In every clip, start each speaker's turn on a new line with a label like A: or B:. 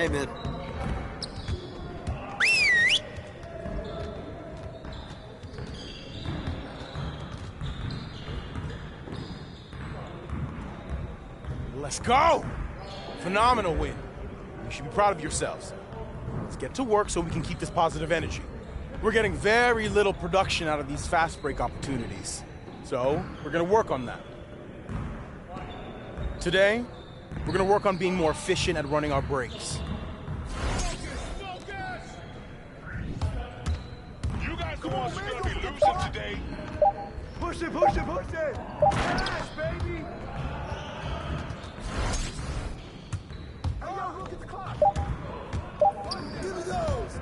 A: Hey, man.
B: Let's go! Phenomenal win. You should be proud of yourselves. Let's get to work so we can keep this positive energy. We're getting very little production out of these fast break opportunities. So, we're gonna work on that. Today, we're gonna work on being more efficient at running our breaks.
C: You guys the ones who are gonna be losing today.
D: Push it, push it, push it! Yes, baby! Hey, yo, look at the clock! Give me those!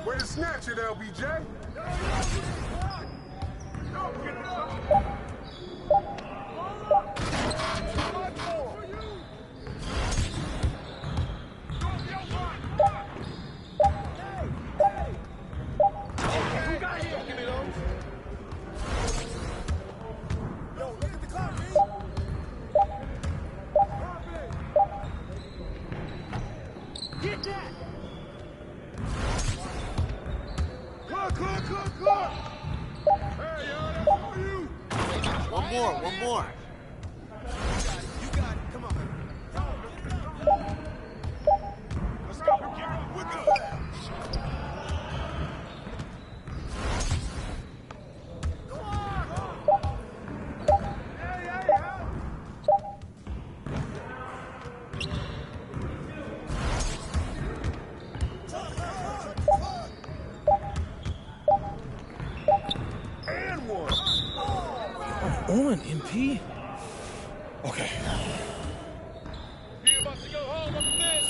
D: Way to snatch it, LBJ!
E: Get that!
D: Cook! Hey, yo, that's for you!
A: One more.
D: You got it, come on. Let's go, we're good. And one.
B: On, MP. Okay.
C: You about to go home after this?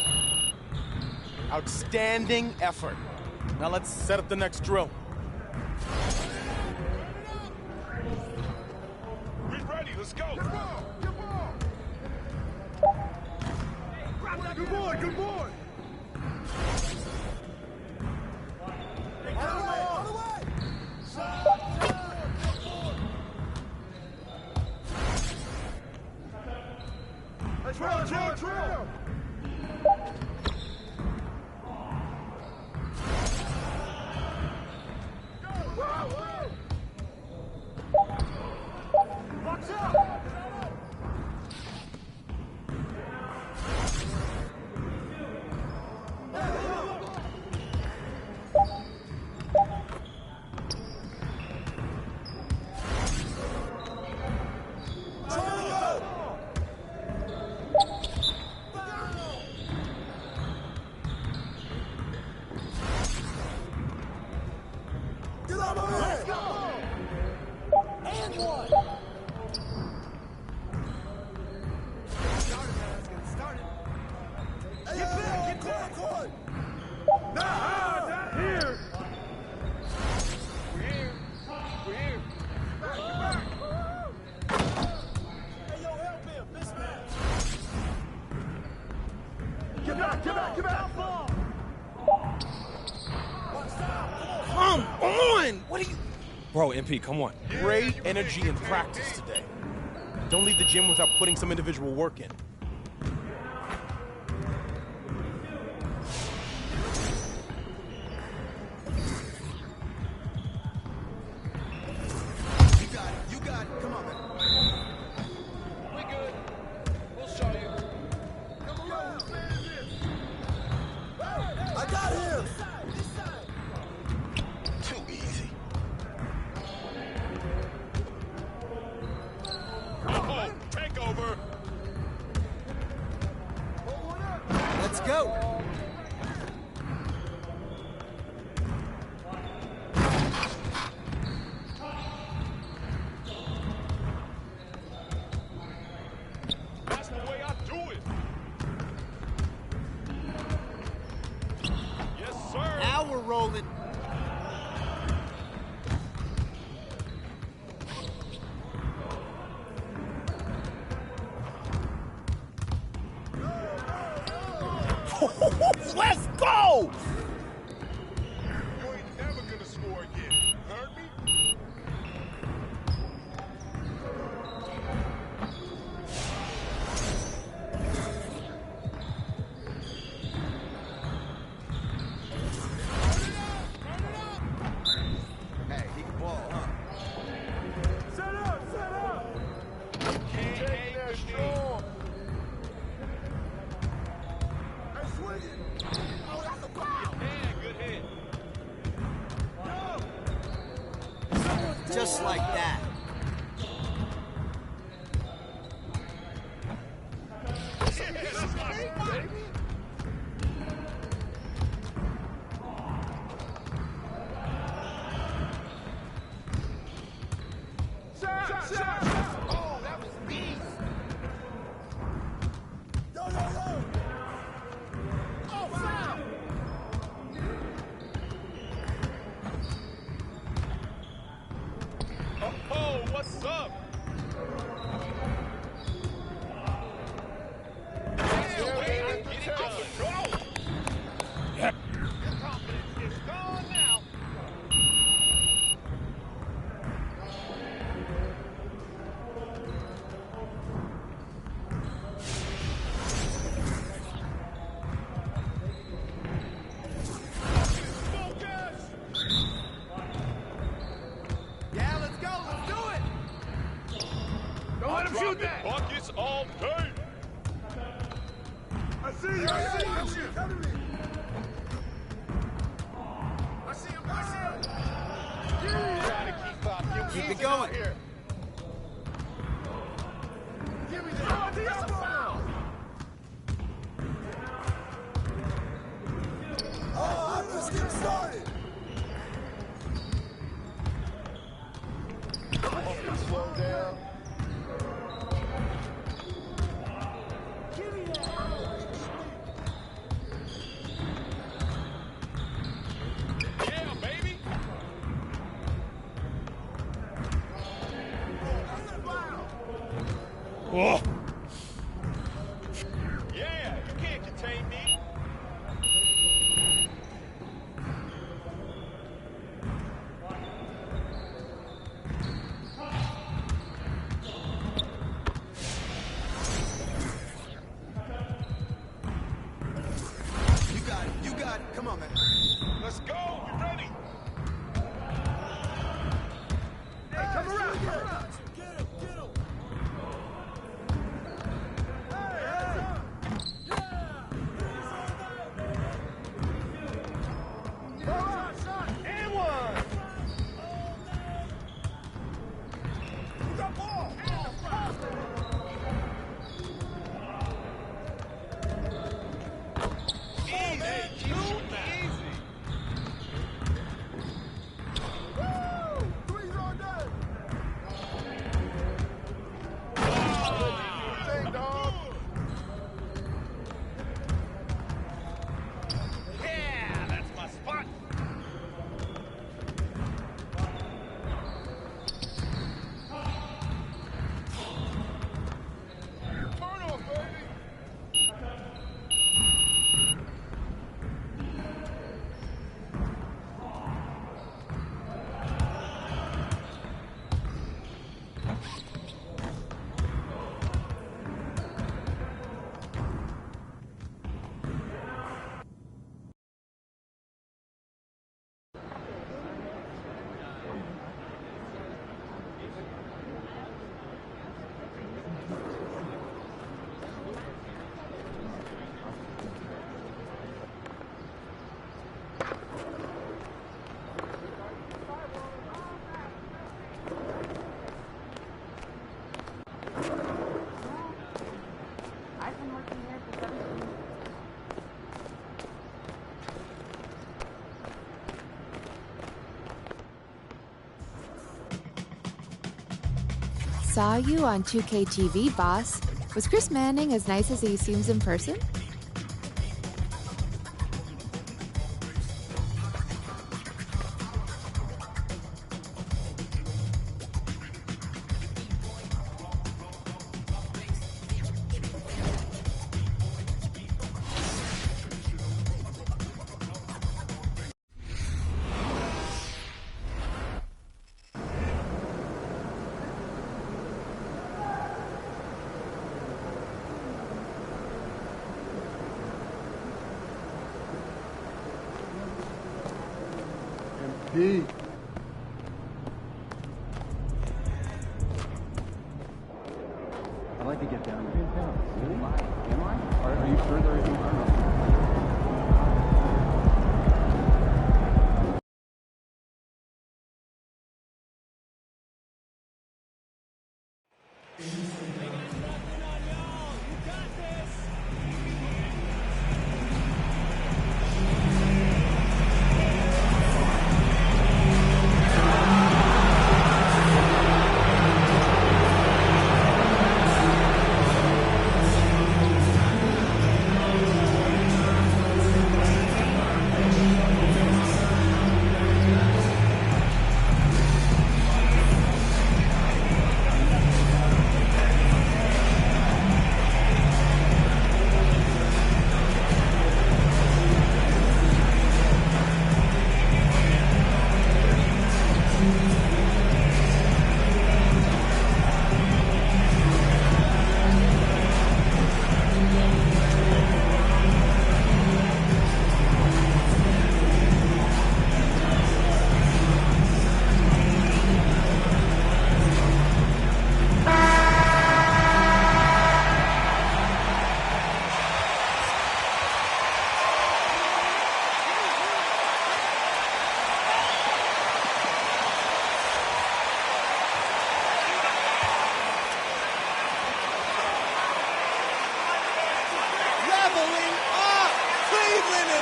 B: Outstanding effort. Now let's set up the next drill.
C: We ready, let's go.
D: Good ball. Good boy. All the way. Trail. Watch out! Get back!
B: Come on! What are you... Bro, MP, come on. Great energy in practice today. Don't leave the gym without putting some individual work in.
D: You got it. Come on, man.
C: We good. We'll show you.
D: Come on, I got him.
B: Too easy.
C: Oh, take over.
A: Just like that.
C: Oh, that was beast.
D: Yo, yo, yo! Oh, foul!
C: Oh, what's up? Damn, man, I get it out control.
B: Yep.
C: Your confidence is gone now. Focus!
A: Yeah, let's go. Let's do it.
C: Don't let him shoot that. Buckets all day.
D: I see you! I see you! Cover me!
C: I see him. I see him. Try to keep up. You're
A: Keep it
C: easy
A: going.
C: out here.
D: Give me that! That's a foul! Oh, I'm just getting started!
C: Slow down. Yeah, baby.
B: Oh.
C: Yeah, you can't contain me.
A: You got it. You got it. Come on, man.
C: Let's go. You ready?
D: Hey, come around! Get him! Get him! Hey, hey! Yeah! Shot!
C: And one.
D: You got ball!
C: Easy. Keep shooting that. Easy.
D: Woo! Three's all day!
C: Hey, dog. Yeah, that's my spot. Turn off, baby.
F: I've been working here for 17 years.
G: Saw you on 2K TV, boss. Was Chris Manning as nice as he seems in person?
D: MP.
H: I'd like to get down to town. Really? Am I? Are you sure there isn't?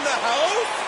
A: the house?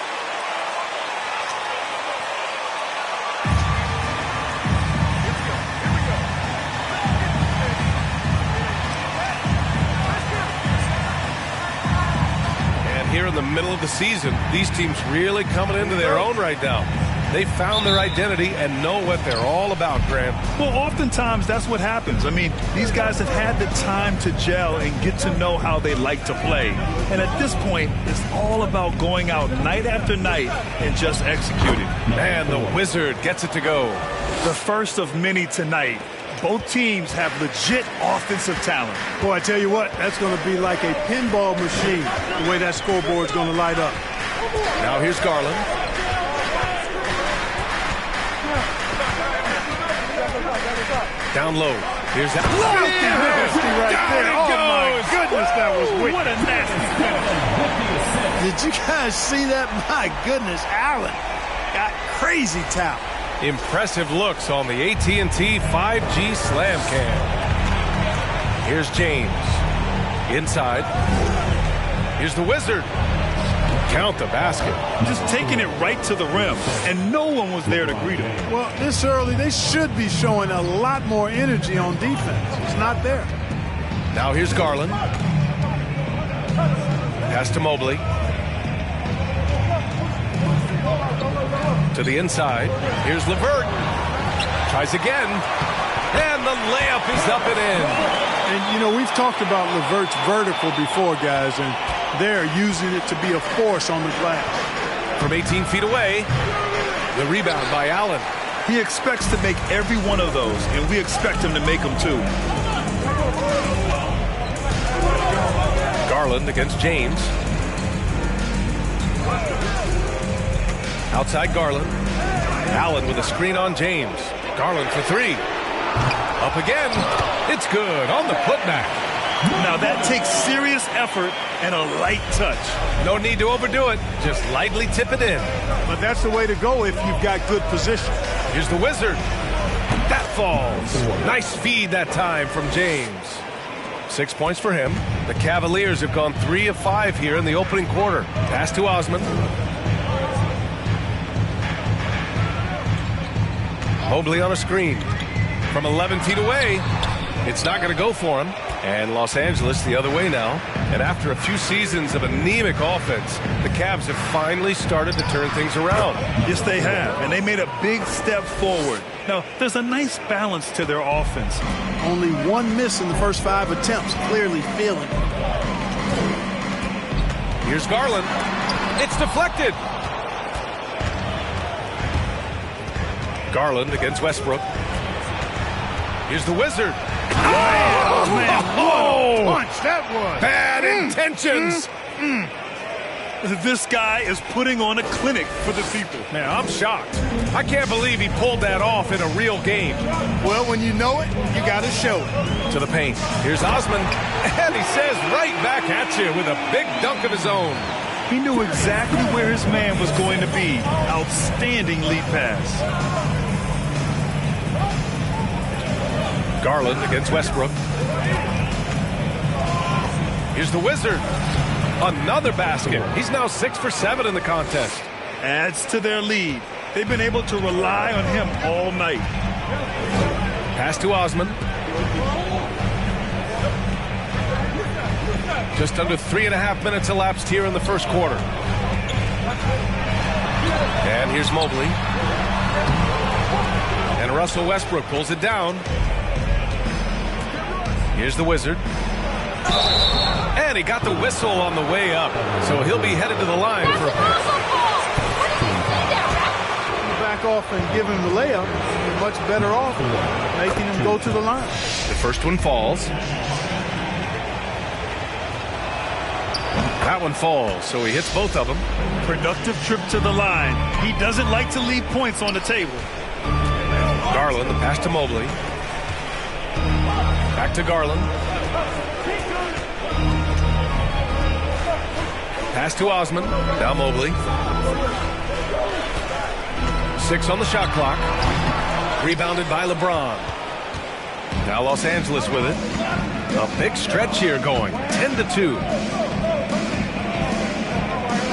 I: And here in the middle of the season, these teams really coming into their own right now. They found their identity and know what they're all about, Grant.
J: Well, oftentimes that's what happens. I mean, these guys have had the time to gel and get to know how they like to play. And at this point, it's all about going out night after night and just executing.
I: Man, the Wizard gets it to go.
J: The first of many tonight. Both teams have legit offensive talent.
D: Boy, I tell you what, that's going to be like a pinball machine, the way that scoreboard's going to light up.
I: Now here's Garland. Down low. Here's that.
D: Nasty right there. Oh, my goodness, that was wicked.
J: What a nasty finish.
D: Did you guys see that? My goodness, Allen got crazy talent.
I: Impressive looks on the AT&T 5G Slam Cam. Here's James. Inside. Here's the Wizard. Count the basket.
J: Just taking it right to the rim, and no one was there to greet him.
D: Well, this early, they should be showing a lot more energy on defense. It's not there.
I: Now here's Garland. Pass to Mobley. To the inside. Here's LeVert. Tries again. And the layup is up and in.
D: And, you know, we've talked about LeVert's vertical before, guys, and they're using it to be a force on the glass.
I: From 18 feet away, the rebound by Allen.
J: He expects to make every one of those, and we expect him to make them too.
I: Garland against James. Outside Garland. Allen with a screen on James. Garland for three. Up again. It's good on the putback.
J: Now that takes serious effort and a light touch.
I: No need to overdo it. Just lightly tip it in.
D: But that's the way to go if you've got good position.
I: Here's the Wizard. That falls. Nice feed that time from James. 6 points for him. The Cavaliers have gone 3 of 5 here in the opening quarter. Pass to Osman. Mobley on a screen. From 11 feet away, it's not going to go for him. And Los Angeles the other way now. And after a few seasons of anemic offense, the Cavs have finally started to turn things around.
J: Yes, they have. And they made a big step forward. Now, there's a nice balance to their offense.
D: Only one miss in the first 5 attempts. Clearly feeling it.
I: Here's Garland. It's deflected. Garland against Westbrook. Here's the Wizard.
D: Oh, man. What a punch that was.
I: Bad intentions.
J: This guy is putting on a clinic for the people.
I: Man, I'm shocked. I can't believe he pulled that off in a real game.
D: Well, when you know it, you got to show it.
I: To the paint. Here's Osman. And he says right back at you with a big dunk of his own.
J: He knew exactly where his man was going to be. Outstanding lead pass.
I: Garland against Westbrook. Here's the Wizard. Another basket. He's now 6 for 7 in the contest.
J: Adds to their lead. They've been able to rely on him all night.
I: Pass to Osman. Just under 3.5 minutes elapsed here in the first quarter. And here's Mobley. And Russell Westbrook pulls it down. Here's the Wizard. And he got the whistle on the way up. So he'll be headed to the line for a pass.
D: Back off and give him the layup. You're much better off making him go to the line.
I: The first one falls. That one falls, so he hits both of them.
J: Productive trip to the line. He doesn't like to leave points on the table.
I: Garland, the pass to Mobley. Back to Garland. Pass to Osman. Now Mobley. 6 on the shot clock. Rebounded by LeBron. Now Los Angeles with it. A big stretch here going. 10-2.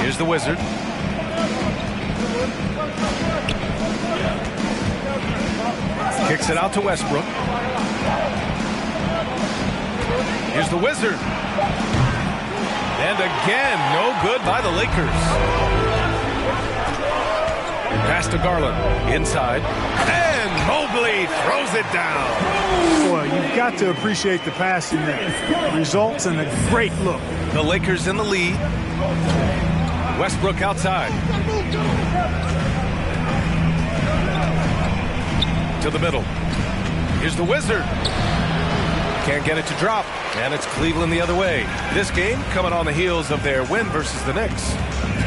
I: Here's the Wizard. Kicks it out to Westbrook. Here's the Wizard. And again, no good by the Lakers. Pass to Garland. Inside. And Mobley throws it down.
D: Boy, you've got to appreciate the passing there. Results in a great look.
I: The Lakers in the lead. Westbrook outside. To the middle. Here's the Wizard. Can't get it to drop. And it's Cleveland the other way. This game coming on the heels of their win versus the Knicks.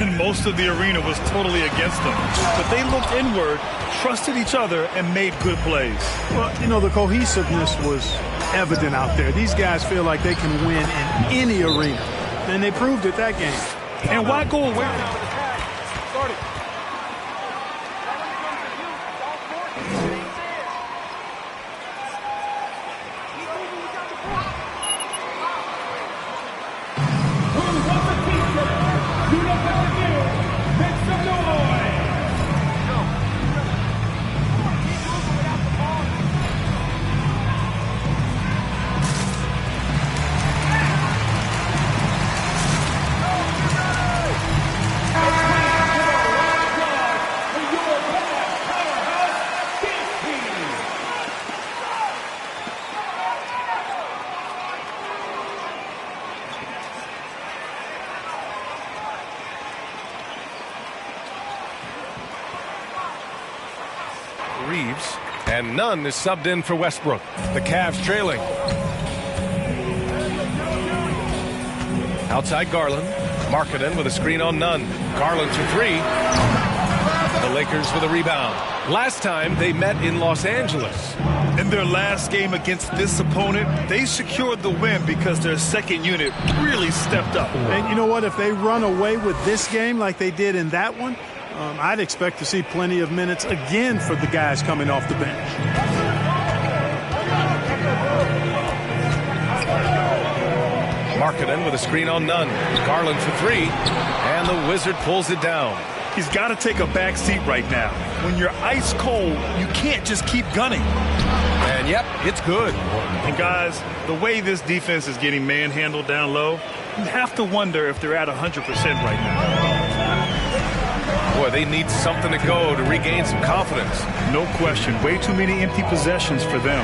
J: And most of the arena was totally against them. But they looked inward, trusted each other, and made good plays.
D: Well, you know, the cohesiveness was evident out there. These guys feel like they can win in any arena. And they proved it that game.
J: And why go away?
I: Reeves, and Nunn is subbed in for Westbrook. The Cavs trailing. Outside Garland. Markkanen with a screen on Nunn. Garland for three. The Lakers with a rebound. Last time they met in Los Angeles.
J: In their last game against this opponent, they secured the win because their second unit really stepped up.
D: And you know what? If they run away with this game like they did in that one, I'd expect to see plenty of minutes again for the guys coming off the bench.
I: Markkanen with a screen on Nunn. Garland for three. And the Wizard pulls it down.
J: He's got to take a back seat right now. When you're ice cold, you can't just keep gunning.
I: And yep, it's good.
J: And guys, the way this defense is getting manhandled down low, you have to wonder if they're at 100% right now.
I: Boy, they need something to go to regain some confidence.
J: No question. Way too many empty possessions for them.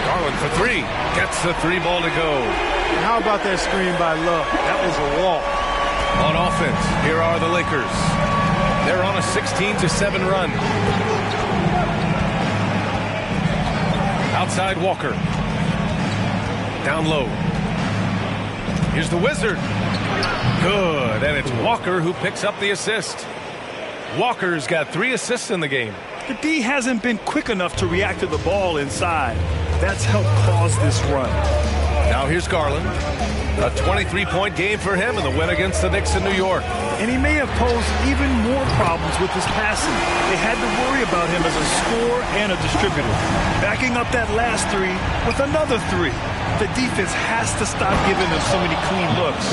I: Garland for three. Gets the three ball to go.
D: And how about that screen by Love? That was a wall.
I: On offense, here are the Lakers. They're on a 16-7 run. Outside Walker. Down low. Here's the Wizard. Good. And it's Walker who picks up the assist. Walker's got 3 assists in the game.
J: The D hasn't been quick enough to react to the ball inside. That's helped cause this run.
I: Now here's Garland. A 23-point game for him in the win against the Knicks in New York.
J: And he may have posed even more problems with his passing. They had to worry about him as a scorer and a distributor. Backing up that last three with another three. The defense has to stop giving them so many clean looks.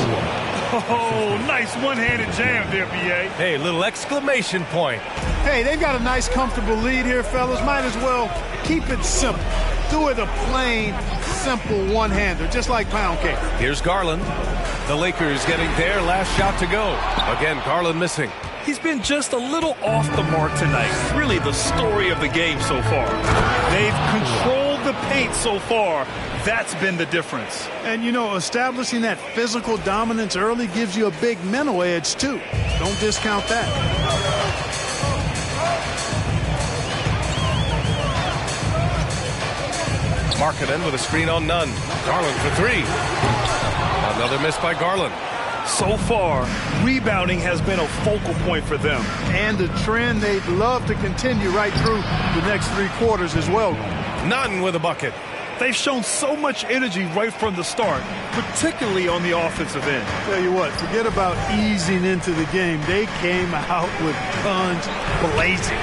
J: Oh, nice one-handed jam there, B.A.
I: Hey, little exclamation point.
D: Hey, they've got a nice, comfortable lead here, fellas. Might as well keep it simple. Do it a plain, simple one-hander, just like pound cake.
I: Here's Garland. The Lakers getting their last shot to go. Again, Garland missing.
J: He's been just a little off the mark tonight. Really the story of the game so far. They've controlled the paint so far. That's been the difference.
D: And, you know, establishing that physical dominance early gives you a big mental edge, too. Don't discount that.
I: Markkanen with a screen on Nunn. Garland for three. Another miss by Garland.
J: So far, rebounding has been a focal point for them.
D: And a trend they'd love to continue right through the next 3 quarters as well.
I: Nunn with a bucket.
J: They've shown so much energy right from the start, particularly on the offensive end.
D: Tell you what, forget about easing into the game. They came out with guns blazing.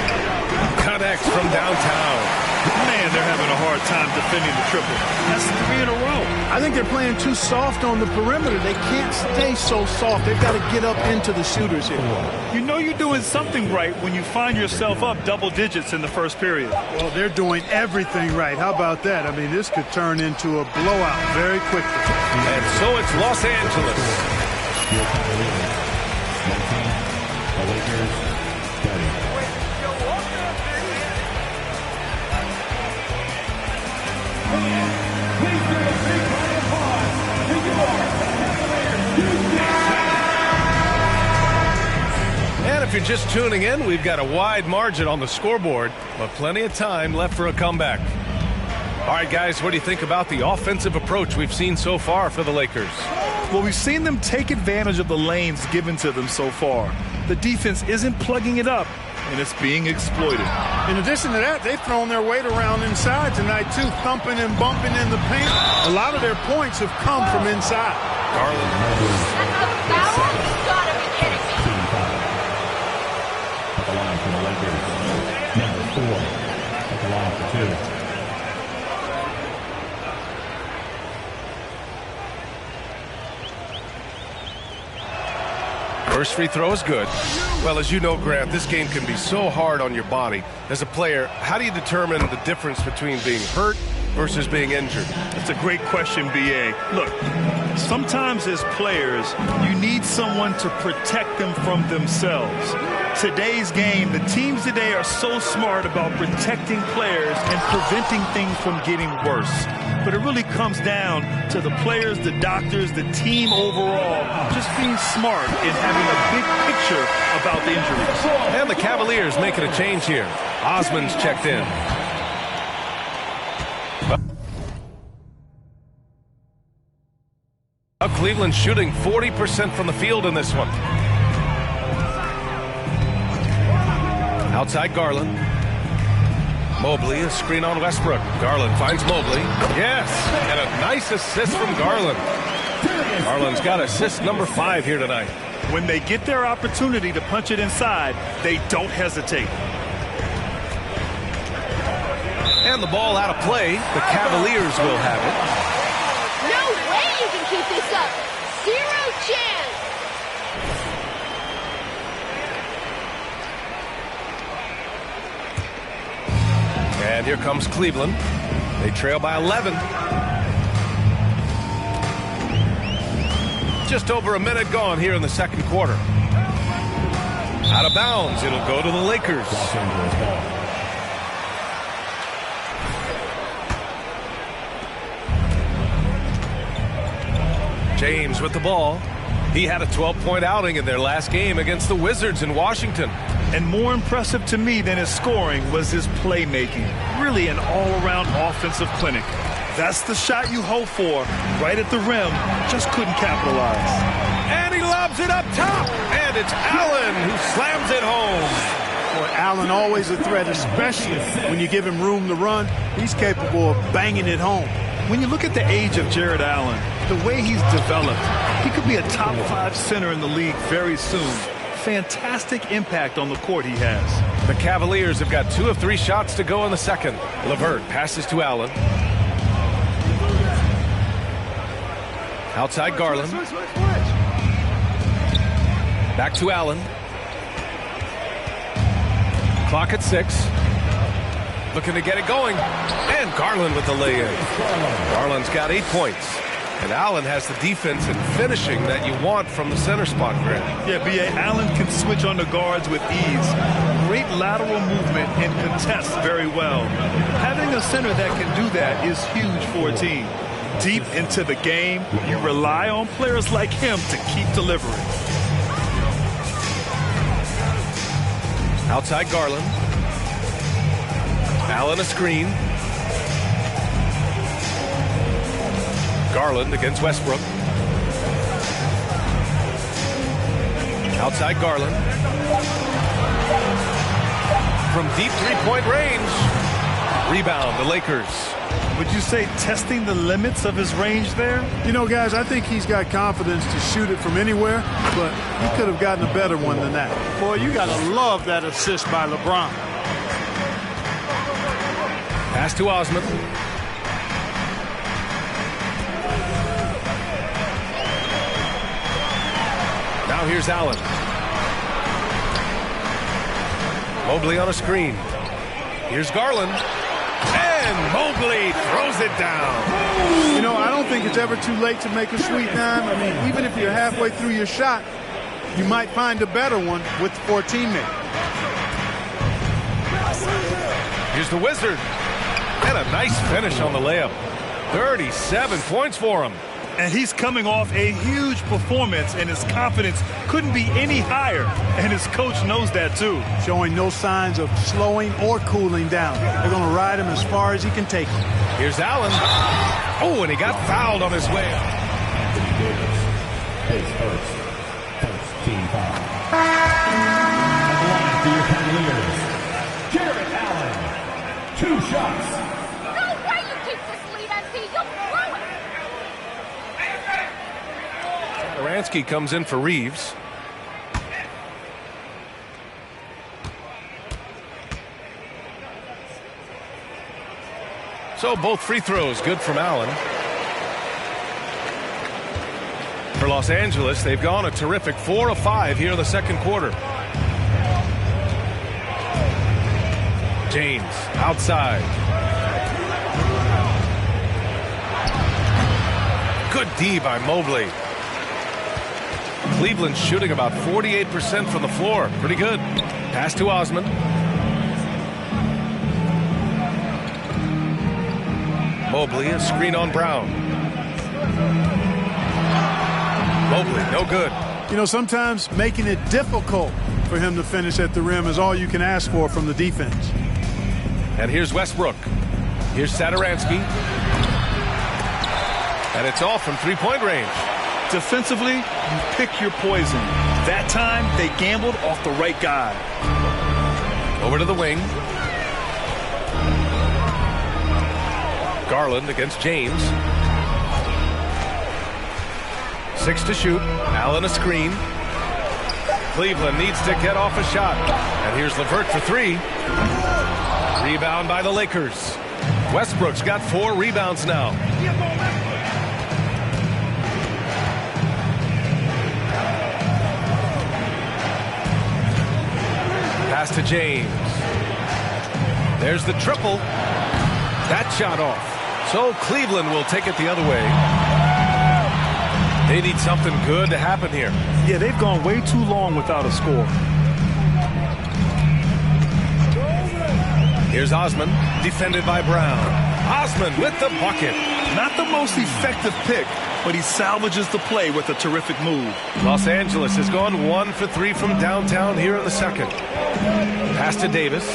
I: Cut X from downtown.
J: Man, they're having a hard hard time defending the triple. That's 3 in a row.
D: I think they're playing too soft on the perimeter. They can't stay so soft. They've got to get up into the shooters here.
J: You know you're doing something right when you find yourself up double digits in the first period.
D: Well, they're doing everything right. How about that? I mean, this could turn into a blowout very quickly.
I: And so it's Los Angeles. And if you're just tuning in, we've got a wide margin on the scoreboard, but plenty of time left for a comeback. All right, guys, what do you think about the offensive approach we've seen so far for the Lakers?
J: Well, we've seen them take advantage of the lanes given to them so far. The defense isn't plugging it up, and it's being exploited.
D: In addition to that, they've thrown their weight around inside tonight, too, thumping and bumping in the paint. A lot of their points have come from inside.
I: Garland.
F: You gotta be kidding me.
K: At the line for the Lakers, number 4. At the line for 2.
I: First free throw is good. Well, as you know, Grant, this game can be so hard on your body. As a player, how do you determine the difference between being hurt versus being injured?
J: That's a great question, B.A. Look, sometimes as players, you need someone to protect them from themselves. Today's game, the teams today are so smart about protecting players and preventing things from getting worse. But it really comes down to the players, the doctors, the team overall, just being smart and having a big picture about the injuries.
I: And the Cavaliers making a change here. Osman's checked in. Cleveland shooting 40% from the field in this one. Outside Garland. Mobley, a screen on Westbrook. Garland finds Mobley. Yes, and a nice assist from Garland. Garland's got assist number 5 here tonight.
J: When they get their opportunity to punch it inside, they don't hesitate.
I: And the ball out of play. The Cavaliers will have it.
F: No way you can keep this up. 0 chance.
I: And here comes Cleveland. They trail by 11. Just over a minute gone here in the second quarter. Out of bounds. It'll go to the Lakers. James with the ball. He had a 12-point outing in their last game against the Wizards in Washington.
J: And more impressive to me than his scoring was his playmaking. Really an all-around offensive clinic. That's the shot you hope for. Right at the rim, just couldn't capitalize.
I: And he lobs it up top. And it's Allen who slams it home.
D: Boy, Allen always a threat, especially when you give him room to run. He's capable of banging it home.
J: When you look at the age of Jared Allen, the way he's developed, he could be a top 5 center in the league very soon. Fantastic impact on the court he has.
I: The Cavaliers have got 2 of 3 shots to go in the second. LeVert passes to Allen. Outside Garland. Back to Allen. Clock at 6. Looking to get it going. And Garland with the lay-in. Garland's got 8 points. And Allen has the defense and finishing that you want from the center spot, Grant.
J: Yeah, B.A. Allen can switch on the guards with ease. Great lateral movement and contests very well. Having a center that can do that is huge for a team. Deep into the game, you rely on players like him to keep delivering.
I: Outside Garland. Allen a screen. Garland against Westbrook. Outside Garland. From deep three-point range. Rebound, the Lakers.
J: Would you say testing the limits of his range there?
D: You know, guys, I think he's got confidence to shoot it from anywhere, but he could have gotten a better one than that. Boy, you got to love that assist by LeBron.
I: Pass to Osman. Now here's Allen. Mobley on a screen. Here's Garland. And Mobley throws it down.
D: You know, I don't think it's ever too late to make a sweet dime. I mean, even if you're halfway through your shot, you might find a better one for a teammate.
I: Here's the Wizard. And a nice finish on the layup. 37 points for him.
J: And he's coming off a huge performance, and his confidence couldn't be any higher. And his coach knows that, too.
D: Showing no signs of slowing or cooling down. They're going to ride him as far as he can take him.
I: Here's Allen. Oh, and he got fouled on his way up.
K: Anthony Davis is first. First team foul. On the line for your Cavaliers, Jarrett Allen. 2 shots.
F: No way you keep this lead, MP. You'll blow it.
I: Aransky comes in for Reeves. So both free throws good from Allen. For Los Angeles, they've gone a terrific 4 of 5 here in the second quarter. James outside. Good D by Mobley. Cleveland shooting about 48% from the floor. Pretty good. Pass to Osman. Mobley, a screen on Brown. Mobley, no good.
D: You know, sometimes making it difficult for him to finish at the rim is all you can ask for from the defense.
I: And here's Westbrook. Here's Satoransky. And it's all from three-point range.
J: Defensively, you pick your poison. That time, they gambled off the right guy.
I: Over to the wing. Garland against James. 6 to shoot. Allen a screen. Cleveland needs to get off a shot. And here's LeVert for 3. Rebound by the Lakers. Westbrook's got 4 rebounds now. Pass to James. There's the triple. That shot off. So Cleveland will take it the other way. They need something good to happen here.
J: Yeah, they've gone way too long without a score.
I: Here's Osman, defended by Brown. Osman with the bucket.
J: Not the most effective pick, but he salvages the play with a terrific move.
I: Los Angeles has gone 1 for 3 from downtown here in the second. Pass to Davis.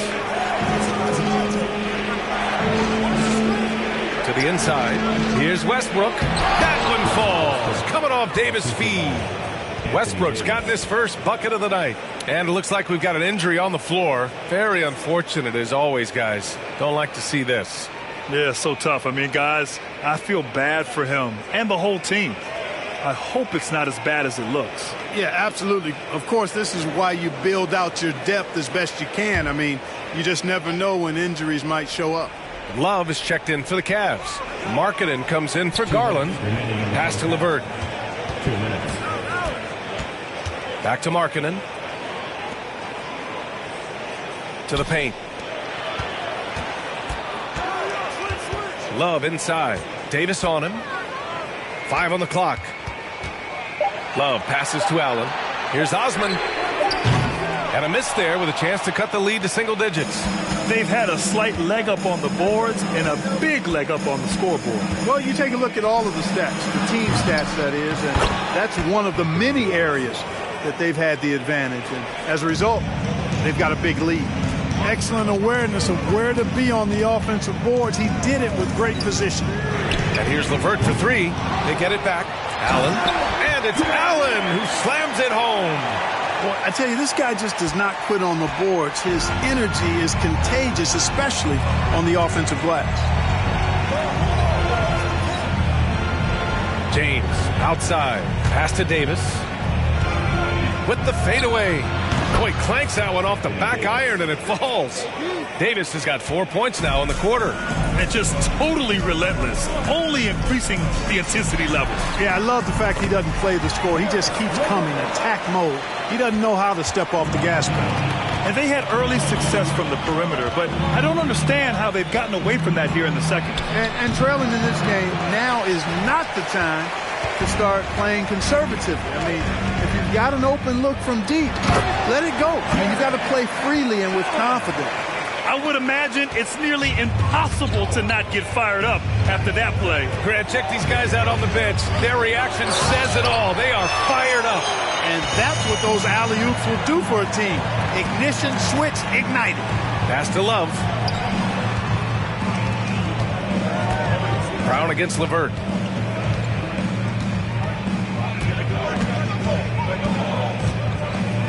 I: To the inside. Here's Westbrook. That one falls. Coming off Davis' feed. Westbrook's gotten his first bucket of the night. And it looks like we've got an injury on the floor. Very unfortunate as always, guys. Don't like to see this.
J: Yeah, so tough. I mean, guys, I feel bad for him and the whole team. I hope it's not as bad as it looks.
D: Yeah, absolutely. Of course, this is why you build out your depth as best you can. I mean, you just never know when injuries might show up.
I: Love is checked in for the Cavs. Markkanen comes in for Garland. Pass to LeVert.
K: 2 minutes.
I: Back to Markkanen. To the paint. Love inside. Davis on him. 5 on the clock. Love passes to Allen. Here's Osman. And a miss there with a chance to cut the lead to single digits.
J: They've had a slight leg up on the boards and a big leg up on the scoreboard.
D: Well, you take a look at all of the stats, the team stats, that is, and that's one of the many areas that they've had the advantage. And as a result, they've got a big lead. Excellent awareness of where to be on the offensive boards. He did it with great position.
I: And here's LeVert for 3. They get it back. Allen. And it's Allen who slams it home.
D: Well, I tell you, this guy just does not quit on the boards. His energy is contagious, especially on the offensive glass.
I: James outside. Pass to Davis. With the fadeaway. Oh, he clanks that one off the back iron and it falls. Davis has got 4 points now in the quarter.
J: And just totally relentless, only increasing the intensity level.
D: Yeah, I love the fact he doesn't play the score. He just keeps coming, attack mode. He doesn't know how to step off the gas pedal.
J: And they had early success from the perimeter, but I don't understand how they've gotten away from that here in the second.
D: And trailing in this game, now is not the time to start playing conservatively. I mean, if you've got an open look from deep, let it go. I mean, you've got to play freely and with confidence.
J: I would imagine it's nearly impossible to not get fired up after that play.
I: Grant, check these guys out on the bench. Their reaction says it all. They are fired up.
D: And that's what those alley-oops will do for a team. Ignition switch ignited.
I: Pass to Love. Brown against LeVert.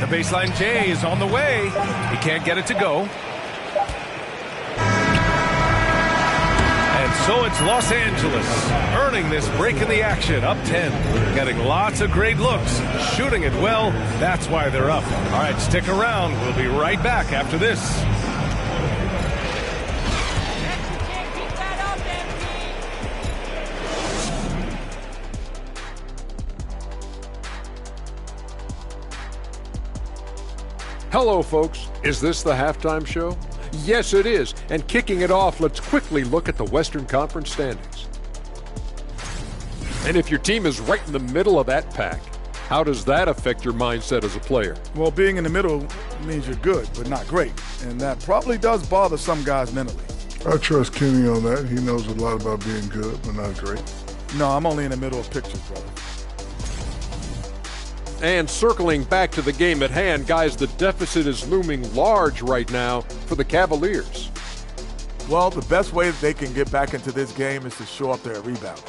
I: The baseline J is on the way. He can't get it to go. And so it's Los Angeles earning this break in the action, up 10. Getting lots of great looks, shooting it well. That's why they're up. All right, stick around. We'll be right back after this.
L: Hello, folks. Is this the halftime show? Yes, it is. And kicking it off, let's quickly look at the Western Conference standings. And if your team is right in the middle of that pack, how does that affect your mindset as a player?
M: Well, being in the middle means you're good, but not great. And that probably does bother some guys mentally.
N: I trust Kenny on that. He knows a lot about being good, but not great.
M: No, I'm only in the middle of pictures, brother.
L: And circling back to the game at hand, guys, the deficit is looming large right now for the Cavaliers.
M: Well, the best way that they can get back into this game is to show up their rebounding.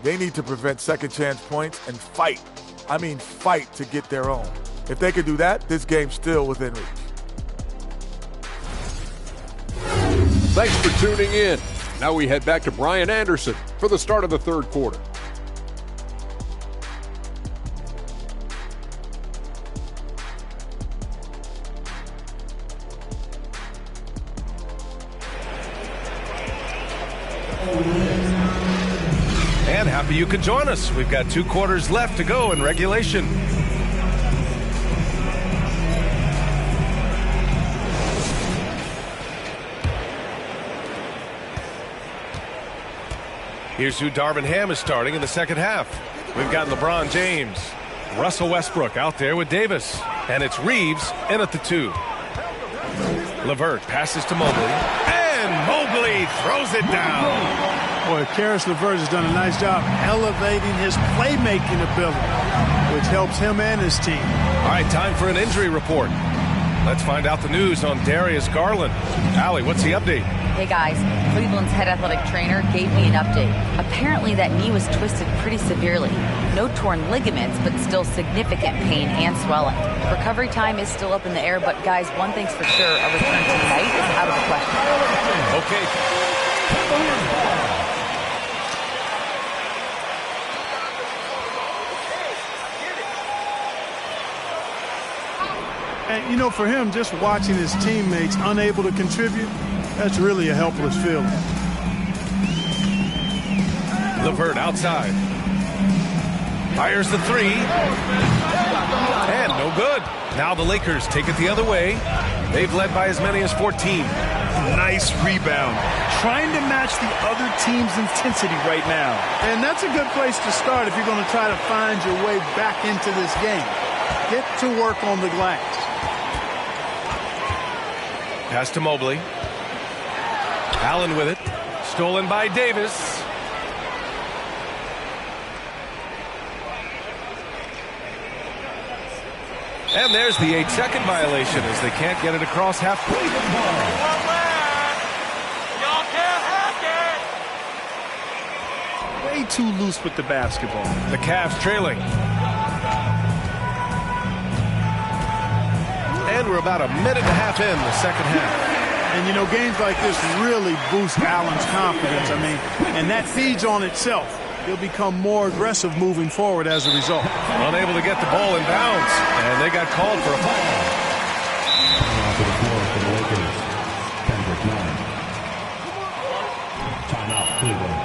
M: They need to prevent second chance points and fight. I mean fight to get their own. If they can do that, this game's still within reach.
L: Thanks for tuning in. Now we head back to Brian Anderson for the start of the third quarter.
I: And happy you could join us. We've got 2 quarters left to go in regulation. Here's who Darvin Ham is starting in the second half. We've got LeBron James, Russell Westbrook out there with Davis, and it's Reeves in at the 2. LeVert passes to Mobley, and Mobley throws it down.
D: Boy, Karis LeVert has done a nice job elevating his playmaking ability, which helps him and his team.
I: All right, time for an injury report. Let's find out the news on Darius Garland. Allie, what's the update?
O: Hey guys, Cleveland's head athletic trainer gave me an update. Apparently that knee was twisted pretty severely. No torn ligaments, but still significant pain and swelling. Recovery time is still up in the air, but guys, one thing's for sure, a return tonight is out of the question.
I: Okay.
D: And, you know, for him, just watching his teammates unable to contribute, that's really a helpless feeling.
I: LeVert outside. Fires the 3. And no good. Now the Lakers take it the other way. They've led by as many as 14.
J: Nice rebound. Trying to match the other team's intensity right now.
D: And that's a good place to start if you're going to try to find your way back into this game. Get to work on the glass.
I: Pass to Mobley. Allen with it. Stolen by Davis. And there's the 8-second violation as they can't get it across half court.
C: Y'all can't have
J: Way too loose with the basketball.
I: The Cavs trailing. And we're about a minute and a half in the second half.
D: And, you know, games like this really boost Allen's confidence. I mean, and that feeds on itself. He'll become more aggressive moving forward as a result.
I: Unable to get the ball in bounds, and they got called for a foul.
K: To the floor for the Lakers, Kendrick Timeout, Cleveland.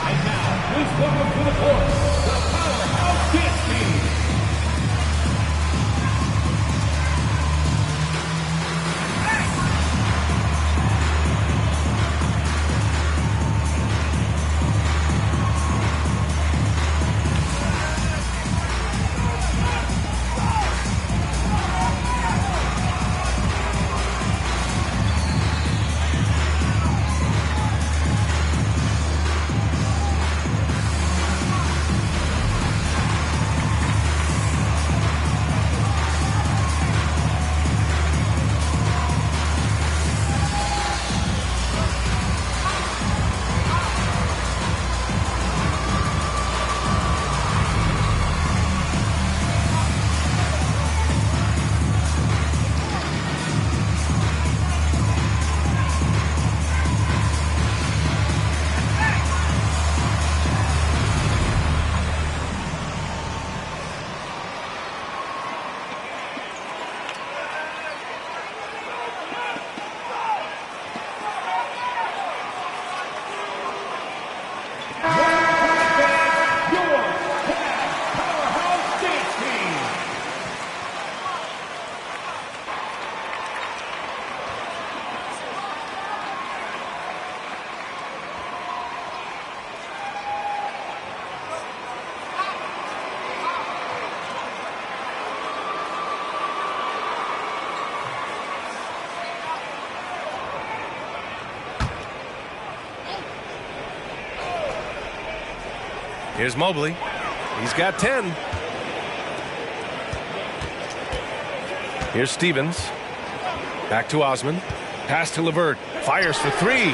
K: And now, please welcome to the court, the Powerhouse Dance Team.
I: Here's Mobley. He's got 10. Here's Stevens. Back to Osman. Pass to LeVert. Fires for three.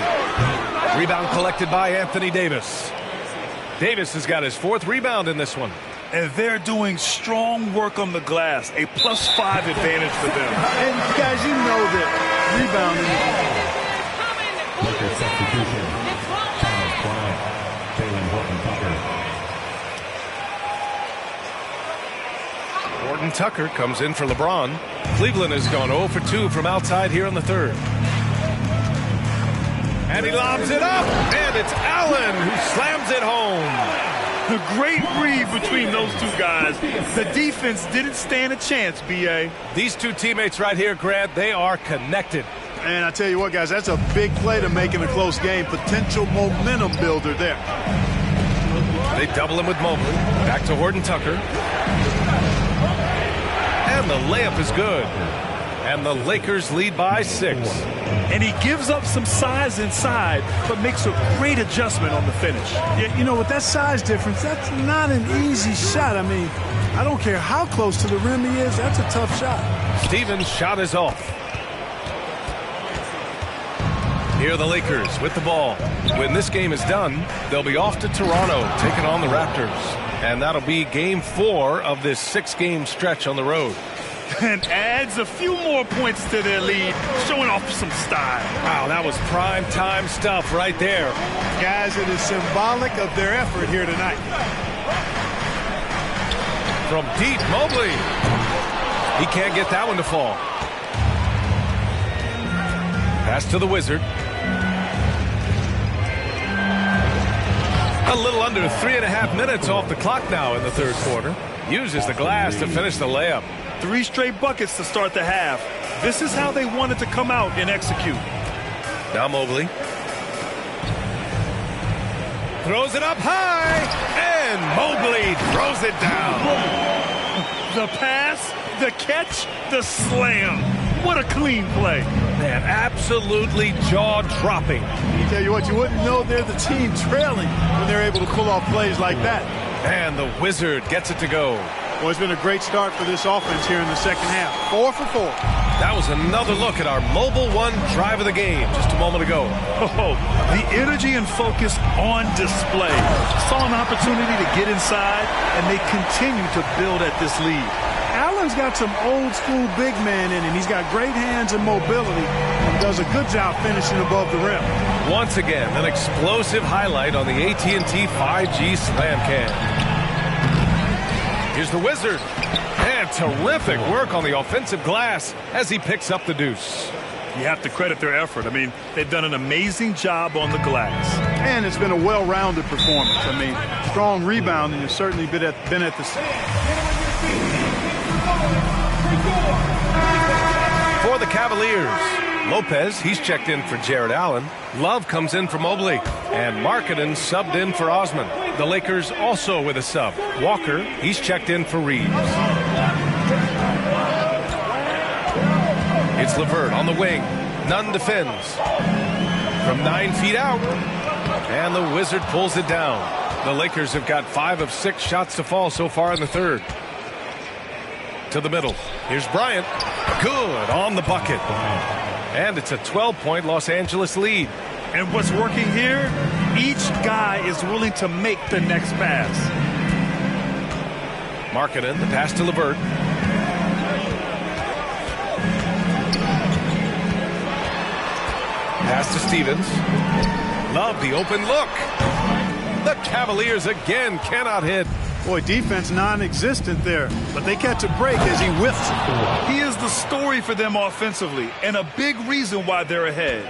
I: Rebound collected by Anthony Davis. Davis has got his 4th rebound in this one.
J: And they're doing strong work on the glass. A +5 advantage for them.
D: And guys, you know that rebounding.
K: Lakers substitution. Thomas Bryant. Jalen Horton-Tucker.
I: Horton-Tucker comes in for LeBron. Cleveland has gone 0 for 2 from outside here in the 3rd. And he lobs it up, and it's Allen who slams it home.
J: The great read between those two guys. The defense didn't stand a chance, B.A.
I: These two teammates right here, Grant, they are connected.
D: And I tell you what, guys, that's a big play to make in a close game. Potential momentum builder there.
I: They double him with Mobley. Back to Horton-Tucker. And the layup is good. And the Lakers lead by 6.
J: And he gives up some size inside, but makes a great adjustment on the finish.
D: Yeah, you know, with that size difference, that's not an easy shot. I mean, I don't care how close to the rim he is, that's a tough shot.
I: Stevens' shot is off. Here are the Lakers with the ball. When this game is done, they'll be off to Toronto, taking on the Raptors. And that'll be game 4 of this 6-game stretch on the road.
J: And adds a few more points to their lead, showing off some style.
I: Wow, that was prime time stuff right there.
D: Guys, it is symbolic of their effort here tonight.
I: From deep, Mobley. He can't get that one to fall. Pass to the Wizard. A little under 3.5 minutes off the clock now in the 3rd quarter. Uses the glass to finish the layup.
J: 3 straight buckets to start the half. This is how they wanted to come out and execute.
I: Now Mobley. Throws it up high. And Mobley throws it down.
J: The pass, the catch, the slam. What a clean play.
I: Man, absolutely jaw-dropping.
D: I tell you what, you wouldn't know they're the team trailing when they're able to pull off plays like that.
I: And the Wizard gets it to go.
D: Well, it's been a great start for this offense here in the second half. 4 for 4.
I: That was another look at our Mobile One drive of the game just a moment ago.
J: Oh, the energy and focus on display. Saw an opportunity to get inside, and they continue to build at this lead.
D: Allen's got some old-school big man in him. He's got great hands and mobility and does a good job finishing above the rim.
I: Once again, an explosive highlight on the AT&T 5G Slam Cam. Here's the Wizard. And terrific work on the offensive glass as he picks up the deuce.
J: You have to credit their effort. I mean, they've done an amazing job on the glass.
D: And it's been a well-rounded performance. I mean, strong rebounding has certainly been at the...
I: For the Cavaliers, Lopez, he's checked in for Jared Allen. Love comes in for Mobley. And Markkanen subbed in for Osman. The Lakers also with a sub. Walker, he's checked in for Reeves. It's LeVert on the wing. Nunn defends. From 9 feet out. And the Wizard pulls it down. The Lakers have got 5 of 6 shots to fall so far in the third. To the middle. Here's Bryant. Good on the bucket. And it's a 12-point Los Angeles lead.
J: And what's working here? Each guy is willing to make the next pass.
I: Markkanen, the pass to LeVert. Pass to Stevens. Love the open look. The Cavaliers again cannot hit.
D: Boy, defense non-existent there, but they catch a break as he whiffs it.
J: He is the story for them offensively, and a big reason why they're ahead.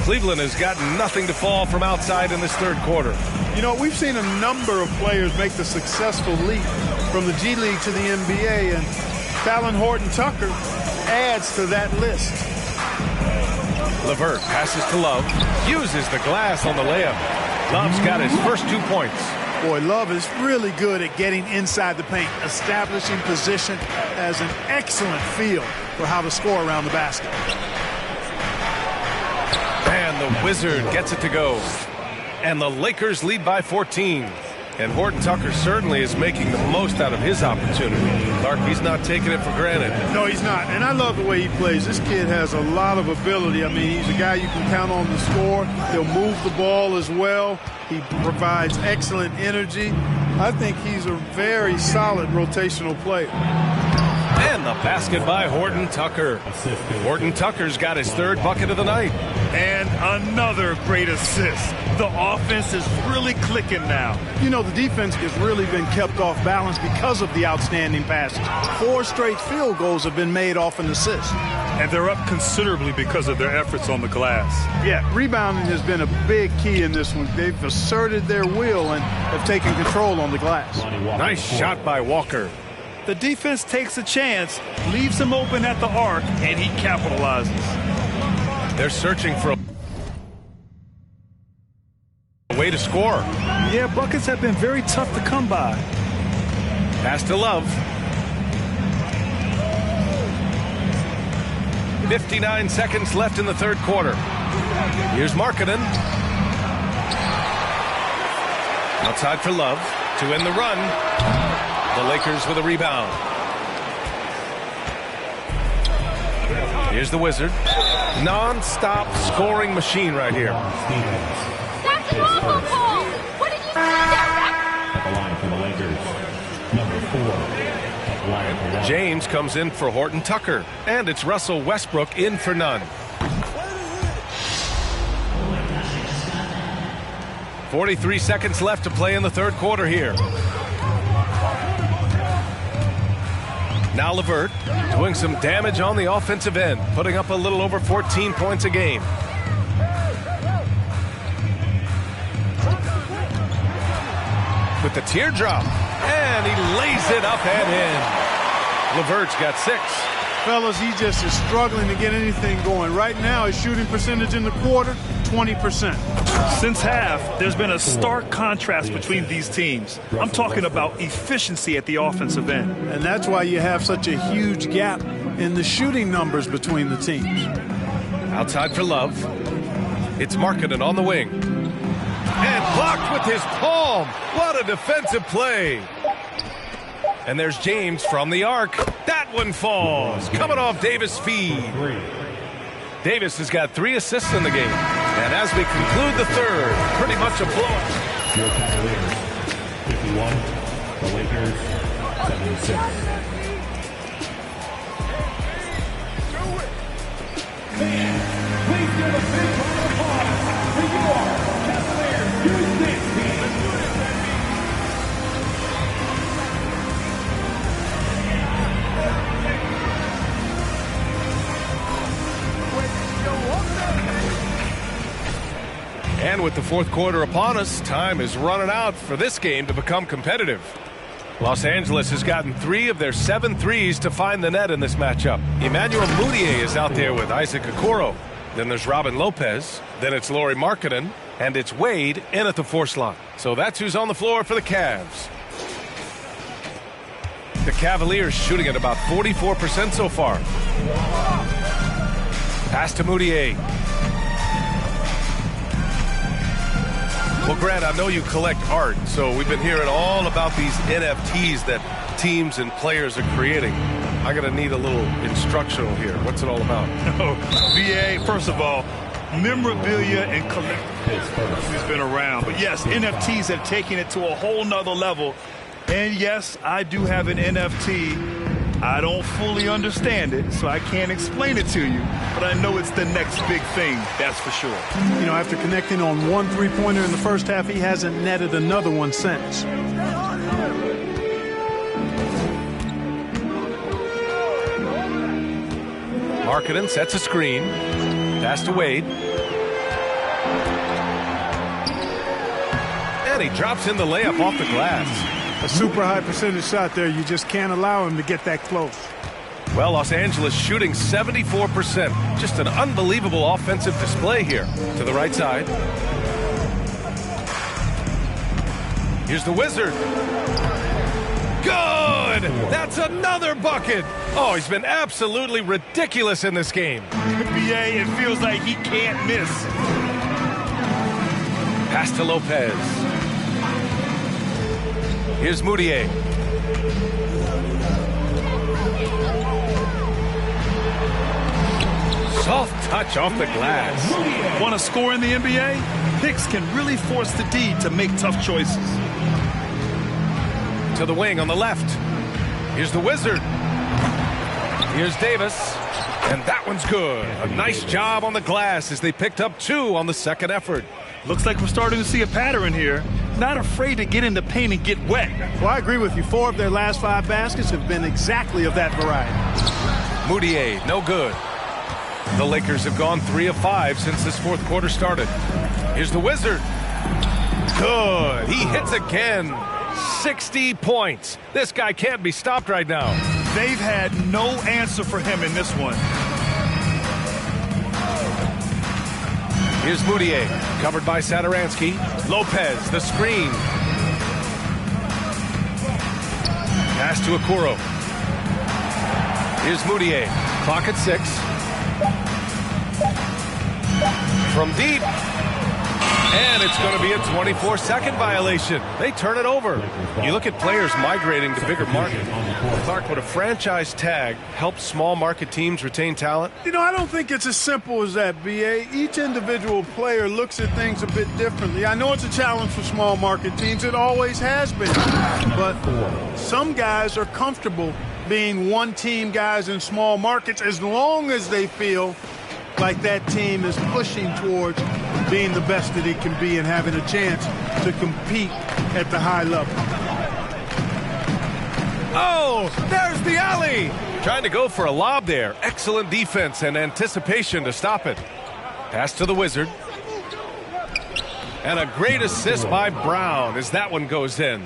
I: Cleveland has got nothing to fall from outside in this third quarter.
D: You know, we've seen a number of players make the successful leap from the G League to the NBA, and Fallon Horton-Tucker adds to that list.
I: LeVert passes to Love, uses the glass on the layup. Love's got his first 2 points.
D: Boy, Love is really good at getting inside the paint, establishing position, has an excellent feel for how to score around the basket.
I: And the Wizard gets it to go. And the Lakers lead by 14. And Horton-Tucker certainly is making the most out of his opportunity. Clark, he's not taking it for granted.
D: No, he's not. And I love the way he plays. This kid has a lot of ability. I mean, he's a guy you can count on to score. He'll move the ball as well. He provides excellent energy. I think he's a very solid rotational player.
I: And the basket by Horton-Tucker. Horton-Tucker's got his third bucket of the night.
J: And another great assist. The offense is really clicking now.
D: You know, the defense has really been kept off balance because of the outstanding passes. 4 straight field goals have been made off an assist.
J: And they're up considerably because of their efforts on the glass.
D: Yeah, rebounding has been a big key in this one. They've asserted their will and have taken control on the glass.
I: Nice shot by Walker.
J: The defense takes a chance, leaves him open at the arc, and he capitalizes.
I: They're searching for a way to score.
J: Yeah, buckets have been very tough to come by.
I: Pass to Love. 59 seconds left in the third quarter. Here's Markkanen. Outside for Love to end the run. The Lakers with a rebound. Here's the Wizard. Non-stop scoring machine right here.
F: That's an awful call! What did you say there?
K: At the line for the Lakers, number 4.
I: James comes in for Horton-Tucker. And it's Russell Westbrook in for Nunn. 43 seconds left to play in the third quarter here. Now LeVert doing some damage on the offensive end, putting up a little over 14 points a game. With the teardrop, and he lays it up and in. LeVert's got 6.
D: Fellas, he just is struggling to get anything going. Right now, his shooting percentage in the quarter, 20%.
J: Since half, there's been a stark contrast between these teams. I'm talking about efficiency at the offensive end.
D: And that's why you have such a huge gap in the shooting numbers between the teams.
I: Outside for Love. It's Markkanen on the wing. And blocked with his palm. What a defensive play. And there's James from the arc. That one falls. Coming off Davis' feed. Davis has got 3 assists in the game. And as we conclude the third, pretty much a blowout.
K: Your Cavaliers, 51. The Lakers, 76. Please give a big round of applause for your Cavaliers USA team.
I: And with the fourth quarter upon us, time is running out for this game to become competitive. Los Angeles has gotten 3 of their 7 threes to find the net in this matchup. Emmanuel Mudiay is out there with Isaac Okoro. Then there's Robin Lopez. Then it's Lauri Markkanen. And it's Wade in at the 4 slot. So that's who's on the floor for the Cavs. The Cavaliers shooting at about 44% so far. Pass to Mudiay. Well, Grant, I know you collect art, so we've been hearing all about these NFTs that teams and players are creating. I'm going to need a little instructional here. What's it all about?
J: Oh, VA, first of all, memorabilia and collectibles has been around. But yes, NFTs have taken it to a whole nother level. And yes, I do have an NFT. I don't fully understand it, so I can't explain it to you. But I know it's the next big thing, that's for sure.
D: You know, after connecting on 1 3-pointer in the first half, he hasn't netted another one since.
I: Markkanen sets a screen. Pass to Wade. And he drops in the layup off the glass.
D: A super high percentage shot there. You just can't allow him to get that close.
I: Well, Los Angeles shooting 74%. Just an unbelievable offensive display here. To the right side. Here's the Wizard. Good! That's another bucket. Oh, he's been absolutely ridiculous in this game.
J: BA, it feels like he can't miss.
I: Pass to Lopez. Here's Mudiay. Soft touch off the glass.
J: Want to score in the NBA? Picks can really force the D to make tough choices.
I: To the wing on the left. Here's the Wizard. Here's Davis. And that one's good. A nice job on the glass as they picked up 2 on the second effort.
J: Looks like we're starting to see a pattern here. Not afraid to get in the paint and get wet.
D: Well, I agree with you. 4 of their last 5 baskets have been exactly of that variety.
I: Mudiay, no good. The Lakers have gone 3 of 5 since this fourth quarter started. Here's the Wizard. Good. He hits again. 60 points. This guy can't be stopped right now.
J: They've had no answer for him in this one.
I: Here's Mudiay, covered by Satoransky. Lopez, the screen. Pass to Okoro. Here's Mudiay, clock at 6. From deep. And it's going to be a 24-second violation. They turn it over. You look at players migrating to bigger markets. Clark, would a franchise tag help small market teams retain talent?
D: You know, I don't think it's as simple as that, B.A. Each individual player looks at things a bit differently. I know it's a challenge for small market teams. It always has been. But some guys are comfortable being one-team guys in small markets as long as they feel like that team is pushing towards being the best that it can be and having a chance to compete at the high level.
I: Oh, there's the alley. Trying to go for a lob there. Excellent defense and anticipation to stop it. Pass to the Wizard. And a great assist by Brown as that one goes in.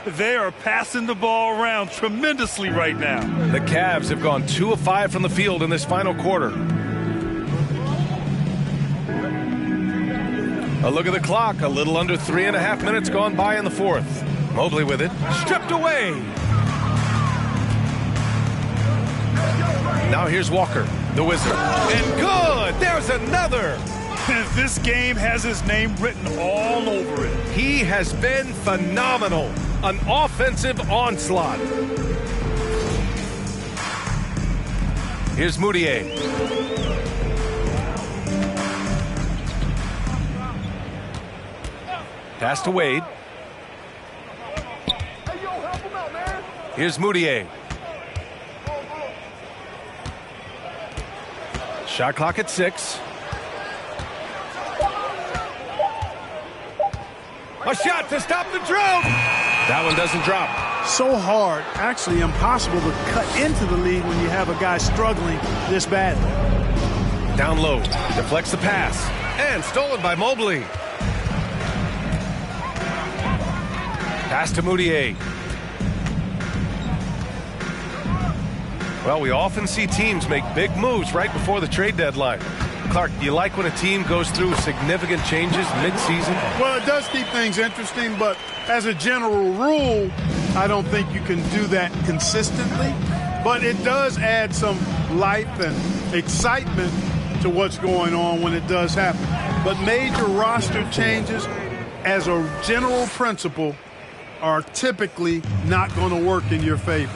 J: They are passing the ball around tremendously right now.
I: The Cavs have gone 2 of 5 from the field in this final quarter. A look at the clock. A little under 3.5 minutes gone by in the fourth. Mobley with it. Stripped away. Now here's Walker, the Wizard. And good! There's another!
J: This game has his name written all over it.
I: He has been phenomenal. An offensive onslaught. Here's Mudiay. Pass to Wade. Here's Mudiay. Shot clock at 6. A shot to stop the drought. That one doesn't drop.
D: So hard, actually impossible to cut into the lead when you have a guy struggling this badly.
I: Down low, deflects the pass. And stolen by Mobley. Pass to Moutier. Well, we often see teams make big moves right before the trade deadline. Clark, do you like when a team goes through significant changes mid-season?
D: Well, it does keep things interesting, but as a general rule, I don't think you can do that consistently. But it does add some life and excitement to what's going on when it does happen. But major roster changes, as a general principle, are typically not going to work in your favor.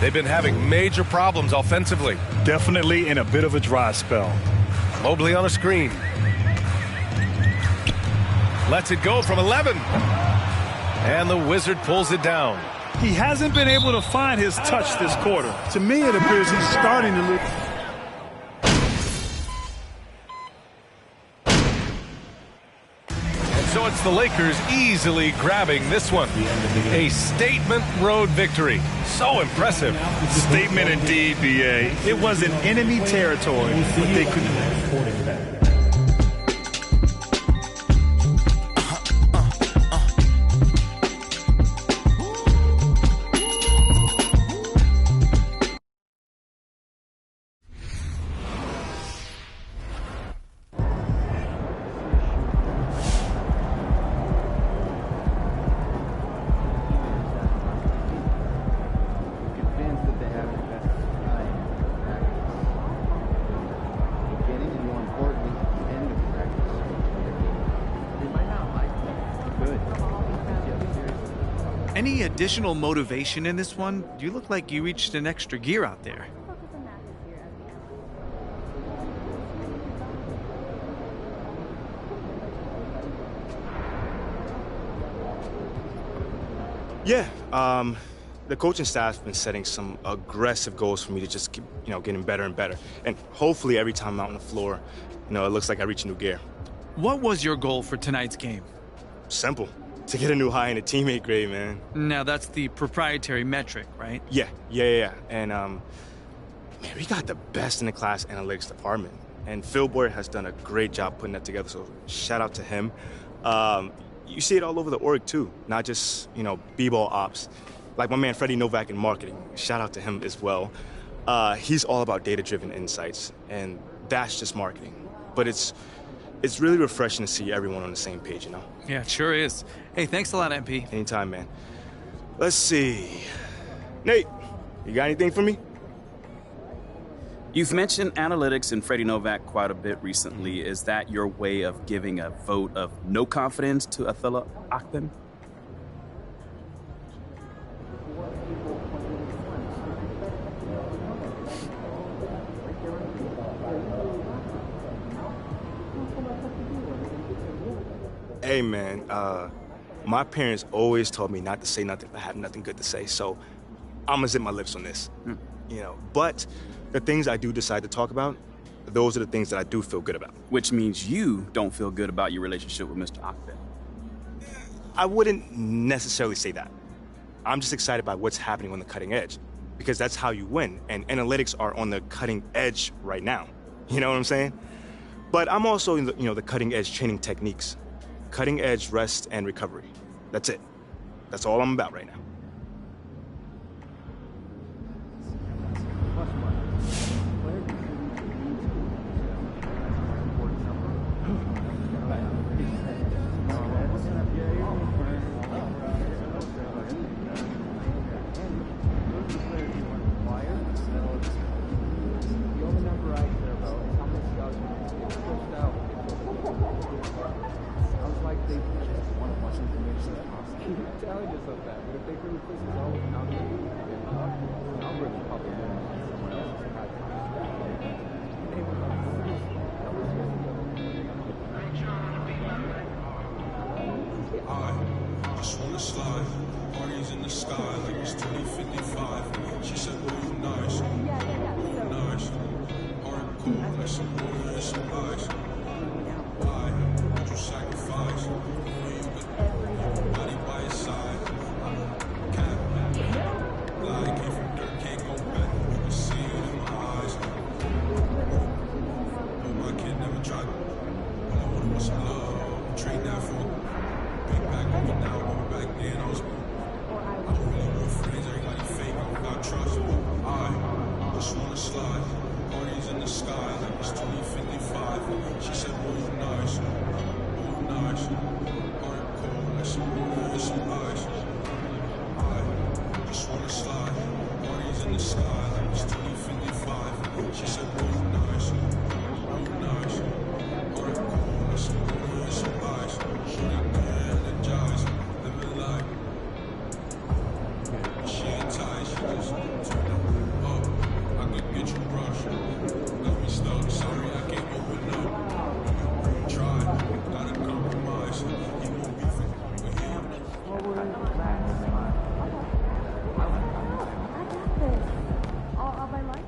I: They've been having major problems offensively.
J: Definitely in a bit of a dry spell.
I: Mobley on a screen. Lets it go from 11. And the Wizard pulls it down.
J: He hasn't been able to find his touch this quarter.
D: To me, it appears he's starting to lose.
I: So it's the Lakers easily grabbing this one. A statement road victory. So impressive.
J: Statement indeed, BA. It was in enemy territory, but they couldn't.
P: Any additional motivation in this one? You look like you reached an extra gear out there.
Q: Yeah, the coaching staff's been setting some aggressive goals for me to just keep, getting better and better. And hopefully every time I'm out on the floor, it looks like I reach a new gear.
P: What was your goal for tonight's game?
Q: Simple. To get a new high in the teammate grade, man.
P: Now, that's the proprietary metric, right?
Q: Yeah. And, man, we got the best in the class analytics department. And Phil Boyer has done a great job putting that together, so shout out to him. You see it all over the org, too, not just, b-ball ops. Like my man Freddie Novak in marketing, shout out to him as well. He's all about data-driven insights, and that's just marketing. But it's really refreshing to see everyone on the same page,
P: Yeah, it sure is. Hey, thanks a lot, MP.
Q: Anytime, man. Let's see. Nate, you got anything for me?
R: You've mentioned analytics and Freddie Novak quite a bit recently. Is that your way of giving a vote of no confidence to Attila Akpen?
Q: Hey, man, my parents always told me not to say nothing if I have nothing good to say, so I'm gonna zip my lips on this, But the things I do decide to talk about, those are the things that I do feel good about.
R: Which means you don't feel good about your relationship with Mr. Akpen.
Q: I wouldn't necessarily say that. I'm just excited by what's happening on the cutting edge, because that's how you win, and analytics are on the cutting edge right now. You know what I'm saying? But I'm also in the cutting edge training techniques. Cutting edge rest and recovery. That's it. That's all I'm about right now.
S: sky like it's 2055. She said, oh, nice. Oh, nice. Heart cold, let's move with some ice. I just wanna slide. Parties in the sky like it's 2055. She said, oh, nice. Oh, nice. Heart cold, let's move with some ice. Shorty get energized, living life. She ain't tight, she just turn it up. I could get you brushed. Got me stuck, sorry I can't open up. Try, gotta compromise. You won't be with him.
F: All my life.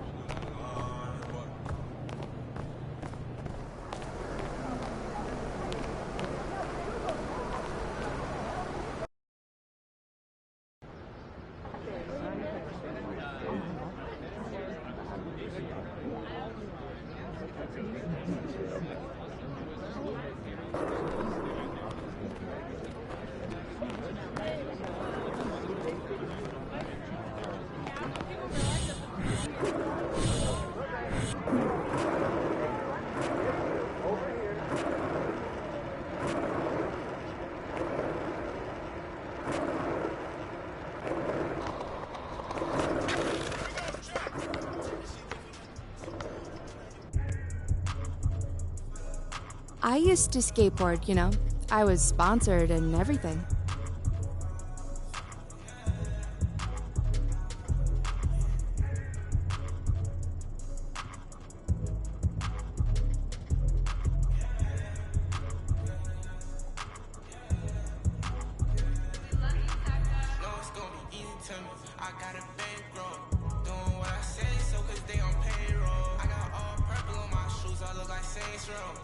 G: I used to skateboard, you know. I was sponsored and everything.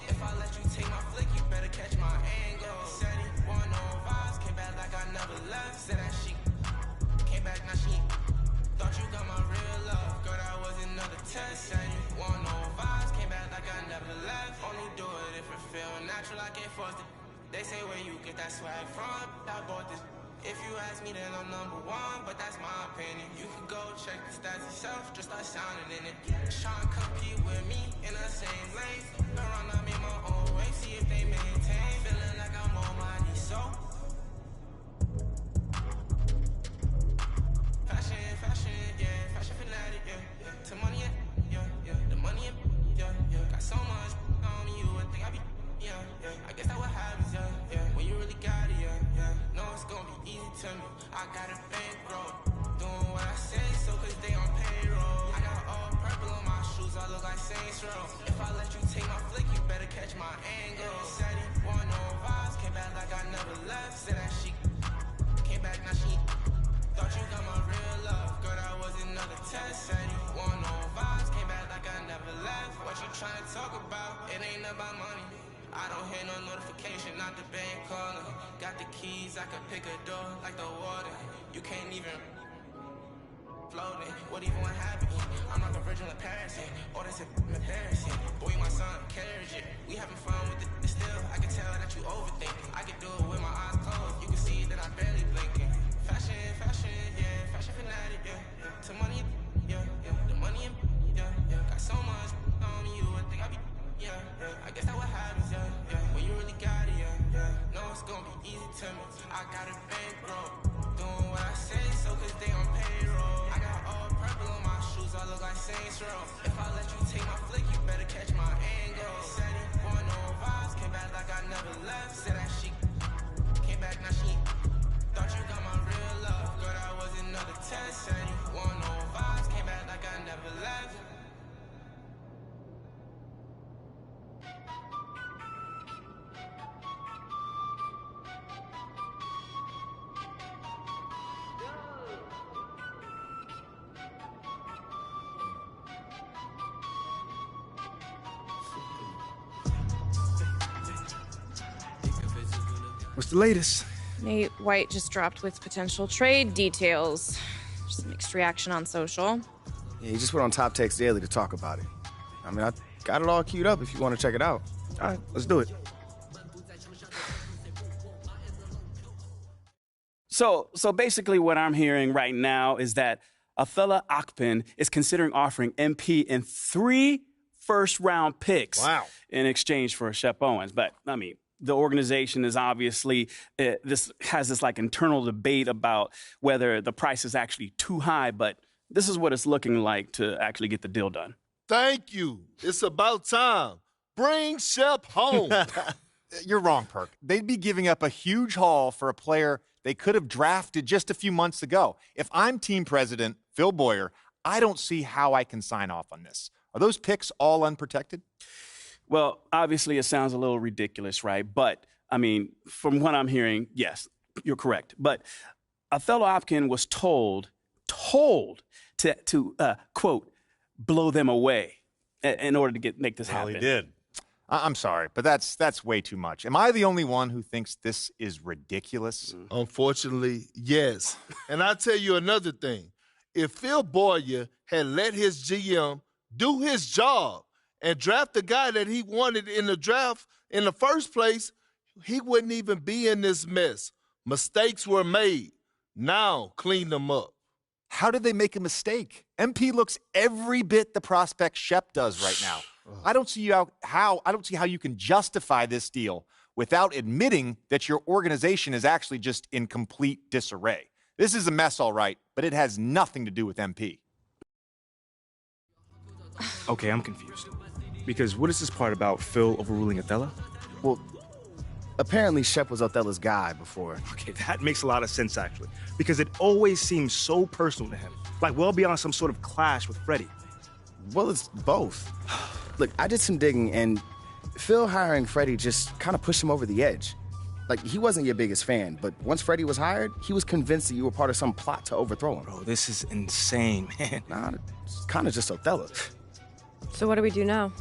T: If I let you take my flick, you better catch my angle. Said he want no vibes, came back like I never left. Said that she came back, now she thought you got my real love. Girl, that was another test. Said you want no vibes, came back like I never left. Only do it if it feel natural, I can't force it. They say where you get that swag from, I bought this. If you ask me, then I'm number one, but that's my opinion. You can go check the stats yourself, just start sounding in it. Try and compete with me in the same lane. Around, I made my own way, see if they maintain. Feeling like I'm on my knees, so fashion, yeah, fashion fanatic, yeah. To money, yeah, the money, yeah. Got so much on me, you would think I be, yeah. I guess that what happens, yeah. When you really got it, yeah. Know it's gonna be easy to me. I got a bankroll, doing what I say, so cause they on payroll. I got all purple on my shoes, I look like Saints Row. If I let you take my flick, you better catch my angle. Said he want no vibes, came back like I never left. Said that she came back, now she thought you got my real love. Girl, that was another test. Said you want no vibes, came back like I never left. What you trying to talk about? It ain't about money. I don't hear no notification, not the bank calling. Got the keys, I can pick a door like the water. You can't even floating. What even what happened? I'm not the virgin of Paris, or this is embarrassing. Boy, my son carriage it. We having fun with it still. I can tell that you overthink. I can do it with my eyes closed. You can see that I'm barely blinking. Fashion, yeah, fashion fanatic, yeah. To money, yeah. The money, yeah. Got so much on me, you would think I be, yeah. I guess that what happens, yeah. When you really got it, yeah. Know it's gonna be easy to me. I got a bankroll, doing what I say, so cause they on payroll. I got all purple on my shoes, I look like Saints Row. If I let you take my flick, you better catch my angle. Said he want no vibes, came back like I never left. Said that she came back, now she thought you got my real love. Girl, that was another test. Said you want no vibes, came back like I never left.
P: What's the latest?
U: Nate White just dropped with potential trade details. Just mixed reaction on social.
Q: Yeah, he just put on Top Takes Daily to talk about it. I mean, I got it all queued up if you want to check it out. All right, let's do it.
R: So basically what I'm hearing right now is that Atilla Akpin is considering offering MP in 3 first-round picks
E: Wow.
R: in exchange for Shep Owens. But, I mean, the organization is obviously this has this like internal debate about whether the price is actually too high, but this is what it's looking like to actually get the deal done.
E: Thank you. It's about time. Bring Shep home.
V: You're wrong, Perk. They'd be giving up a huge haul for a player they could have drafted just a few months ago. If I'm team president Phil Boyer, I don't see how I can sign off on this. Are those picks all unprotected?
R: Well, obviously it sounds a little ridiculous, right? But, I mean, from what I'm hearing, yes, you're correct. But Othello Opkin was told to quote, blow them away in order to make this happen.
E: He did.
V: I'm sorry, but that's way too much. Am I the only one who thinks this is ridiculous?
E: Unfortunately, yes. And I'll tell you another thing. If Phil Boyer had let his GM do his job and draft the guy that he wanted in the draft in the first place, he wouldn't even be in this mess. Mistakes were made. Now clean them up.
V: How did they make a mistake? MP looks every bit the prospect Shep does right now. I don't see how you can justify this deal without admitting that your organization is actually just in complete disarray. This is a mess, all right, but it has nothing to do with MP.
Q: Okay, I'm confused. Because what is this part about Phil overruling Othello?
W: Well, apparently Shep was Othello's guy before.
Q: Okay, that makes a lot of sense, actually. Because it always seems so personal to him. Like well beyond some sort of clash with Freddie.
W: Well, it's both. Look, I did some digging, and Phil hiring Freddie just kind of pushed him over the edge. Like, he wasn't your biggest fan, but once Freddie was hired, he was convinced that you were part of some plot to overthrow him.
Q: Bro, this is insane, man.
W: Nah, it's kind of just Othello.
U: So what do we do now?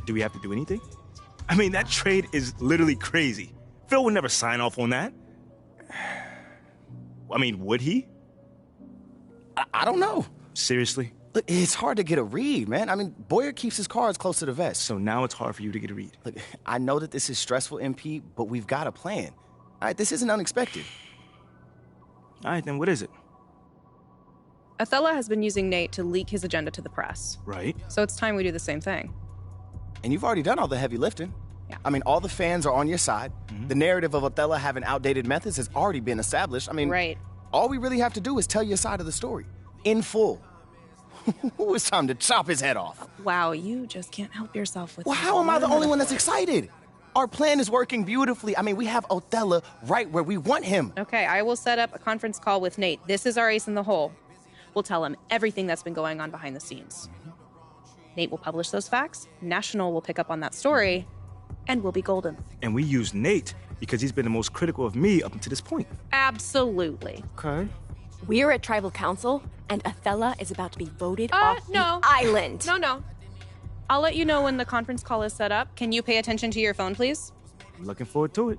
Q: Do we have to do anything? I mean, that trade is literally crazy. Phil would never sign off on that. I mean, would he?
W: I don't know.
Q: Seriously?
W: Look, it's hard to get a read, man. I mean, Boyer keeps his cards close to the vest.
Q: So now it's hard for you to get a read.
W: Look, I know that this is stressful, MP, but we've got a plan. All right, this isn't unexpected.
Q: All right, then what is it?
U: Othello has been using Nate to leak his agenda to the press.
Q: Right.
U: So it's time we do the same thing.
W: And you've already done all the heavy lifting. Yeah. I mean, all the fans are on your side. The narrative of Othello having outdated methods has already been established. I mean,
U: right.
W: All we really have to do is tell your side of the story in full. It's time to chop his head off.
U: Wow, you just can't help yourself with
W: Well, how am I the only one that's excited? Our plan is working beautifully. I mean, we have Othello right where we want him.
U: Okay, I will set up a conference call with Nate. This is our ace in the hole. We'll tell him everything that's been going on behind the scenes. Nate will publish those facts, National will pick up on that story, and we'll be golden.
Q: And we use Nate because he's been the most critical of me up until this point.
U: Absolutely.
Q: Okay.
F: We're at Tribal Council, and Othello is about to be voted off
U: no.
F: the island.
U: No. I'll let you know when the conference call is set up. Can you pay attention to your phone, please?
Q: I'm looking forward to it.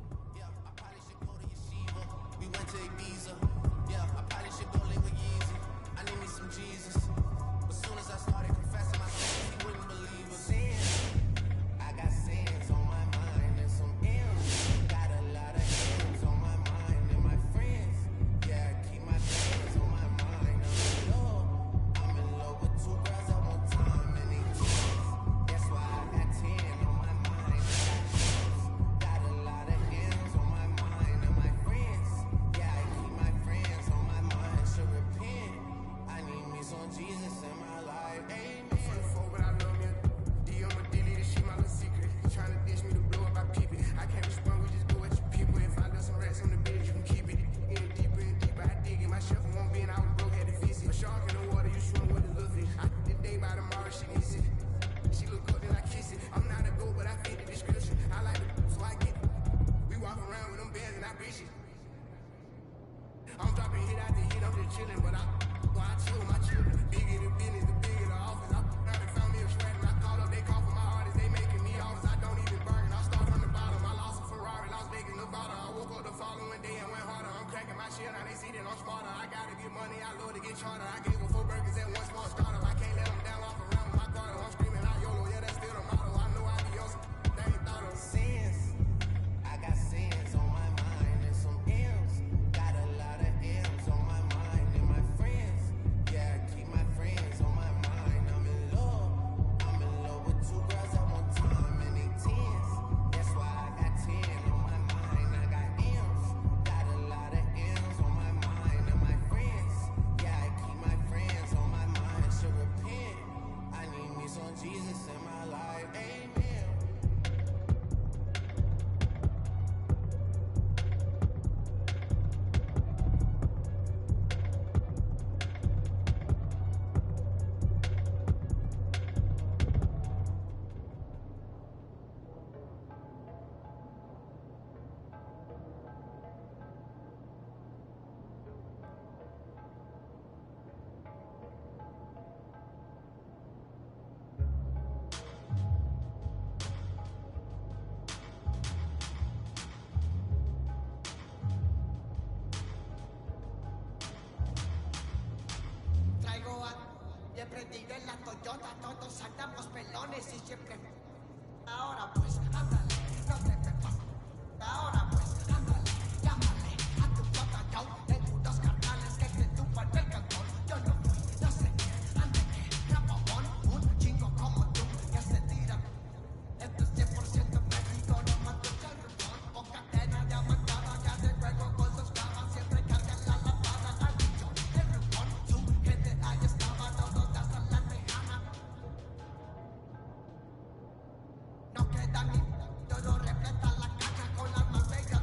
A: siempre diré la Toyota, todos andamos pelones y siempre. Ahora pues, ándale, no te me pases. Ahora pues, ándale, llámale a tu flota, yo tengo dos carnales que te tupan el cantón. Yo no fui, no sé qué, ande que, rapabón, un chingo como tú que se tira. Esto es 100% México, no mando el rumón, o cadena de amantada, ya de juego con sus clavas, siempre cargan la lavada al millón. El rumón, su gente ahí estaba, todos hasta la tejana. No queda ni todo repleta la caja con las más bellas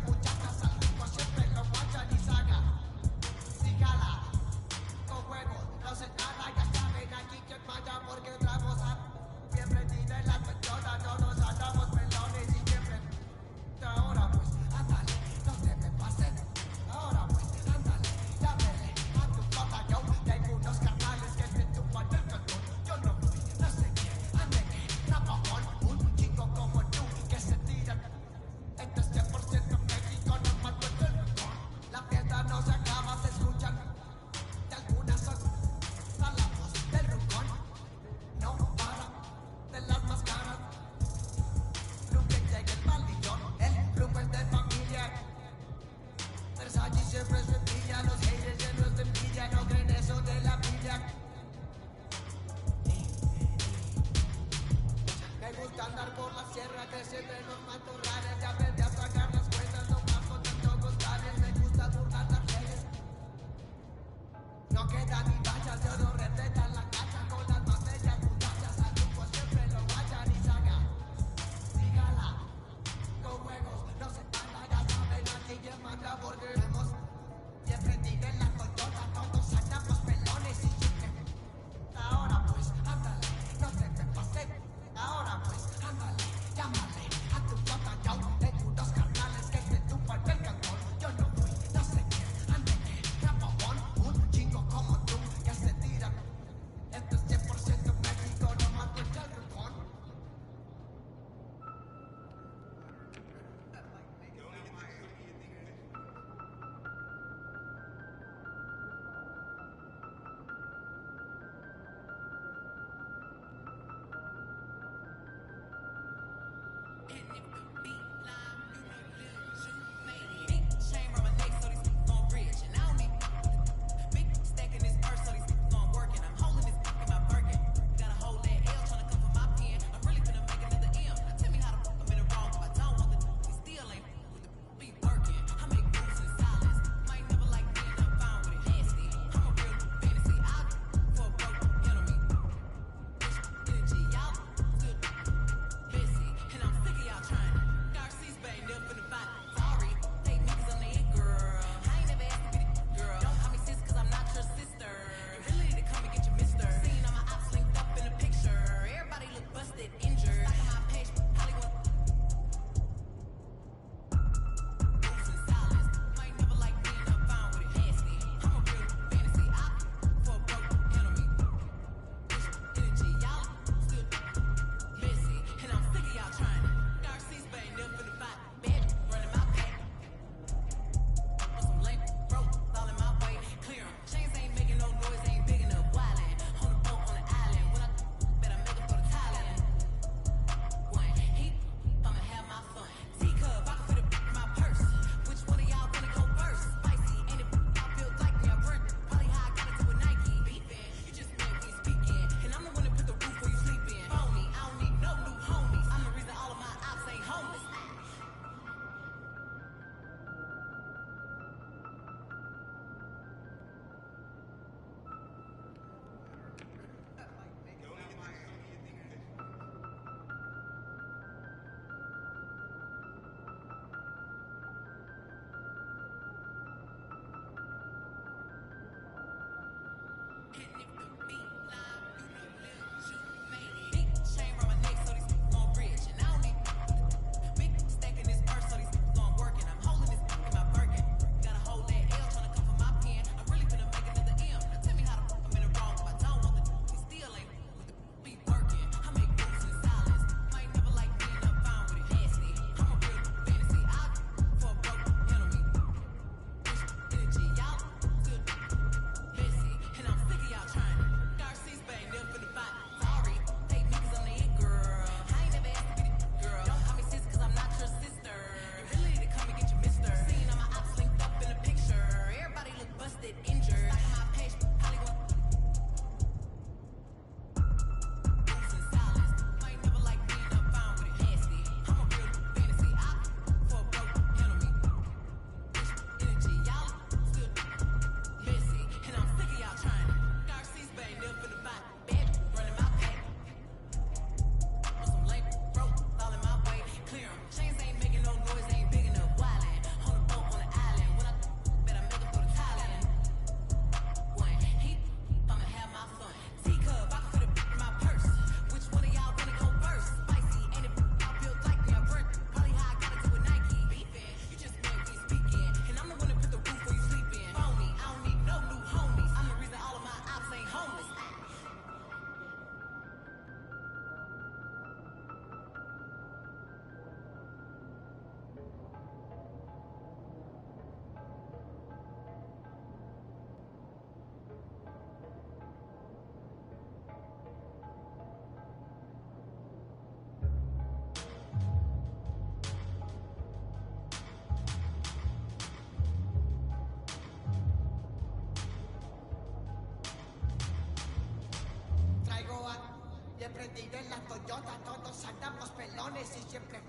A: Siempre diré la Toyota, todos andamos pelones y siempre.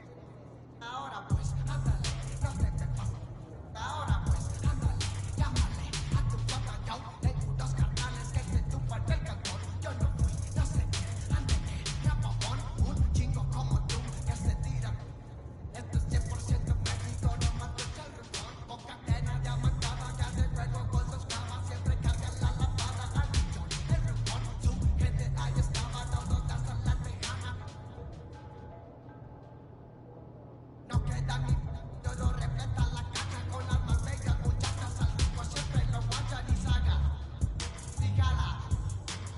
A: Ahora pues, ándale, no te me pases. Ahora pues, ándale, llámale a tu flota. Yo tengo unos carnales que se tupan del cantón. Yo no fui, no sé qué, ande que rapapón, un chingo como tú que se tira. Esto es 100% México, no mato el rumor. Con cadena diamantada que hace juego con sus clavas. Siempre cargan la lavada al millón. El rumor, su gente ahí estaba, todos hacen la tejana. No queda ni todo repleta la caja con las más bellas muchachas. Al rico siempre lo guachan y saga. Sígala,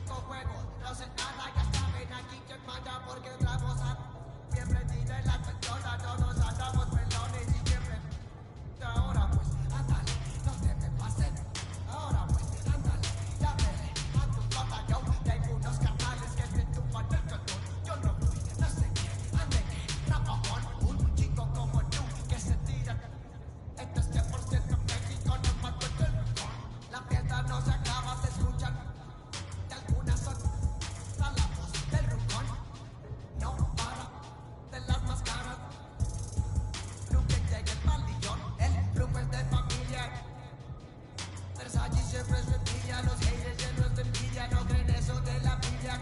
A: con juegos, no sé nada, ya saben aquí quién manda porque entramos a. Siempre diré la persona, todos andamos pelones y siempre. Ahora pues, ándale, no te me pases. Ahora pues, ándale, llámele a tu flota. Yo tengo unos carnales que se tupan del cantón. Yo no fui, no sé qué, ande que rapapón, un chico como tú que se tira. Esto es 100% México, no mato el rumor. La fiesta no se acaba, se escuchan de algunas son a la voz del rucón. No para de las máscaras. Nunca llegue el palillón, el flujo es de familia. Versace siempre es envidia, los haters llenos de envidia, no creen eso de la Biblia.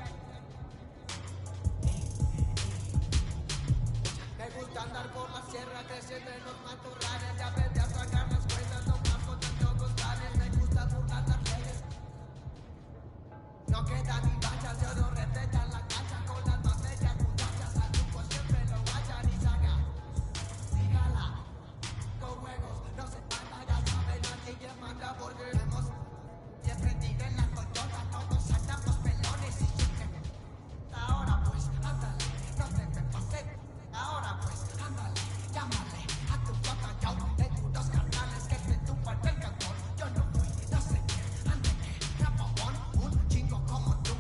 A: Me gusta andar por la sierra, creciendo en los matorrales. Ya aprendí a sacar las cuentas, no más con tanto costales. Me gusta burlar las leyes. No queda ni manchas, yo no respetan la cancha con las más bellas muchachas. Al grupo siempre lo guachan y saca. Sígala, con juegos, no se anda, ya saben aquí quién manda porque vemos. Siempre diré la Toyota, todos andamos pelones y siempre. Ahora pues, ándale, no te me pases. Ahora pues, ándale, llámale a tu flota. Yo tengo unos carnales que se tupan del cantón. Yo no fui, no sé qué, ande que rapapón, un chingo como tú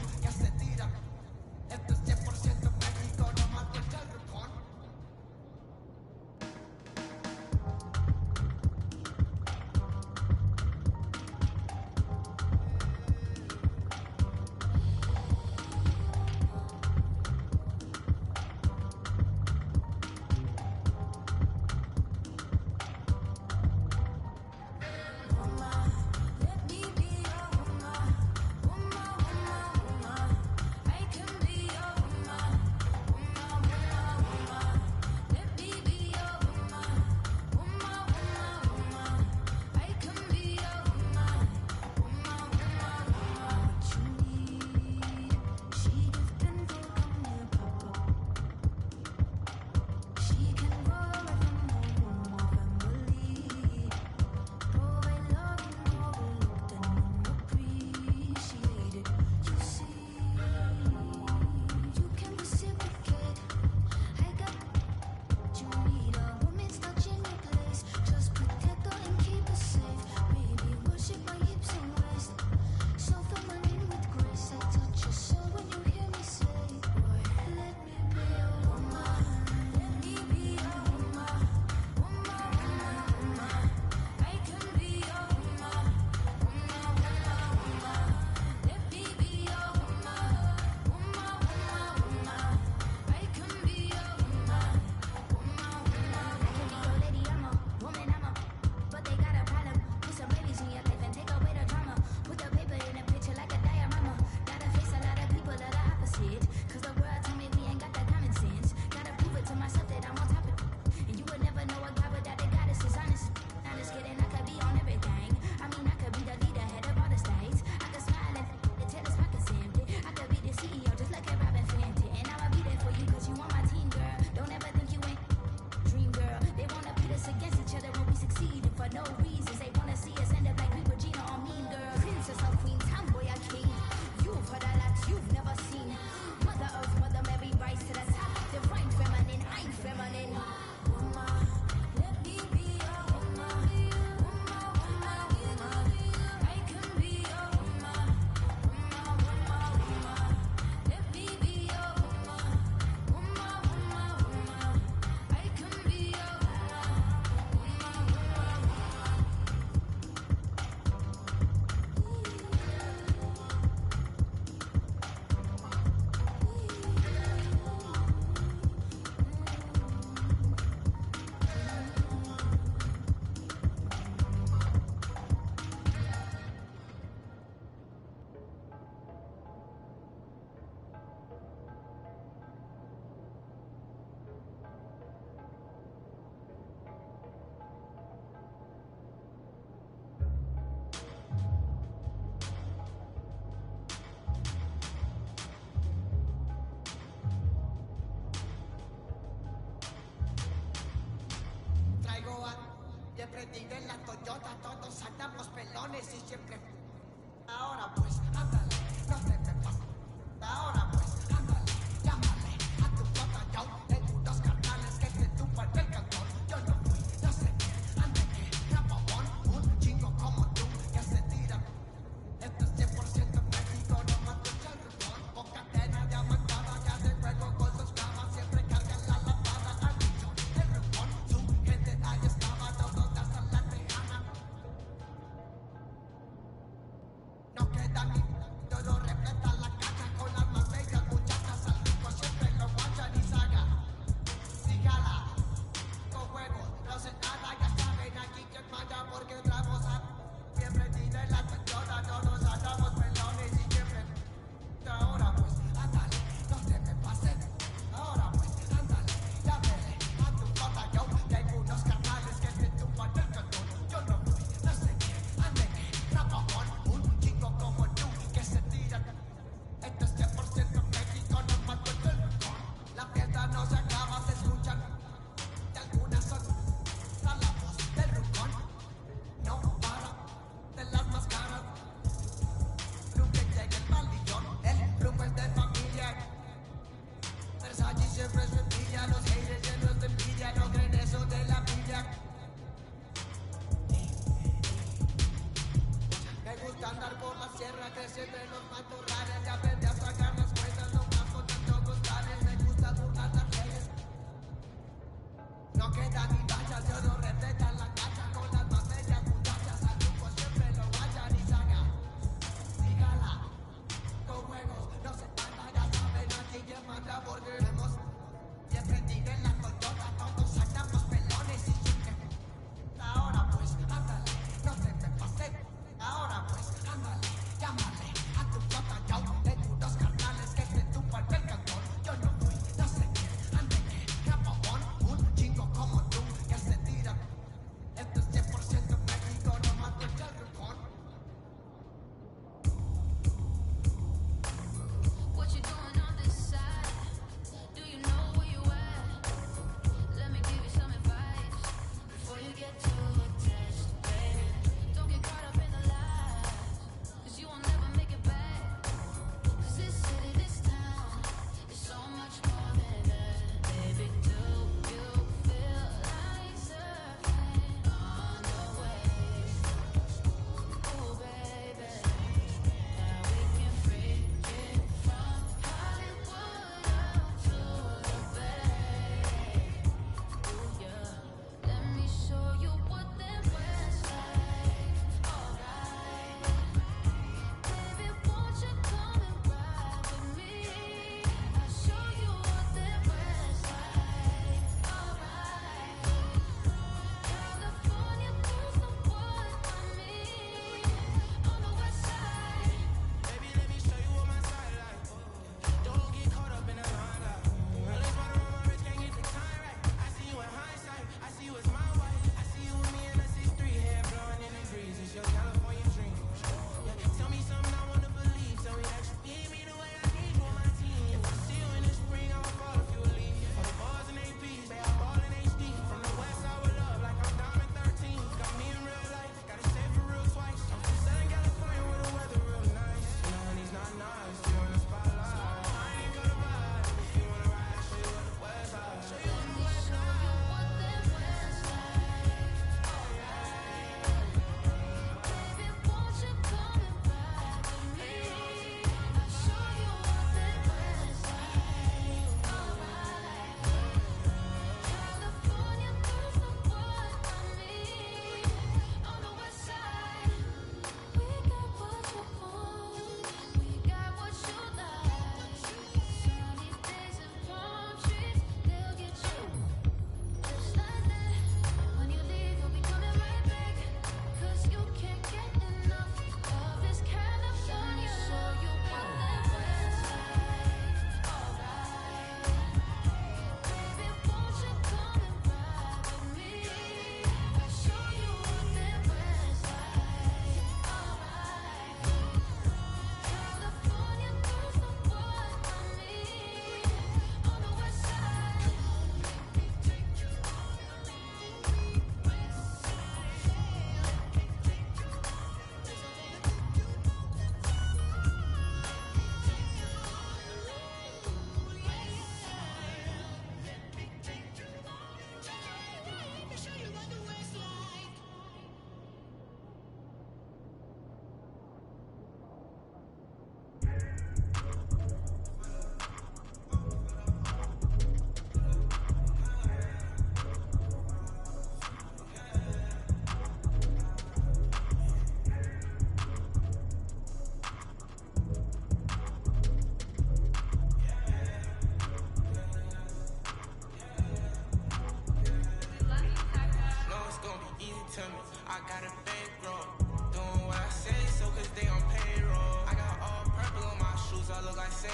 A: siempre tiré la Toyota, todos andamos pelones y siempre. Ahora pues, ándale, no te me pases. Ahora pues, ándale, llámale a tu flota, yo tengo unos carnales que te tupan el cantón. Yo no fui, no sé qué, ande que, rapabón, un chingo como tú que se tira. Esto es 100% México, no mato el rutón. Con cadena diamantada, ya de juego con sus camas, siempre cargan la lavada al millón. El rutón, su gente ahí estaba, todos hasta la tejana. No queda ni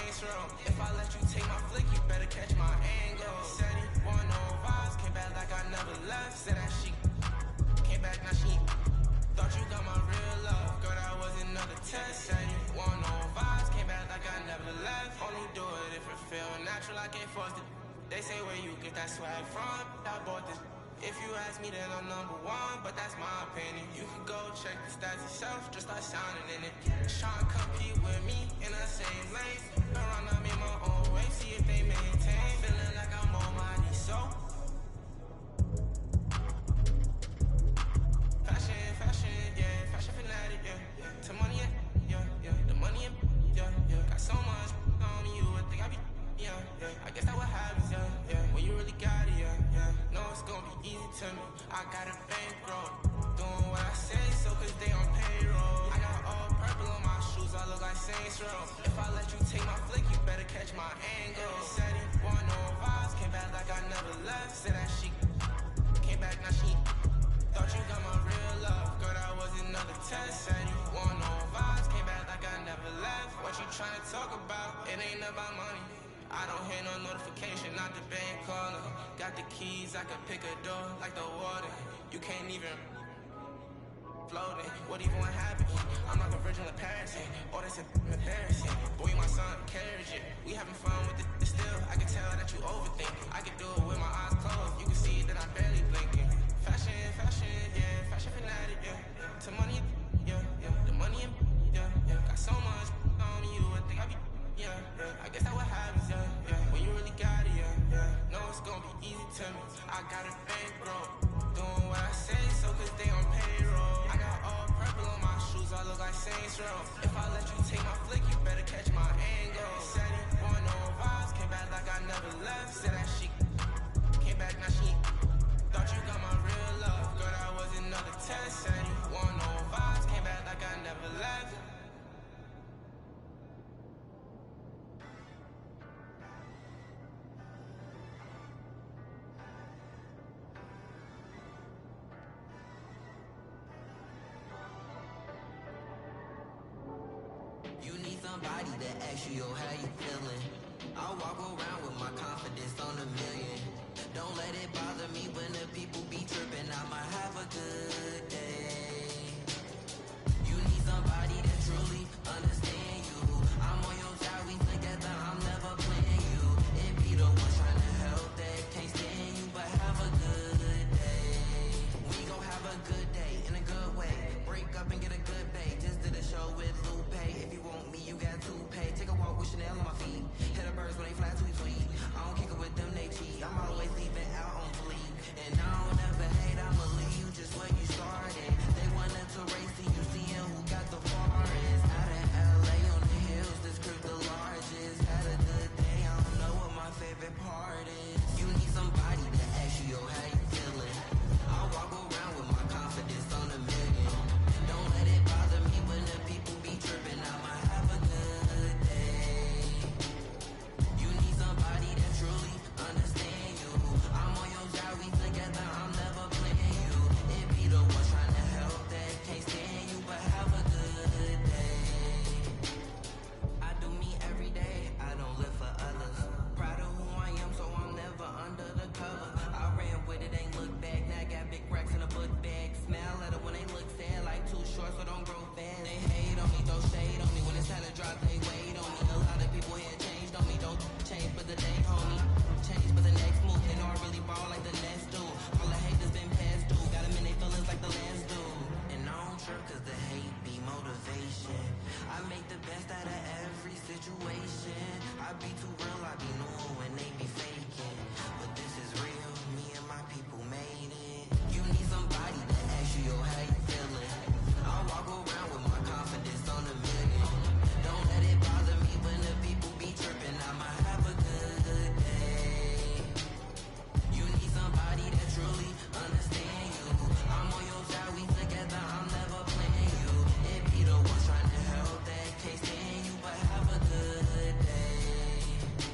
T: Saints Row. If I let you take my flick, you better catch my angle. Said he want no vibes, came back like I never left. Said that she came back, now she thought you got my real love. Girl, that was another test. Said you want no vibes, came back like I never left. Only do it if it feel natural, I can't force it. They say where you get that swag from, I bought this. If you ask me, then I'm number one, but that's my opinion. You can go check the stats yourself, just start sounding in it. Tryna compete with me in the same lane. Around, I'm in my own way, see if they maintain. Feeling like I'm on my knees, so fashion, yeah, fashion fanatic, yeah. To money, yeah, the money, yeah. Got so much on you, I think I be, yeah. I guess that what happens, yeah. When you really got it, yeah. Know it's gonna be easy to me. I got a bankroll, doing what I say, so cause they on payroll. I got all purple on my shoes, I look like Saints Row. If I let you take my flick, you better catch my angle. Said he want no vibes, came back like I never left. Said that she came back, now she thought you got my real love. Girl, that was another test. Said you want no vibes, came back like I never left. What you tryna talk about? It ain't about money. I don't hear no notification, not the bank calling. Got the keys, I can pick a door like the water. You can't even floating. What even happened? I'm like a virgin of Paris. Oh, that's embarrassing. Boy, my son carriage it. We having fun with it still. I can tell that you overthink. I can do it with my eyes closed. You can see that I'm barely blinking. Fashion, yeah. Fashion fanatic, yeah. To money, yeah. The money, yeah. Got so much on you, I think I be, yeah. I guess that what happens, yeah. When you really got it, yeah. Know it's gonna be easy to me. I got a bankroll, doing what I say, so cause they on payroll. I got all purple on my shoes, I look like Saints Row. If I let you take my flick, you better catch my angle. Said he want no vibes, came back like I never left. Said that she came back, now she thought you got my real love. Girl, that was another test. Said you want no vibes, came back like I never left.
A: You need somebody that asks you, yo, how you feeling? I walk around with my confidence on a million. Don't let it bother me when the people be tripping. I might have a good day. You need somebody that truly understand you. I'm on your side, we together, I'm never playing you. It be the ones trying to help that can't stand you, but have a good day. We gon' have a good day in a good way. Break up and get a good pay. Just did a show with Lupe. If you want me, you got to pay. Take a walk with Chanel on my feet. Hit the birds when they fly tweet. I don't kick it with them, they cheat. I'm always leaving out on fleek. And I don't ever hate, I'ma leave you just where you started. They wanted to race to you, seeing who got the farthest. Out in LA on the hills, this crib the largest. Had a good day, I don't know what my favorite part is. You need somebody to ask you, yo, how you feeling? I walk around with my confidence on a million. Don't let it bother me when the people be tripping. I might have a good day. You need somebody that truly understand you. I'm on your side, we together, I'm never playing you. It be the ones trying to help that can't stand you, but have a good day. I do me every day, I don't live for others. Proud of who I am, so I'm never under the cover. I ran with it, ain't look back, now I got big racks in a book bag. Smile at it when they look sad, like too short, so don't grow fast. They hate on me, throw shade on me, when it's time to drop, they wait on me. A lot of people here changed on me, don't change but the day, homie. Change but the next move, they know I really ball like the next dude. All the haters been past due, got them in they feelings like the last dude. And I don't trip cause the hate be motivation. I make the best out of every situation. I be too real, I be knowing when they be faking. But this is real, me and my people made it. You need somebody to ask you, yo, how you feeling? I walk around with my confidence on a million. Don't let it bother me when the people be tripping. I might have a good day. You need somebody that truly understand you. I'm on your side, we together, I'm never playing you. It be the ones trying to help that can't stand you, but have a good day.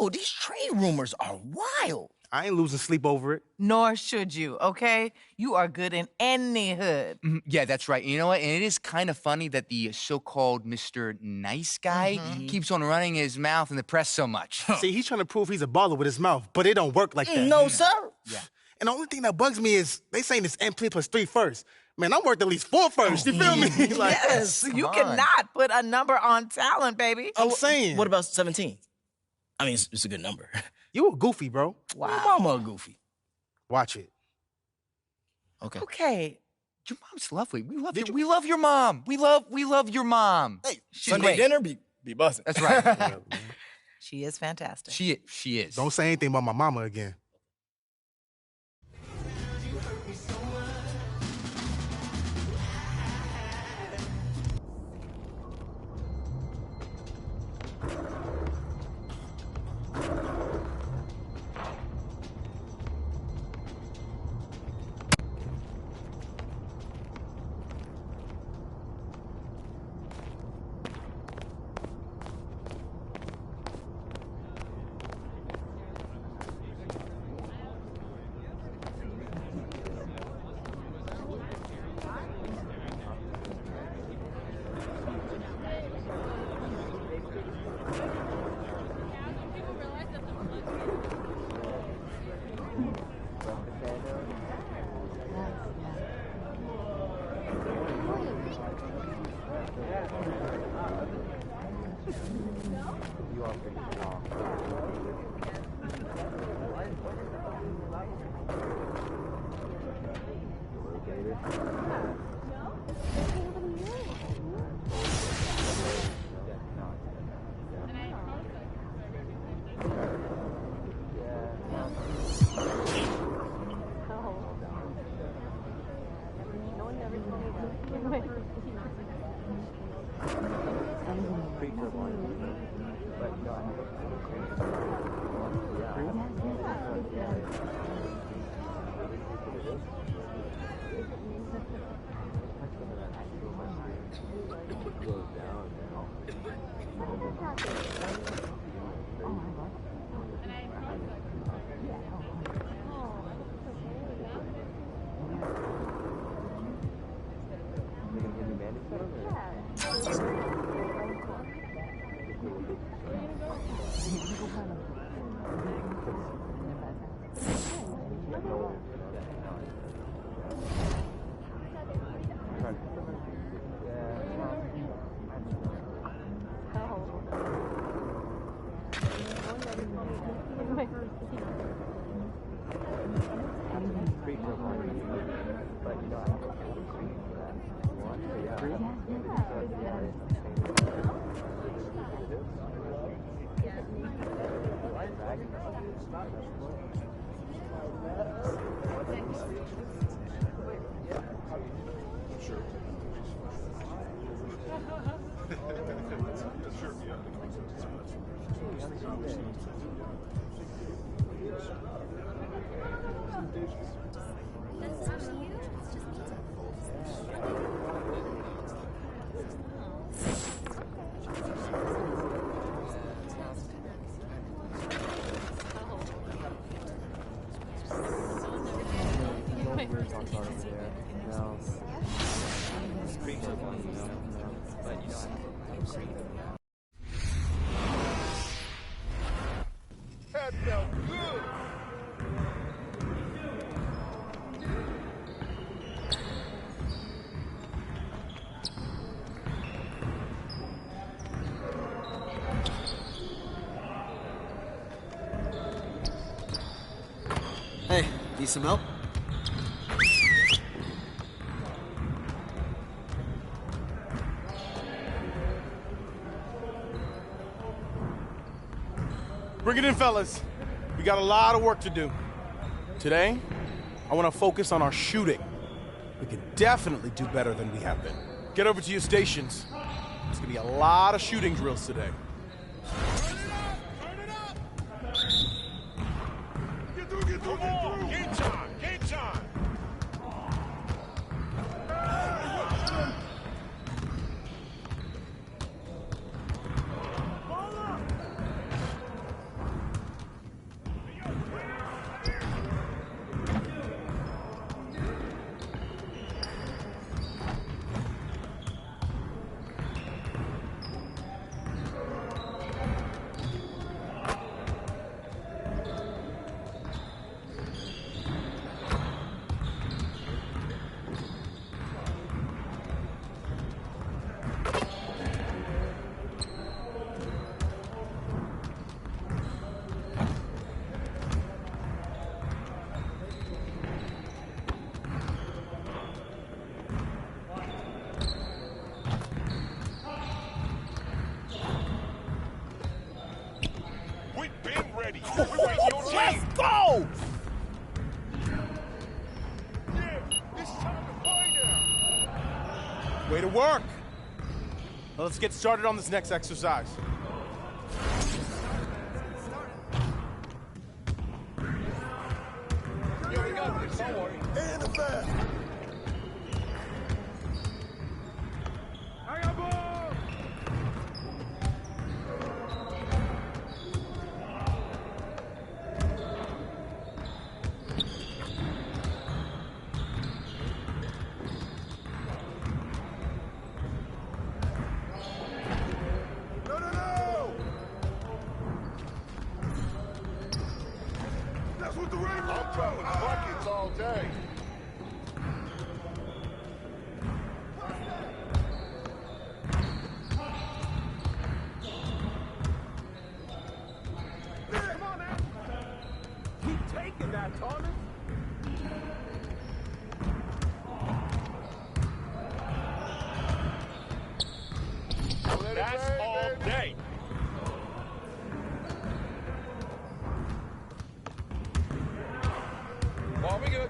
B: Yo, these trade rumors are wild.
H: I ain't losing sleep over it.
N: Nor should you, okay? You are good in any hood.
B: Yeah, that's right. You know what? And it is kind of funny that the so-called Mr. Nice Guy keeps on running his mouth in the press so much.
H: See, he's trying to prove he's a baller with his mouth, but it don't work like that.
B: No, sir.
H: Yeah. And the only thing that bugs me is they saying it's MP plus 3 first. Man, I'm worth at least 4 first. You feel me? Like,
N: yes, you cannot put a number on talent, baby.
H: I'm saying.
B: What about 17? I mean, it's a good number.
H: You a goofy, bro.
N: Wow.
B: Your mama a goofy.
H: Watch it.
N: Okay.
B: Your mom's lovely. We love we love your mom. We love your mom.
N: Hey,
B: Sunday dinner be buzzing. That's right.
N: She is fantastic.
B: She is.
H: Don't say anything about my mama again.
E: That felt good.
X: Hey, need some help?
H: Bring it in, fellas. We got a lot of work to do. Today, I want to focus on our shooting. We can definitely do better than we have been. Get over to your stations. There's going to be a lot of shooting drills today.
C: Come on, game time, game time.
H: go!
C: Yeah, it's time to play now.
H: Way to work. Well, let's get started on this next exercise.
C: Yeah, we got this, don't worry. And the back. I got ball! No, no, no! That's what the rain I'm dropping buckets all day. Come on now. Keep taking that, Thomas. That's all day. Ball, we good.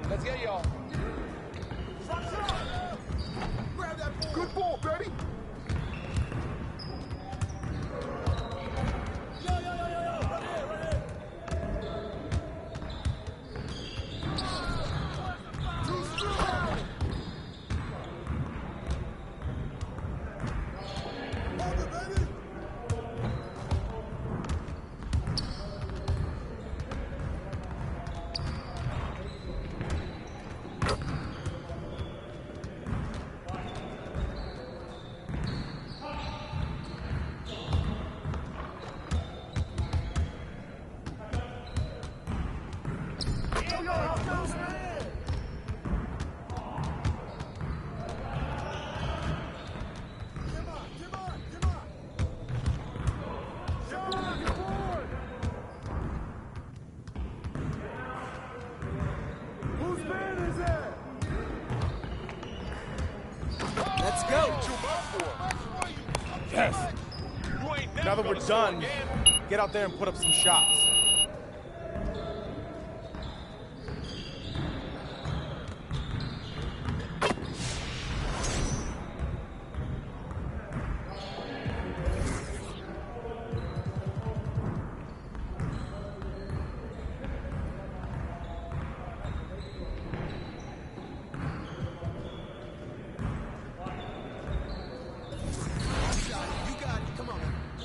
C: Let's get y'all. Grab that ball. Good ball, baby. Yo, yo, yo, yo, yo. Right here, right here. Too strong. Hold it, baby.
H: Let's go. Yes. Now that we're done, get out there and put up some shots.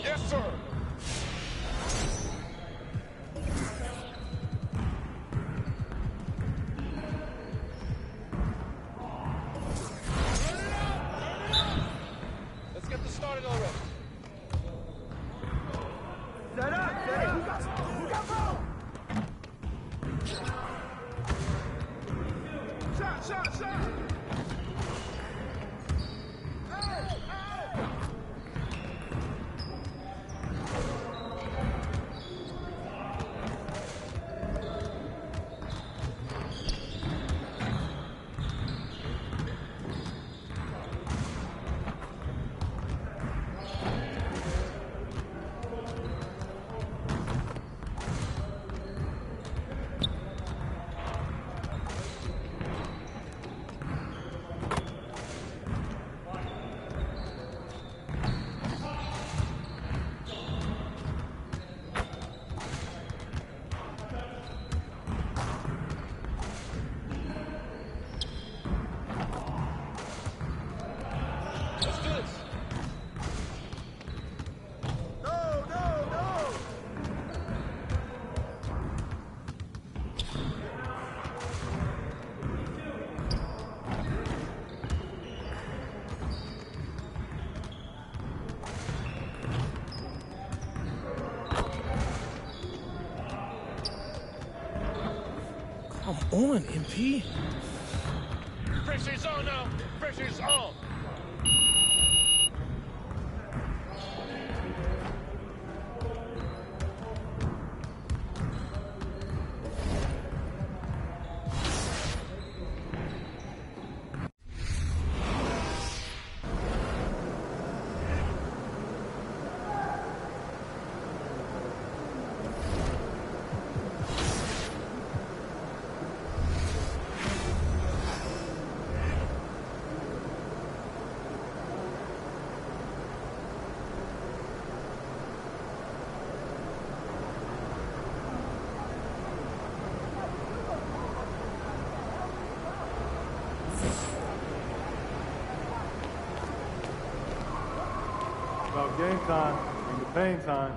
C: Yes, sir. Let's get this started already. Set up, set up. Who got ball? Shot, shot, shot. Hey, hey. Let's do this. No, no, no.
H: Come on, MP.
C: Pressure's on now. Pressure's on.
D: Game time. Bring the pain time.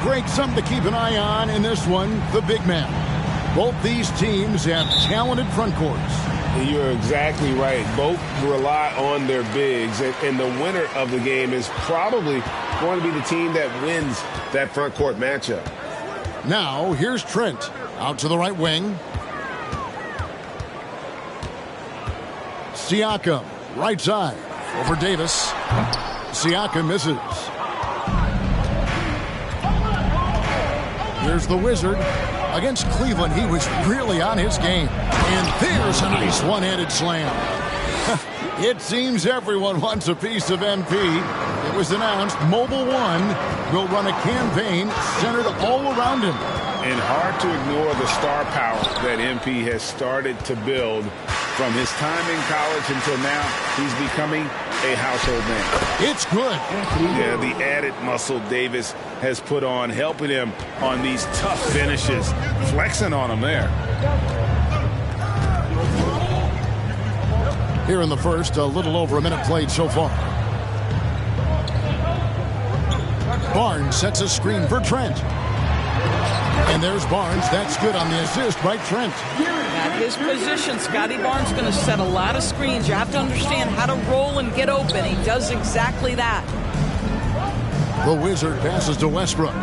L: Great, something to keep an eye on in this one, the big man. Both these teams have talented front courts.
I: You're exactly right. Both rely on their bigs, and the winner of the game is probably going to be the team that wins that front court matchup.
L: Now, here's Trent out to the right wing. Siakam, right side, over Davis. Siakam misses. Here's the Wizard. Against Cleveland, he was really on his game. And there's a nice one-handed slam. It seems everyone wants a piece of MP. It was announced Mobile One will run a campaign centered all around him.
I: And hard to ignore the star power that MP has started to build. From his time in college until now, he's becoming a household name.
L: It's good.
I: Yeah, the added muscle Davis has put on, helping him on these tough finishes, flexing on him there.
L: Here in the first, a little over a minute played so far. Barnes sets a screen for Trent. And there's Barnes. That's good on the assist by Trent.
N: At his position, Scotty Barnes going to set a lot of screens. You have to understand how to roll and get open. He does exactly that.
L: The Wizard passes to Westbrook.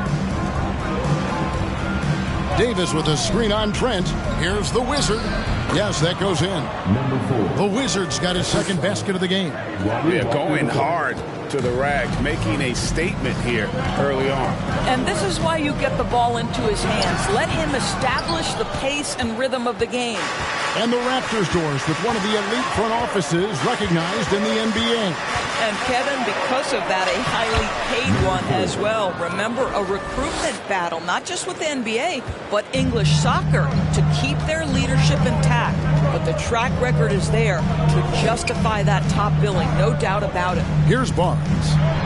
L: Davis with a screen on Trent. Here's the Wizard. Yes, that goes in. The Wizard's got his second basket of the game.
I: Yeah, going hard to the rack, making a statement here early on.
N: And this is why you get the ball into his hands. Let him establish the pace and rhythm of the game.
L: And the Raptors doors with one of the elite front offices recognized in the NBA.
N: And Kevin, because of that, a highly paid one as well. Remember, a recruitment battle, not just with the NBA, but English soccer to keep their leadership intact. But the track record is there to justify that top billing, no doubt about it.
L: Here's Barnes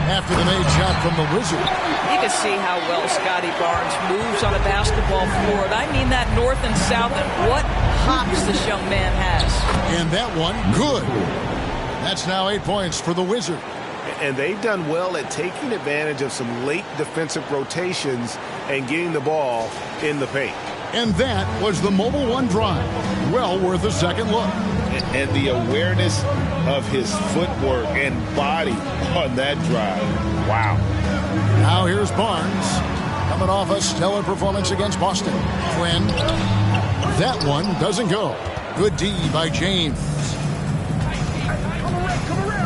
L: after the made shot from the Wizard.
N: You can see how well Scotty Barnes moves on a basketball floor. And I mean that north and south, and what hops this young man has.
L: And that one, good. That's now 8 points for the Wizard.
I: And they've done well at taking advantage of some late defensive rotations and getting the ball in the paint.
L: And that was the Mobile One drive. Well worth a second look.
I: And the awareness of his footwork and body on that drive. Wow.
L: Now here's Barnes. Coming off a stellar performance against Boston. Twin. That one doesn't go. Good D by James.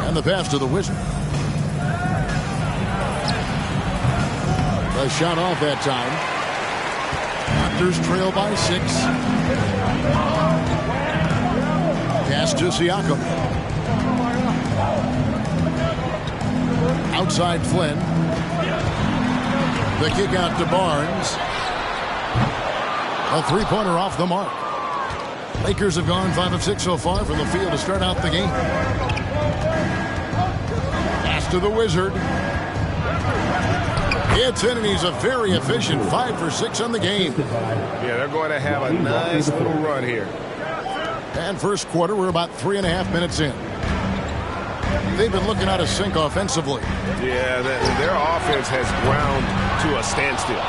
L: And the pass to the Wizard. A shot off that time. Raptors trail by 6. Pass to Siakam. Outside Flynn. The kick out to Barnes. A three-pointer off the mark. Lakers have gone 5 of 6 so far from the field to start out the game. Pass to the Wizard. It's in, and he's a very efficient 5 for 6 on the game.
I: Yeah, they're going to have a nice little run here.
L: And first quarter, we're about 3.5 minutes in. They've been looking out of sync offensively.
I: Yeah, their offense has ground to a standstill.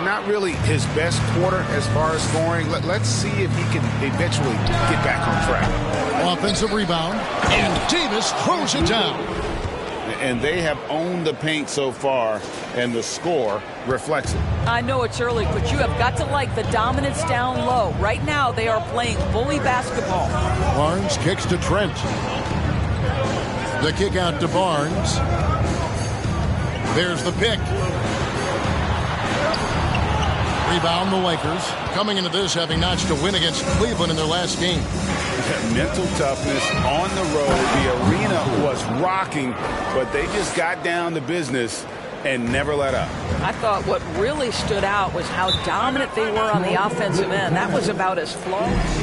I: Not really his best quarter as far as scoring. Let's see if he can eventually get back on track.
L: Offensive rebound, and Davis throws it down.
I: And they have owned the paint so far, and the score reflects it.
N: I know it's early, but you have got to like the dominance down low. Right now, they are playing bully basketball.
L: Barnes kicks to Trent. The kick out to Barnes. There's the pick. Rebound the Lakers. Coming into this, having notched a win against Cleveland in their last game.
I: Mental toughness on the road. The arena was rocking, but they just got down to business and never let up.
N: I thought what really stood out was how dominant they were on the offensive end. That was about as flawless.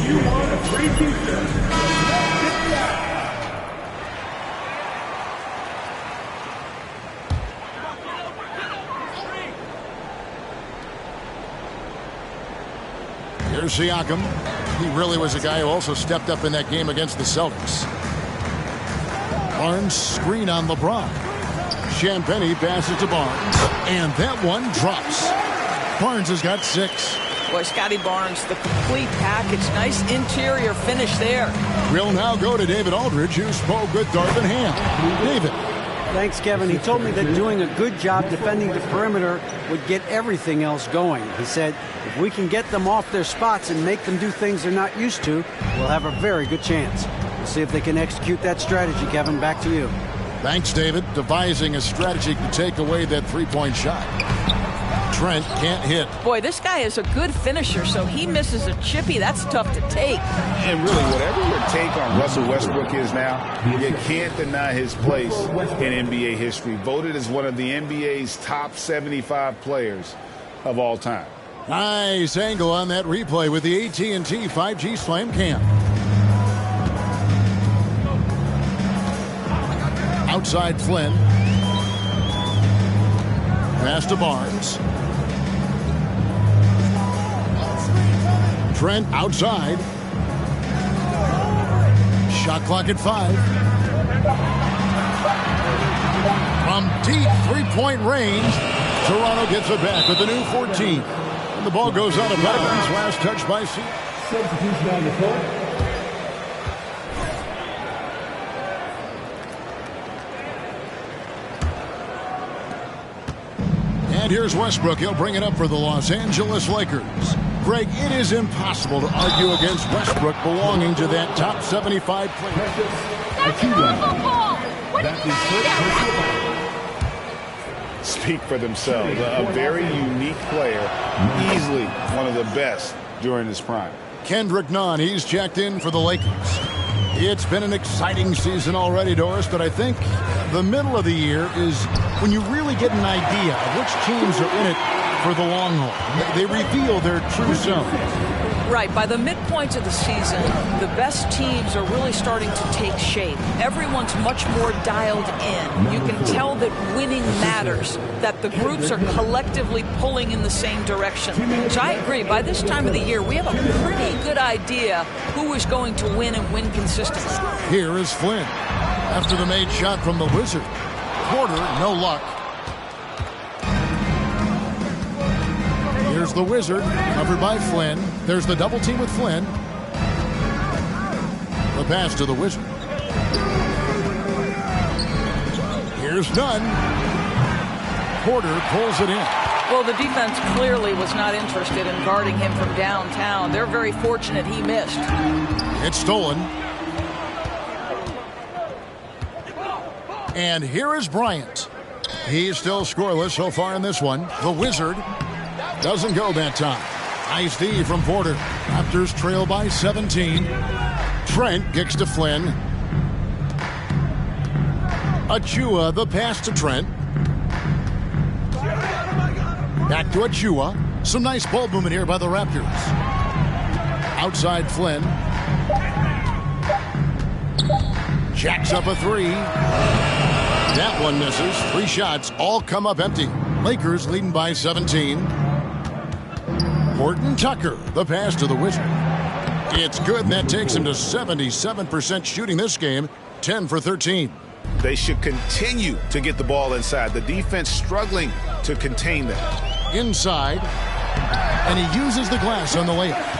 C: You want a free future.
L: Here's Siakam. He really was a guy who also stepped up in that game against the Celtics. Barnes screen on LeBron. Champagnie passes to Barnes. And that one drops. Barnes has got 6.
N: Boy, Scotty Barnes, the complete package. Nice interior finish there.
L: We'll now go to David Aldridge, who spoke with Darvin Ham. David.
K: Thanks, Kevin. He told me that doing a good job defending the perimeter would get everything else going. He said, if we can get them off their spots and make them do things they're not used to, we'll have a very good chance. We'll see if they can execute that strategy, Kevin. Back to you.
L: Thanks, David. Devising a strategy to take away that three-point shot. Trent can't hit.
N: Boy, this guy is a good finisher, so he misses a chippy. That's tough to take.
I: And really, whatever your take on Russell Westbrook is now, you can't deny his place in NBA history. Voted as one of the NBA's top 75 players of all time.
L: Nice angle on that replay with the AT&T 5G Slam Cam. Outside Flynn. Pass to Barnes. Trent outside. Shot clock at 5. From deep three-point range, Toronto gets it back with the new 14. And the ball goes out of bounds. Last touch by C.
C: Substitution on the court.
L: And here's Westbrook. He'll bring it up for the Los Angeles Lakers. Greg, it is impossible to argue against Westbrook belonging to that top 75 player.
F: That's football! What did you see that?
I: Speak for themselves. A very unique player, easily one of the best during his prime.
L: Kendrick Nunn, he's checked in for the Lakers. It's been an exciting season already, Doris, but I think the middle of the year is when you really get an idea of which teams are in it for the long haul. They reveal their true self.
N: Right. By the midpoint of the season, the best teams are really starting to take shape. Everyone's much more dialed in. You can tell that winning matters, that the groups are collectively pulling in the same direction. So I agree. By this time of the year, we have a pretty good idea who is going to win and win consistently.
L: Here is Flynn. After the made shot from the Wizard. Porter, no luck. Here's the Wizard, covered by Flynn. There's the double team with Flynn. The pass to the Wizard. Here's Nunn. Porter pulls it in.
N: Well, the defense clearly was not interested in guarding him from downtown. They're very fortunate he missed.
L: It's stolen. And here is Bryant. He's still scoreless so far in this one. The Wizard doesn't go that time. Nice D from Porter. Raptors trail by 17. Trent kicks to Flynn. Achua, the pass to Trent. Back to Achua. Some nice ball movement here by the Raptors. Outside Flynn. Jacks up a three. That one misses. 3 shots all come up empty. Lakers leading by 17. Horton Tucker, the pass to the Wizard. It's good, and that takes him to 77% shooting this game, 10 for 13.
C: They should continue to get the ball inside. The defense struggling to contain that.
L: Inside, and he uses the glass on the layup.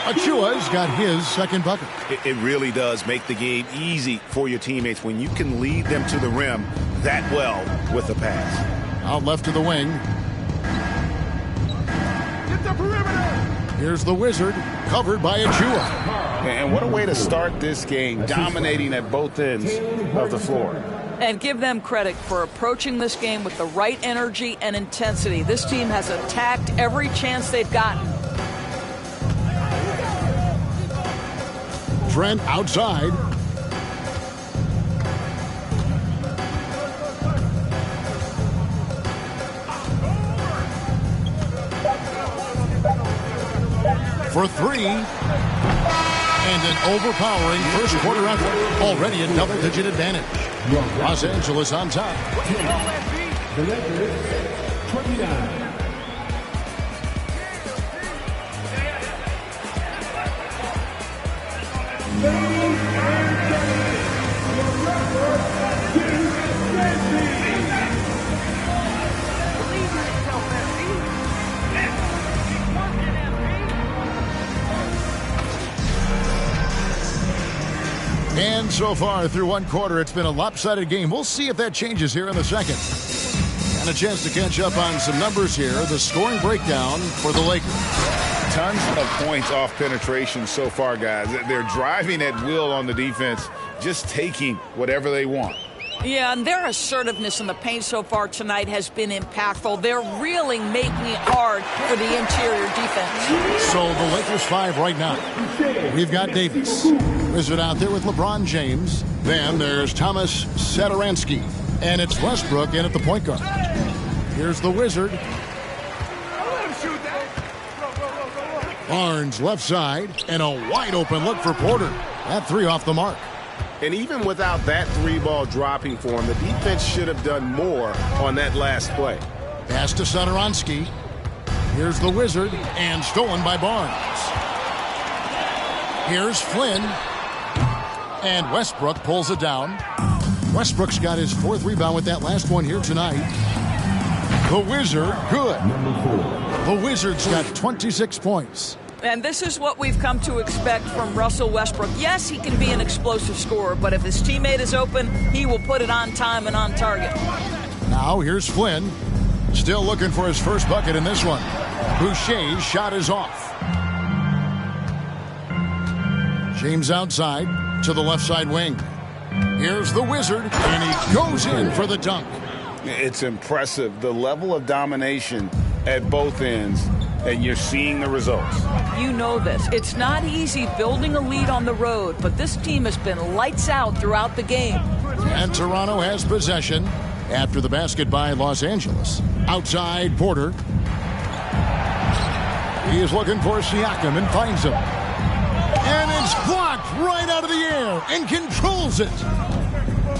L: Achua's got his second bucket.
C: It really does make the game easy for your teammates when you can lead them to the rim that well with a pass.
L: Out left to the wing.
C: Get the perimeter!
L: Here's the Wizard, covered by Achua.
C: And what a way to start this game, dominating at both ends of the floor.
N: And give them credit for approaching this game with the right energy and intensity. This team has attacked every chance they've gotten.
L: Trent outside. For 3. And an overpowering first quarter effort. Already a double-digit advantage. Los Angeles on top.
S: The Lakers, 29.
L: And so far through one quarter, it's been a lopsided game. We'll see if that changes here in the second. And a chance to catch up on some numbers here. The scoring breakdown for the Lakers.
C: Tons of points off penetration so far, guys. They're driving at will on the defense, just taking whatever they want.
N: Yeah, and their assertiveness in the paint so far tonight has been impactful. They're really making it hard for the interior defense.
L: So the Lakers 5 right now. We've got Davis. Wizard out there with LeBron James. Then there's Thomas Satoransky. And it's Westbrook in at the point guard. Here's the Wizard. Barnes left side. And a wide open look for Porter. That 3 off the mark.
C: And even without that 3-ball dropping for him, the defense should have done more on that last play.
L: Pass to Satoransky. Here's the Wizard, and stolen by Barnes. Here's Flynn. And Westbrook pulls it down. Westbrook's got his 4th rebound with that last one here tonight. The Wizard, good. The Wizard's got 26 points.
N: And this is what we've come to expect from Russell Westbrook. Yes, he can be an explosive scorer, but if his teammate is open, he will put it on time and on target.
L: Now here's Flynn. Still looking for his first bucket in this one. Boucher's shot is off. James outside to the left side wing. Here's the Wizard, and he goes in for the dunk.
C: It's impressive, the level of domination at both ends, and you're seeing the results.
N: You know this. It's not easy building a lead on the road, but this team has been lights out throughout the game.
L: And Toronto has possession after the basket by Los Angeles. Outside, Porter. He is looking for Siakam and finds him. And it's blocked right out of the air and controls it.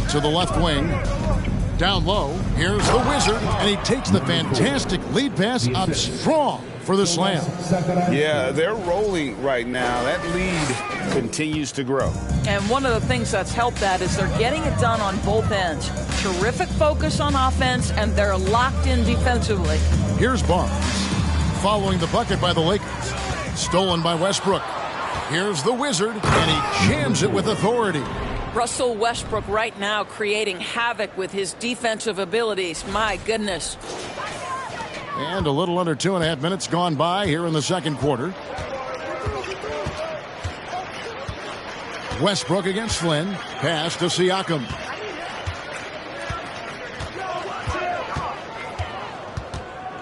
L: To the left wing. Down low, here's the Wizard, and he takes the fantastic lead pass up strong for the slam.
C: Yeah, they're rolling right now. That lead continues to grow.
N: And one of the things that's helped that is they're getting it done on both ends. Terrific focus on offense, and they're locked in defensively.
L: Here's Barnes, following the bucket by the Lakers. Stolen by Westbrook. Here's the Wizard, and he jams it with authority.
N: Russell Westbrook right now creating havoc with his defensive abilities. My goodness.
L: And a little under 2.5 minutes gone by here in the second quarter. Westbrook against Flynn. Pass to Siakam.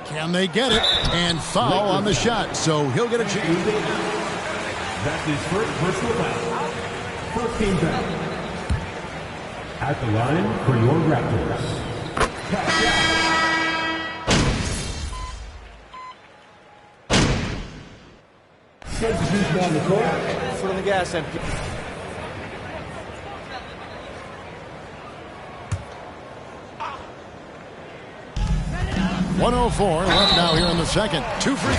L: Can they get it? And foul on the shot, so he'll get a chance.
S: That's his first personal foul. First team foul. At the line for your Raptors. Substitution on the court.
K: Foot on the gas, empty.
L: 1:04 left now here in the second. 2 free.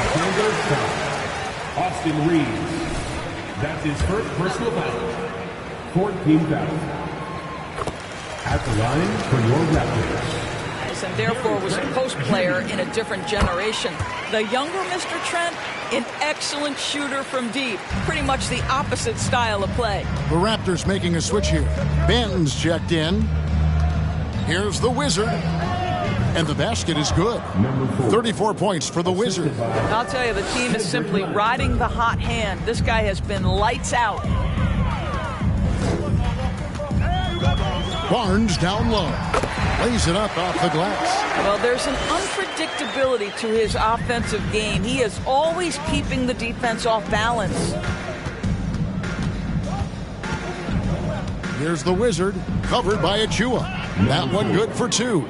J: Austin Reeves. That's his first personal foul. 14 fouls. At the line for your Raptors.
N: And therefore was a post player in a different generation. The younger Mr. Trent, an excellent shooter from deep. Pretty much the opposite style of play.
L: The Raptors making a switch here. Banton's checked in. Here's the Wizard. And the basket is good. 34 points for the Wizard.
N: I'll tell you, the team is simply riding the hot hand. This guy has been lights out.
L: Barnes down low. Lays it up off the glass.
N: Well, there's an unpredictability to his offensive game. He is always keeping the defense off balance.
L: Here's the Wizard, covered by Achua. That one good for 2.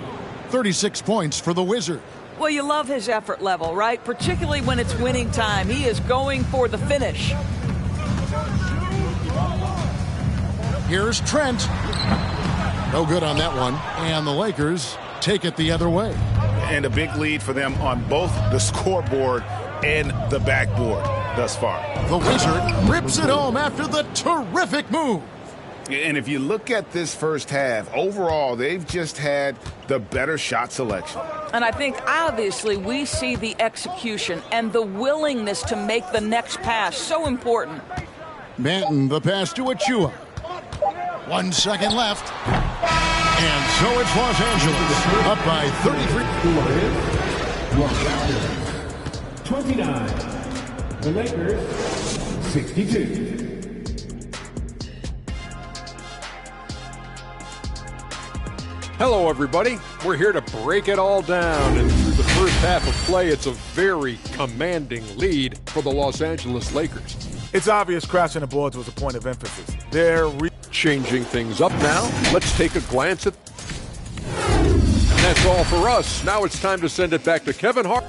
L: 36 points for the Wizard.
N: Well, you love his effort level, right? Particularly when it's winning time. He is going for the finish.
L: Here's Trent. No good on that one. And the Lakers take it the other way.
C: And a big lead for them on both the scoreboard and the backboard thus far.
L: The Wizard rips it home after the terrific move.
C: And if you look at this first half, overall, they've just had the better shot selection.
N: And I think, obviously, we see the execution and the willingness to make the next pass so important.
L: Banton, the pass to Achua. 1 second left. And so it's Los Angeles, up by 33.
J: 29. The Lakers, 62.
M: Hello, everybody. We're here to break it all down. And through the first half of play, it's a very commanding lead for the Los Angeles Lakers.
O: It's obvious crashing the boards was a point of emphasis. They're
M: changing things up now. Let's take a glance at... And that's all for us. Now it's time to send it back to Kevin Hart.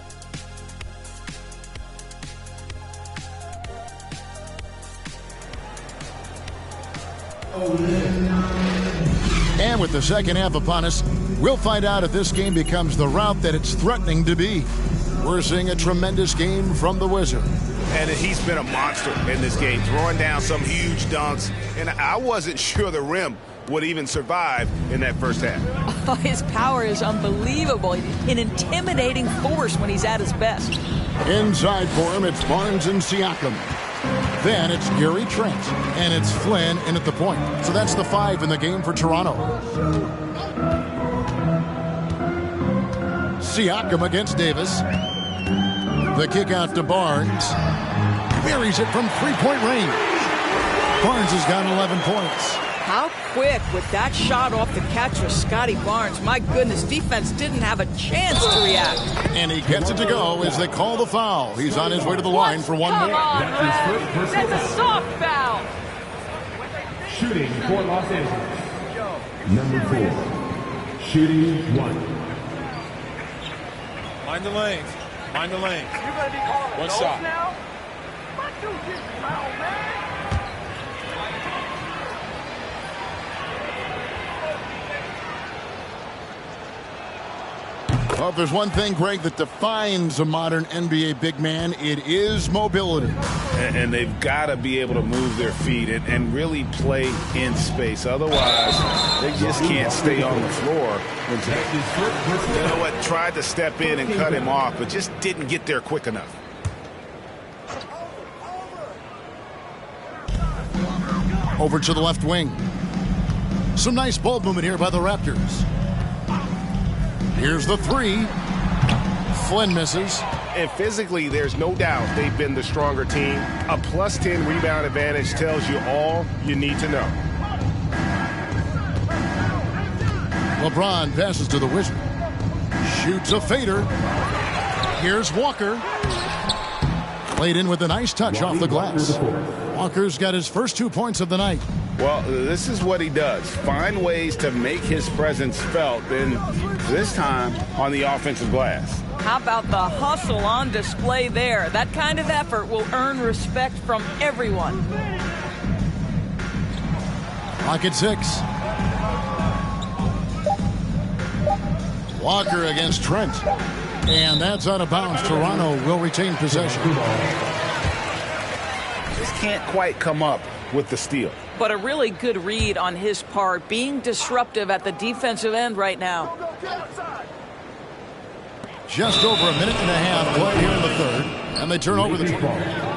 L: And with the second half upon us, we'll find out if this game becomes the rout that it's threatening to be. We're seeing a tremendous game from the Wizard.
C: And he's been a monster in this game, throwing down some huge dunks. And I wasn't sure the rim would even survive in that first half.
N: Oh, his power is unbelievable. An intimidating force when he's at his best.
L: Inside for him, it's Barnes and Siakam. Then it's Gary Trent, and it's Flynn in at the point. So that's the 5 in the game for Toronto. Siakam against Davis. The kick out to Barnes. Buries it from three-point range. Barnes has got 11 points.
N: How quick with that shot off the catch was Scotty Barnes. My goodness, defense didn't have a chance to react.
L: And he gets it to go as they call the foul. He's on his way to the line for one more.
J: That's
N: a soft foul.
J: Shooting for Los Angeles. Number 4. Shooting 1.
H: Mind the lanes. Mind the lanes. One shot.
L: Well, if there's one thing, Greg, that defines a modern NBA big man, it is mobility.
C: And they've got to be able to move their feet and really play in space. Otherwise, they just can't stay on the floor. You know what? Tried to step in and cut him off, but just didn't get there quick enough.
L: Over to the left wing. Some nice ball movement here by the Raptors. Here's the 3. Flynn misses.
C: And physically, there's no doubt they've been the stronger team. A plus 10 rebound advantage tells you all you need to know.
L: LeBron passes to the Wizard. Shoots a fader. Here's Walker. Played in with a nice touch off the glass. Walker's got his first 2 points of the night.
C: Well, this is what he does. Find ways to make his presence felt, and this time on the offensive glass.
N: How about the hustle on display there? That kind of effort will earn respect from everyone.
L: Clock at 6. Walker against Trent. And that's out of bounds. Toronto will retain possession.
C: Just can't quite come up with the steal.
N: But a really good read on his part, being disruptive at the defensive end right now.
L: Just over a minute and a half play here in the third. And they turn over the ball.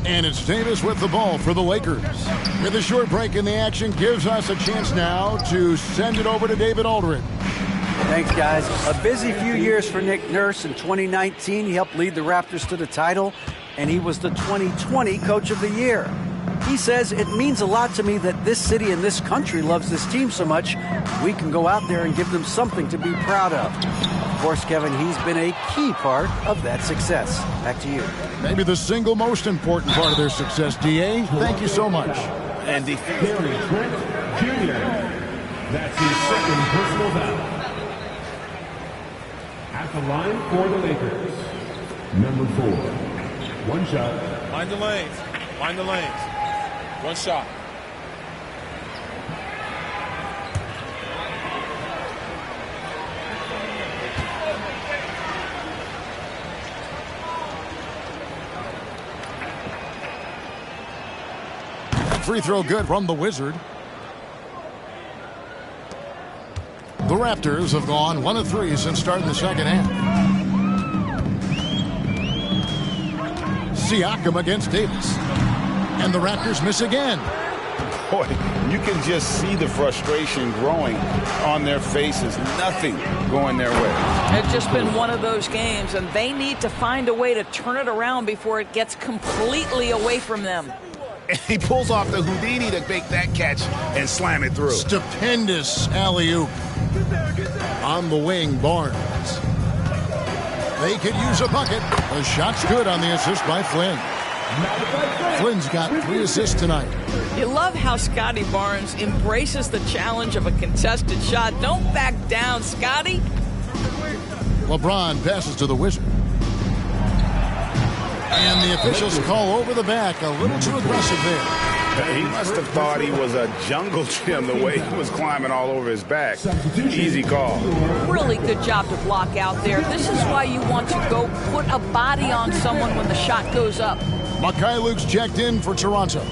L: And it's Davis with the ball for the Lakers. With a short break in the action, gives us a chance now to send it over to David Aldridge.
K: Thanks, guys. A busy few years for Nick Nurse. In 2019, he helped lead the Raptors to the title, and he was the 2020 Coach of the Year. He says, it means a lot to me that this city and this country loves this team so much, we can go out there and give them something to be proud of. Of course, Kevin, he's been a key part of that success. Back to you.
L: Maybe the single most important part of their success, D.A. Thank you so much.
C: Andy.
J: Gary Trent Jr. That's his second personal foul. At the line for the Lakers, number 4. One shot.
H: Mind the lanes. Mind the lanes. One shot.
L: Free throw good from the Wizard. The Raptors have gone 1 of 3 since starting the second half. Siakam against Davis. And the Raptors miss again.
C: Boy, you can just see the frustration growing on their faces. Nothing going their way.
N: It's just been one of those games, and they need to find a way to turn it around before it gets completely away from them.
C: And he pulls off the Houdini to make that catch and slam it through.
L: Stupendous alley-oop. On the wing, Barnes. They could use a bucket. The shot's good on the assist by Flynn. Flynn's got 3 assists tonight.
N: You love how Scotty Barnes embraces the challenge of a contested shot. Don't back down, Scotty.
L: LeBron passes to the Wizard. And the officials call over the back. A little too aggressive there.
C: He must have thought he was a jungle gym the way he was climbing all over his back. Easy call.
N: Really good job to block out there. This is why you want to go put a body on someone when the shot goes up.
L: Luke's checked in for Toronto.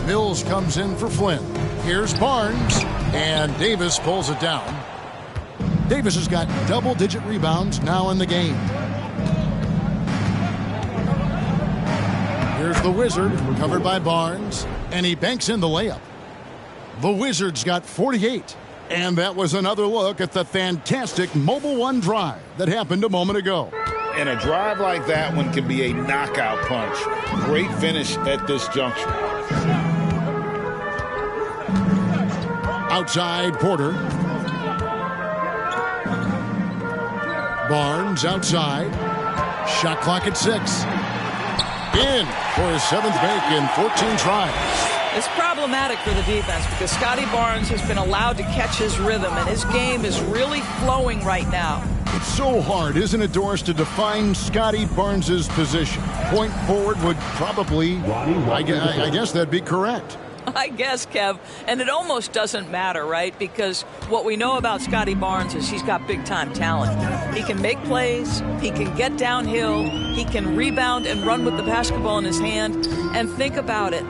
L: Mills comes in for Flynn. Here's Barnes. And Davis pulls it down. Davis has got double-digit rebounds now in the game. Here's the Wizard, covered by Barnes, and he banks in the layup. The Wizards got 48, and that was another look at the fantastic Mobile One drive that happened a moment ago.
C: And a drive like that one can be a knockout punch. Great finish at this juncture.
L: Outside, Porter. Barnes outside. Shot clock at 6. In for his 7th make in 14 tries.
N: It's problematic for the defense because Scotty Barnes has been allowed to catch his rhythm, and his game is really flowing right now.
L: It's so hard, isn't it, Doris, to define Scotty Barnes' position? Point forward would probably, I guess that'd be correct.
N: I guess, Kev, and it almost doesn't matter, right? Because what we know about Scotty Barnes is he's got big-time talent. He can make plays, he can get downhill, he can rebound and run with the basketball in his hand. And think about it.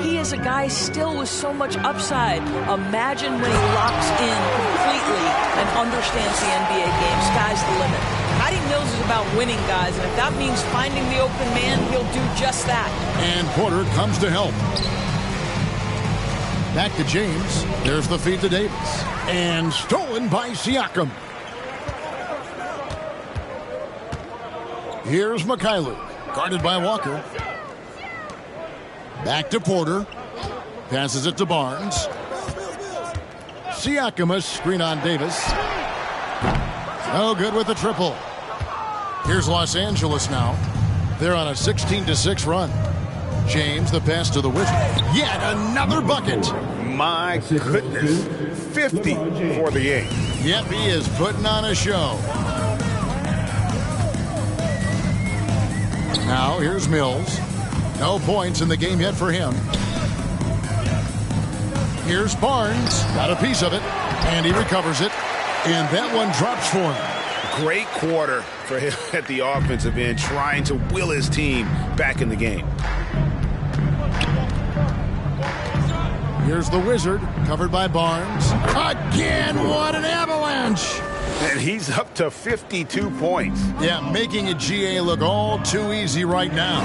N: He is a guy still with so much upside. Imagine when he locks in completely and understands the NBA game. Sky's the limit. Patty Mills is about winning, guys, and if that means finding the open man, he'll do just that.
L: And Porter comes to help. Back to James. There's the feed to Davis. And stolen by Siakam. Here's Mikhailuk. Guarded by Walker. Back to Porter. Passes it to Barnes. Siakam, a screen on Davis. No good with the triple. Here's Los Angeles now. They're on a 16-6 run. James, the pass to the Wizard. Yet another bucket.
C: My goodness. 50 for the game.
L: Yep, he is putting on a show. Now, here's Mills. No points in the game yet for him. Here's Barnes. Got a piece of it. And he recovers it. And that one drops for him.
C: Great quarter for him at the offensive end, trying to will his team back in the game.
L: Here's the Wizard, covered by Barnes. Again, what an avalanche!
C: And he's up to 52 points.
L: Yeah, making a GA look all too easy right now.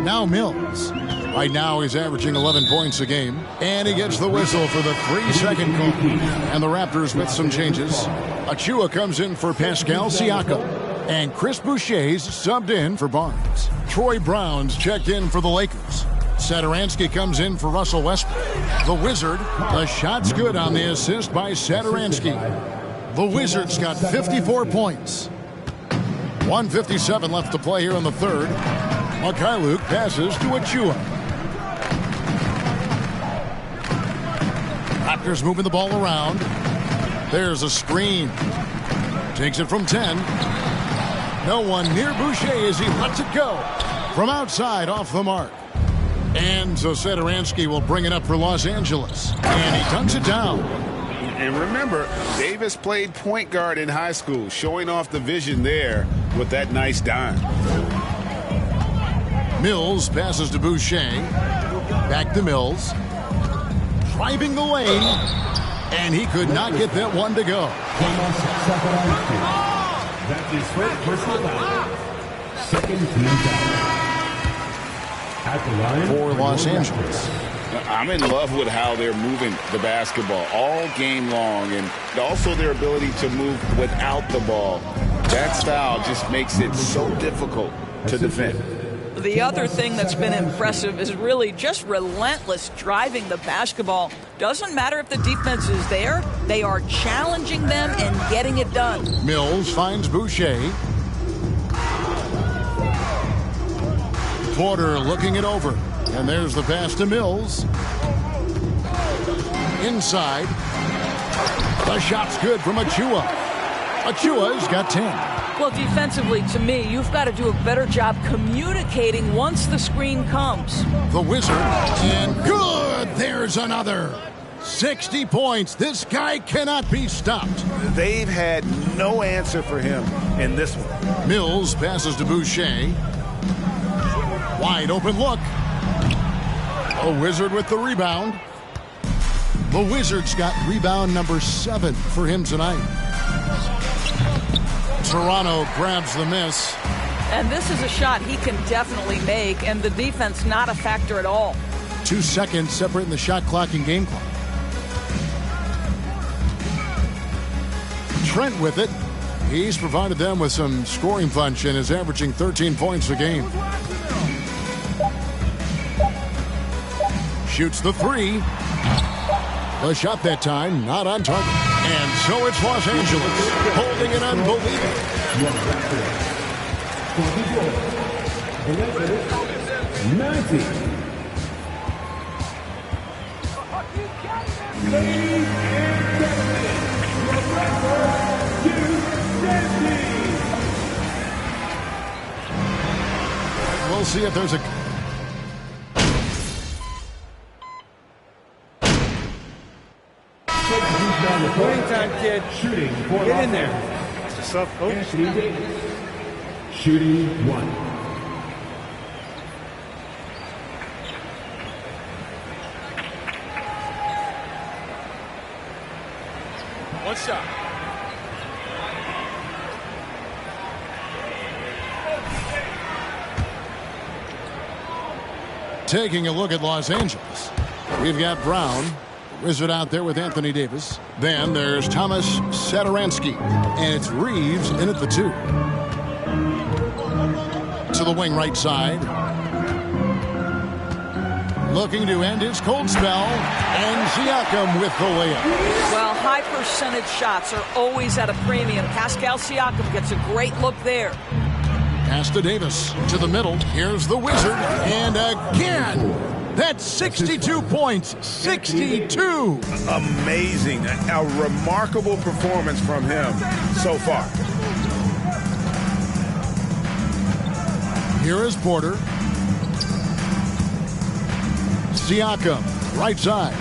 L: Now Mills. Right now he's averaging 11 points a game. And he gets the whistle for the 3-second call. And the Raptors with some changes. Achua comes in for Pascal Siakam. And Chris Boucher's subbed in for Barnes. Troy Brown's checked in for the Lakers. Satoransky comes in for Russell Westbrook. The Wizard, the shot's good on the assist by Satoransky. The Wizards got 54 points. 1:57 left to play here in the third. Mikhailuk passes to Achua. Raptors moving the ball around. There's a screen. Takes it from 10. No one near Boucher as he lets it go. From outside, off the mark. And so Satoransky will bring it up for Los Angeles. And he dunks it down.
C: And remember, Davis played point guard in high school, showing off the vision there with that nice dime.
L: Mills passes to Boucher. Back to Mills. Driving the lane. And he could not get that one to go.
J: That's his first personal foul. Second team foul. At the line
L: for Los Angeles.
C: I'm in love with how they're moving the basketball all game long, and also their ability to move without the ball. That style just makes it so difficult to defend.
N: The other thing that's been impressive is really just relentless driving the basketball. Doesn't matter if the defense is there, they are challenging them and getting it done.
L: Mills finds Boucher. Porter looking it over. And there's the pass to Mills. Inside. The shot's good from Achua. Achua's got 10.
N: Well, defensively, to me, you've got to do a better job communicating once the screen comes.
L: The Wizard. And good! There's another. 60 points. This guy cannot be stopped.
C: They've had no answer for him in this one.
L: Mills passes to Boucher. Wide open look. A Wizard with the rebound. The Wizards got rebound number 7 for him tonight. Toronto grabs the miss.
N: And this is a shot he can definitely make, and the defense not a factor at all.
L: 2 seconds separating the shot clock and game clock. Trent with it. He's provided them with some scoring punch and is averaging 13 points a game. Shoots the 3. The shot that time, not on target. And so it's Los Angeles, holding it unbelievable. 90. We'll see if there's a...
J: Shooting time, kid. Shooting for
O: Get in there.
J: That's what's up, coach. Anthony Davis. Shooting 1.
O: One shot.
L: Taking a look at Los Angeles. We've got Brown. Wizard out there with Anthony Davis. Then there's Thomas Satoransky. And it's Reeves in at the 2. To the wing right side. Looking to end his cold spell. And Siakam with the layup.
N: Well, high percentage shots are always at a premium. Pascal Siakam gets a great look there.
L: Pass to Davis. To the middle. Here's the Wizard. And again. That's 62 points. 62.
C: Amazing. A remarkable performance from him so far.
L: Here is Porter. Siakam, right side.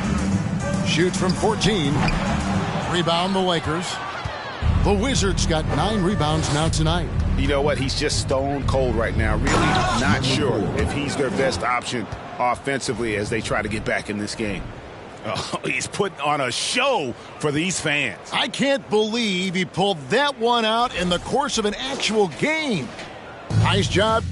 L: Shoots from 14. Rebound the Lakers. The Wizards got 9 rebounds now tonight.
C: You know what? He's just stone cold right now. Really not sure if he's their best option offensively as they try to get back in this game. Oh, he's putting on a show for these fans.
L: I can't believe he pulled that one out in the course of an actual game. Nice job.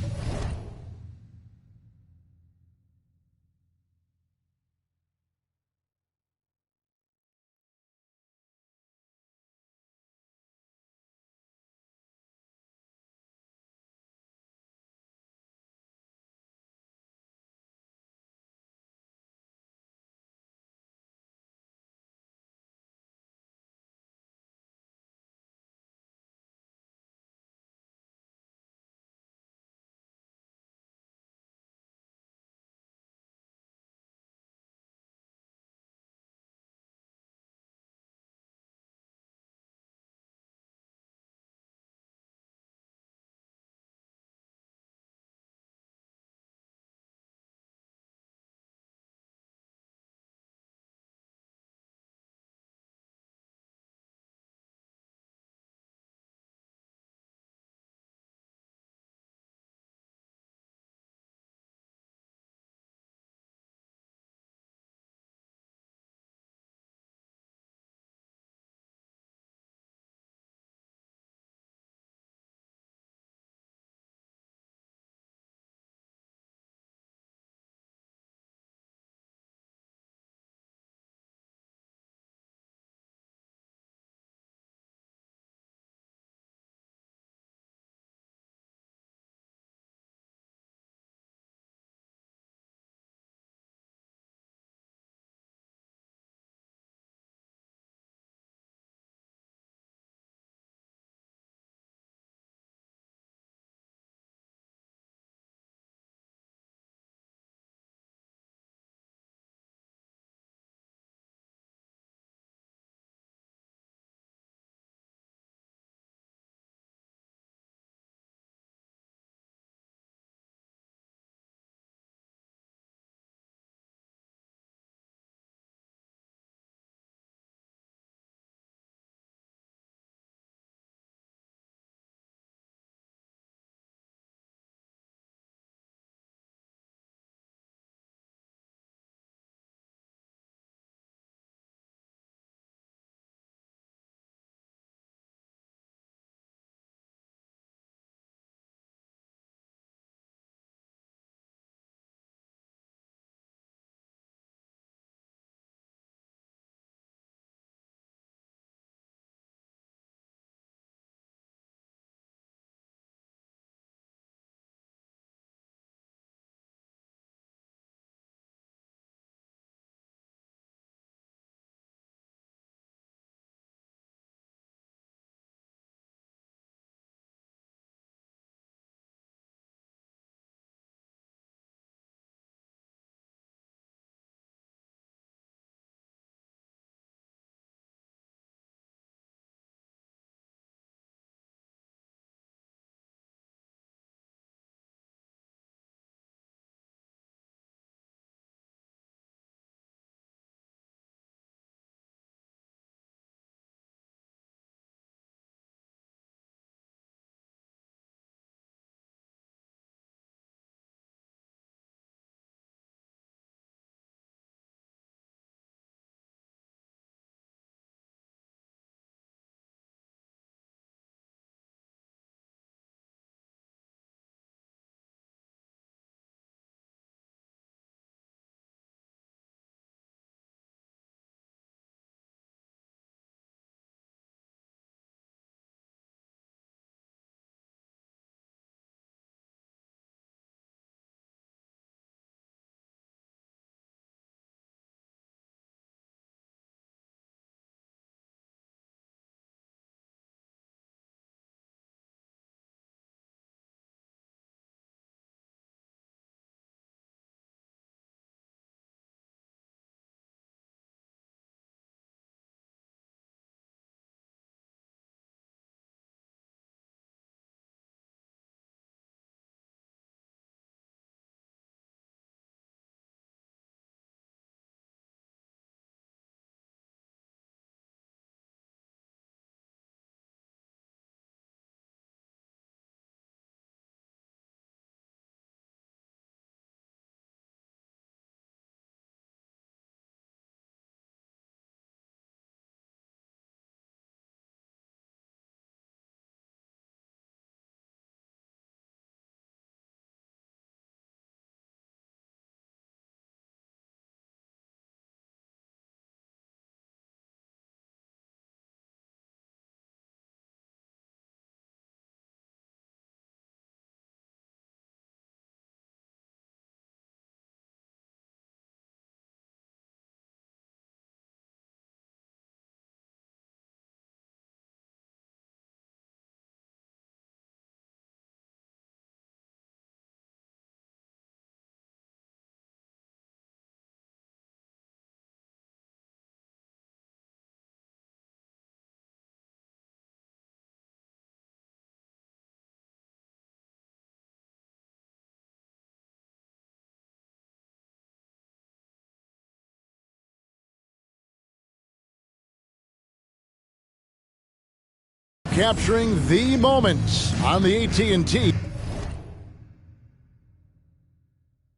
L: capturing the moments on the AT&T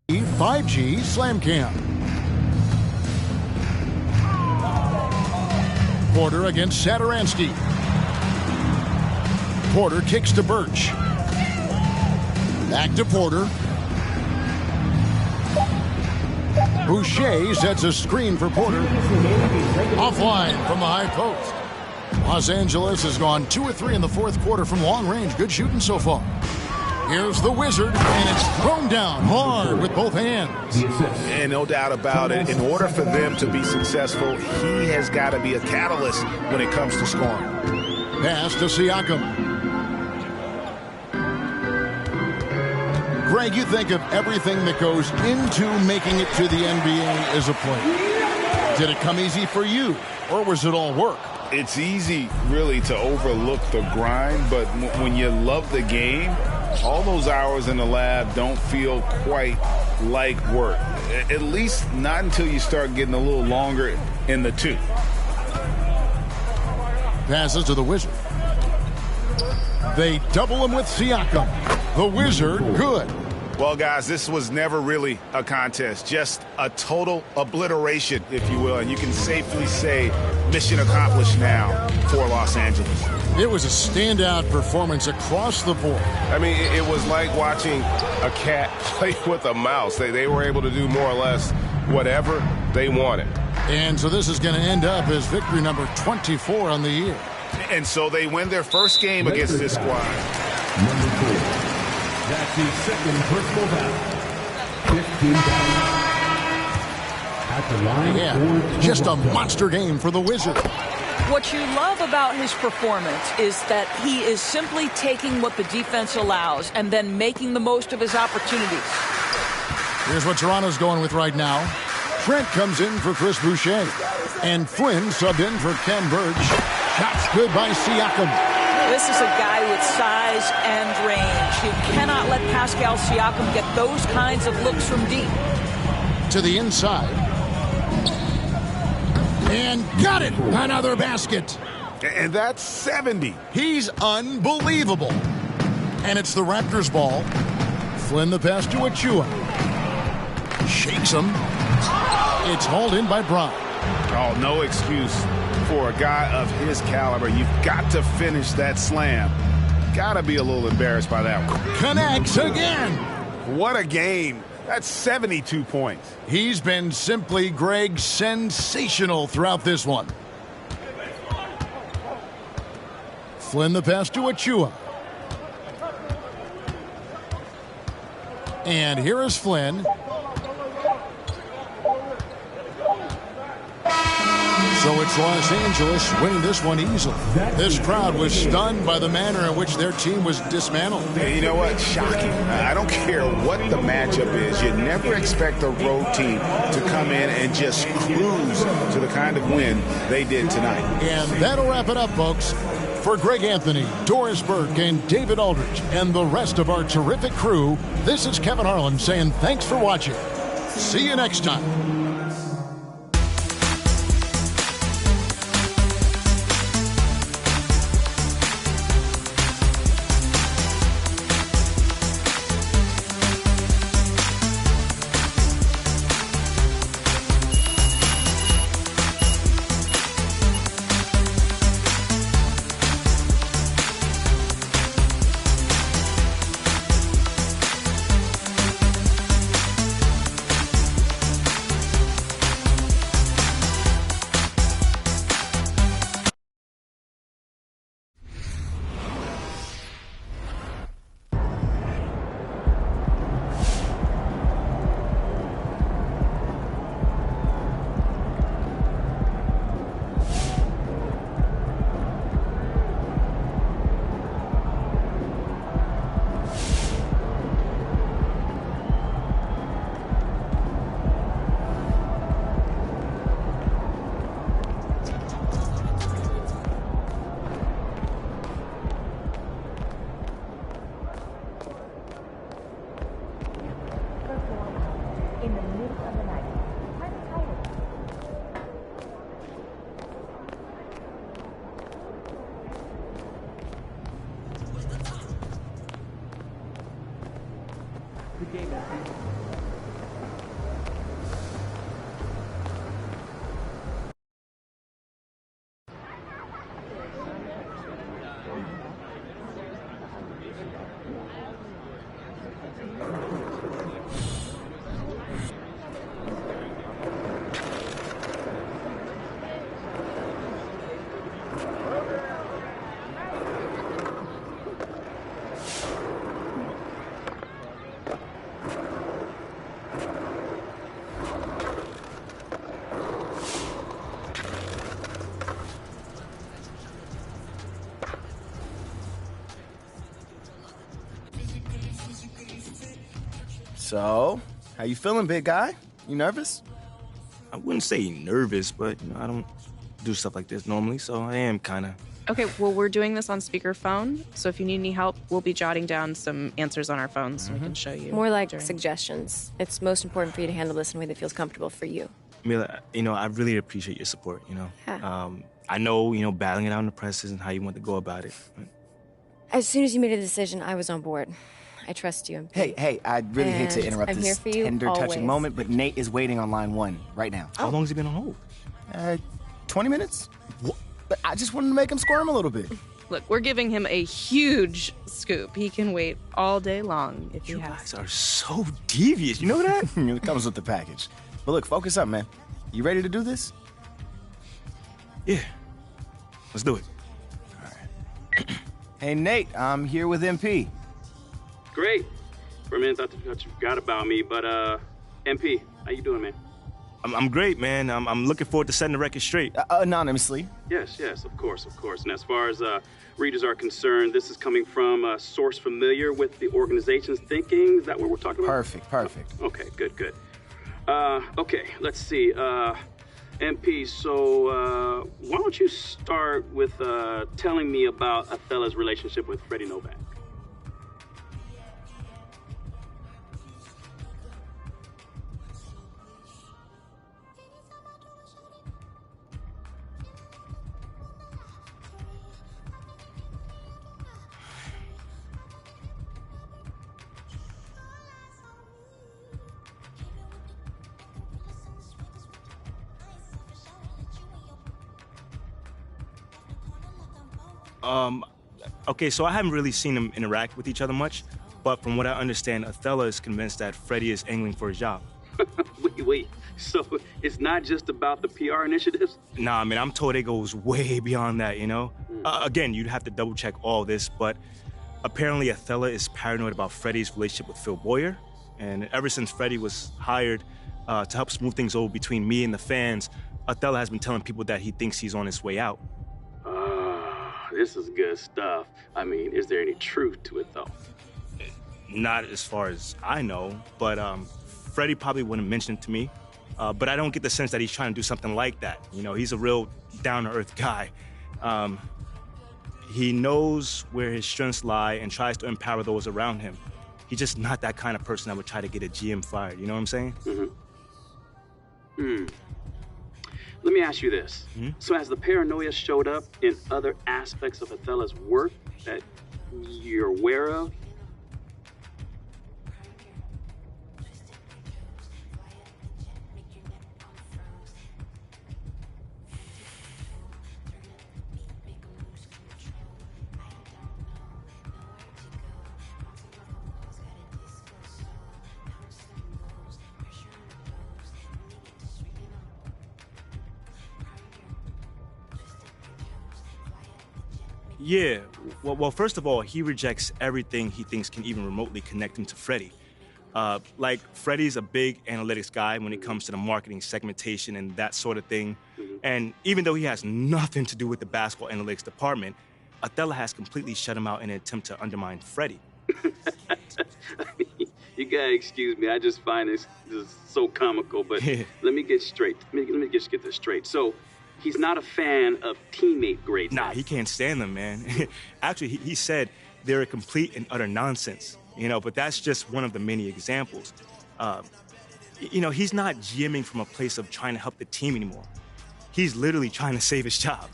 L: 5G Slam Cam. Porter against Saturansky. Porter kicks to Birch. Back to Porter. Boucher sets a screen for Porter. Offline from the high post. Los Angeles has gone 2 or 3 in the fourth quarter from long range. Good shooting so far. Here's the Wizard, and it's thrown down hard with both hands.
C: And no doubt about it, in order for them to be successful, he has got to be a catalyst when it comes to scoring.
L: Pass to Siakam. Greg, you think of everything that goes into making it to the NBA as a player. Did it come easy for you, or was it all work?
C: It's easy, really, to overlook the grind, but when you love the game, all those hours in the lab don't feel quite like work. At least not until you start getting a little longer in the tooth.
L: Passes to the Wizard. They double him with Siakam. The Wizard, good.
C: Well, guys, this was never really a contest, just a total obliteration, if you will. And you can safely say mission accomplished now for Los Angeles.
L: It was a standout performance across the board.
I: I mean, it was like watching a cat play with a mouse. They were able to do more or less whatever they wanted.
L: And so this is going to end up as victory number 24 on the year.
C: And so they win their first game against this squad.
J: Number 4. That's his second personal foul. 15 fouls. At the line.
L: Yeah, just a monster game for the Wizard.
N: What you love about his performance is that he is simply taking what the defense allows and then making the most of his opportunities.
L: Here's what Toronto's going with right now. Trent comes in for Chris Boucher. And Flynn subbed in for Kem Birch. Shots good by Siakam.
N: This is a guy with size and range. You cannot let Pascal Siakam get those kinds of looks from deep.
L: To the inside. And got it! Another basket.
C: And that's 70.
L: He's unbelievable. And it's the Raptors' ball. Flynn the pass to Achua. Shakes him. It's hauled in by Brown.
C: Oh, no excuse for a guy of his caliber. You've got to finish that slam. Got to be a little embarrassed by that one.
L: Connects again.
C: What a game. That's 72 points.
L: He's been simply, Greg, sensational throughout this one. Flynn the pass to Achua. And here is Flynn. So it's Los Angeles winning this one easily. This crowd was stunned by the manner in which their team was dismantled.
C: You know what? Shocking. I don't care what the matchup is. You never expect a road team to come in and just cruise to the kind of win they did tonight.
L: And that'll wrap it up, folks. For Greg Anthony, Doris Burke, and David Aldridge, and the rest of our terrific crew, this is Kevin Harlan saying thanks for watching. See you next time.
W: So, how you feeling, big guy? You nervous?
Q: I wouldn't say nervous, but I don't do stuff like this normally, so I am kind of.
U: Okay, well, we're doing this on speakerphone, so if you need any help, we'll be jotting down some answers on our phones so we can show you.
G: More like suggestions. It's most important for you to handle this in a way that feels comfortable for you.
Q: Mila, I really appreciate your support,
G: Yeah.
Q: I know, battling it out in the press isn't how you want to go about it.
G: As soon as you made a decision, I was on board. I trust you.
W: Hey, I really hate to interrupt
G: I'm here
W: this
G: for you
W: tender,
G: always.
W: touching moment, but Nate is waiting on line 1 right now.
Q: How long has he been on hold?
W: 20 minutes? What? But I just wanted to make him squirm a little bit.
U: Look, we're giving him a huge scoop. He can wait all day long if he has.
Q: You guys are so devious. You know that?
W: It comes with the package. But look, focus up, man. You ready to do this?
Q: Yeah. Let's do it.
W: All right. Hey, Nate, I'm here with MP.
P: Great. For a minute, I thought you forgot about me, but, MP, how you doing, man?
Q: I'm great, man. I'm looking forward to setting the record straight.
W: Anonymously.
P: Yes, of course. And as far as readers are concerned, this is coming from a source familiar with the organization's thinking. Is that what we're talking about?
W: Perfect.
P: Okay, good. Okay, let's see. MP, so why don't you start with telling me about Othello's relationship with Freddie Novak?
Q: Okay, so I haven't really seen them interact with each other much, but from what I understand, Othello is convinced that Freddie is angling for his job.
P: Wait, so it's not just about the PR initiatives?
Q: Nah, man, I'm told it goes way beyond that, Again, you'd have to double check all this, but apparently Othello is paranoid about Freddie's relationship with Phil Boyer, and ever since Freddie was hired to help smooth things over between me and the fans, Othello has been telling people that he thinks he's on his way out.
P: This is good stuff. I mean, is there any truth to it, though?
Q: Not as far as I know, but Freddie probably wouldn't mention it to me. But I don't get the sense that he's trying to do something like that. He's a real down-to-earth guy. He knows where his strengths lie and tries to empower those around him. He's just not that kind of person that would try to get a GM fired. You know what I'm saying?
P: Let me ask you this. So has the paranoia showed up in other aspects of Othello's work that you're aware of?
Q: Yeah, well, first of all, he rejects everything he thinks can even remotely connect him to Freddie. Like, Freddie's a big analytics guy when it comes to the marketing segmentation and that sort of thing. And even though he has nothing to do with the basketball analytics department, Othello has completely shut him out in an attempt to undermine Freddie.
P: You gotta excuse me, I just find this so comical, but let me get straight. Let me just get this straight. So, he's not a fan of teammate grades.
Q: Nah, he can't stand them, man. Actually, he said they're a complete and utter nonsense, but that's just one of the many examples. He's not GMing from a place of trying to help the team anymore. He's literally trying to save his job.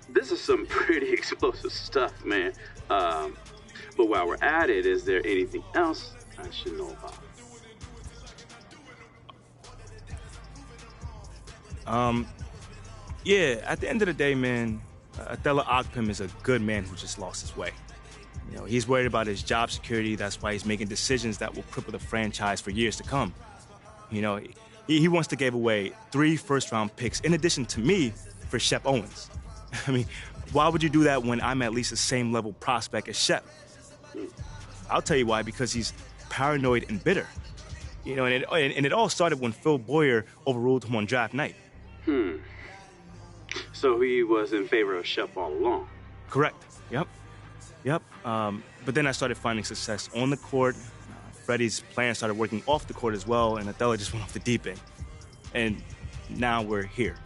P: This is some pretty explosive stuff, man. But while we're at it, is there anything else I should know about?
Q: Yeah, at the end of the day, man, Othello Akpim is a good man who just lost his way. He's worried about his job security. That's why he's making decisions that will cripple the franchise for years to come. He wants to give away 3 first-round picks in addition to me for Shep Owens. I mean, why would you do that when I'm at least the same level prospect as Shep? I'll tell you why, because he's paranoid and bitter. And it all started when Phil Boyer overruled him on draft night.
P: So he was in favor of Shep all along?
Q: Correct, yep. Yep. But then I started finding success on the court. Freddie's plan started working off the court as well, and Othello just went off the deep end. And now we're here.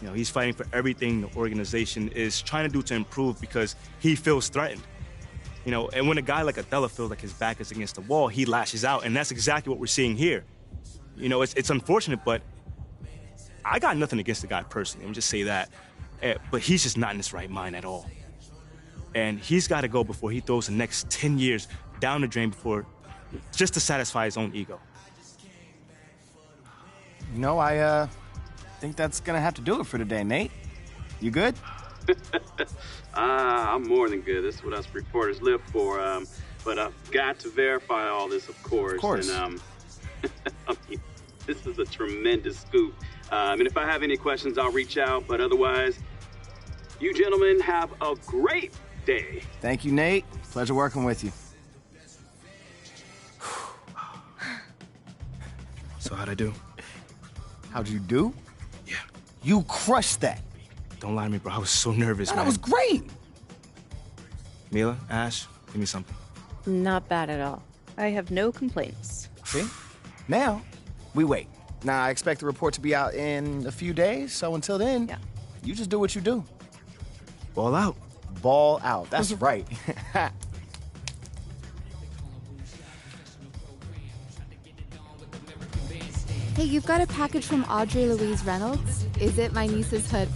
Q: You know, he's fighting for everything the organization is trying to do to improve because he feels threatened. You know, and when a guy like Othello feels like his back is against the wall, he lashes out, and that's exactly what we're seeing here. You know, it's unfortunate, but I got nothing against the guy personally. Let me just say that. But he's just not in his right mind at all. And he's got to go before he throws the next 10 years down the drain just to satisfy his own ego.
W: You know, I think that's going to have to do it for today, Nate. You good?
P: I'm more than good. This is what us reporters live for. But I've got to verify all this, of course.
W: Of course.
P: And, I mean, this is a tremendous scoop. And if I have any questions, I'll reach out. But otherwise, you gentlemen have a great day.
W: Thank you, Nate. Pleasure working with you.
Q: So how'd I do?
W: How'd you do?
Q: Yeah.
W: You crushed that.
Q: Don't lie to me, bro. I was so nervous, man.
W: That was great.
Q: Mila, Ash, give me something.
G: Not bad at all.
U: I have no complaints.
W: See? Now, we wait. Now, I expect the report to be out in a few days, so until then, you just do what you do.
Q: Ball out.
W: Ball out. That's right.
R: Hey, you've got a package from Audrey Louise Reynolds. Is it my niece's hood?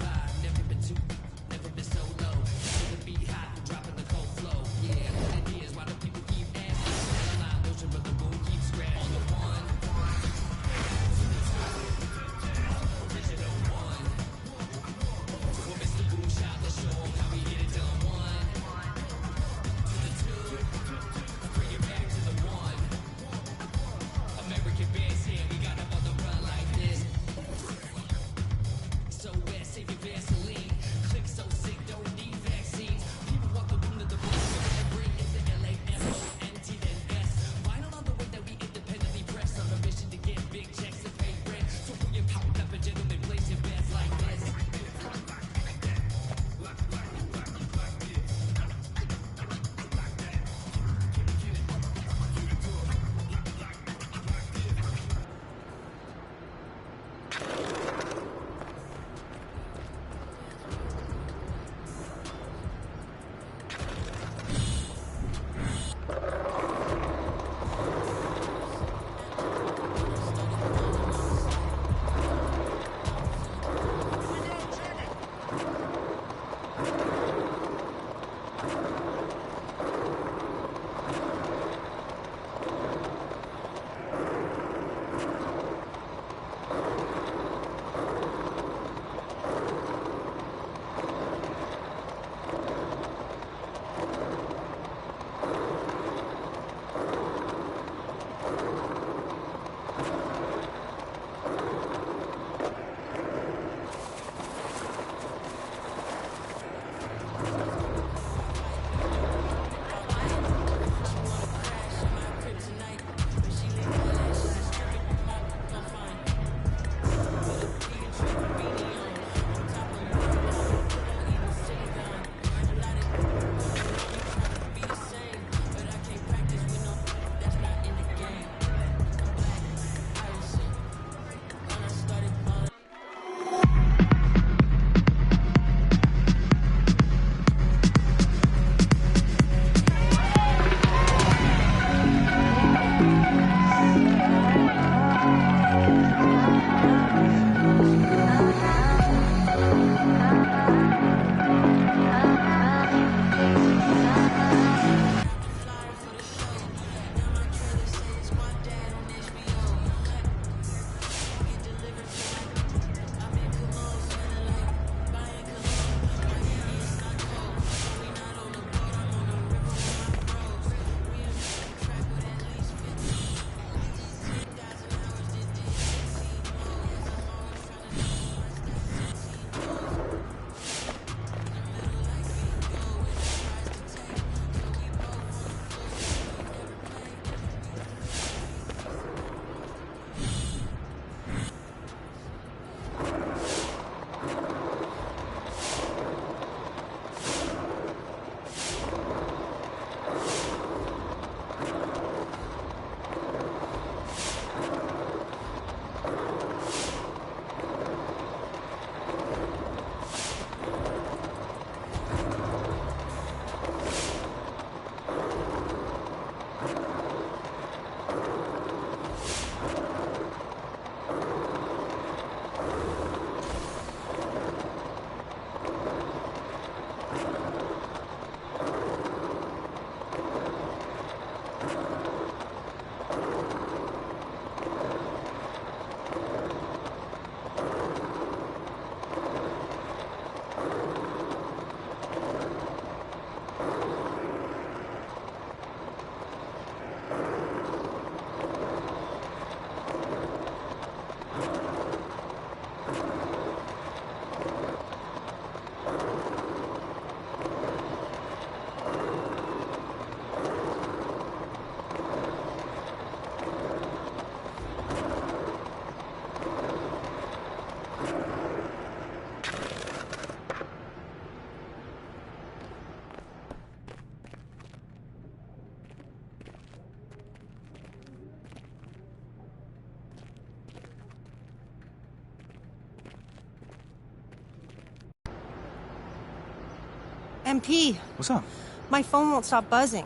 U: MP.
Q: What's up?
U: My phone won't stop buzzing.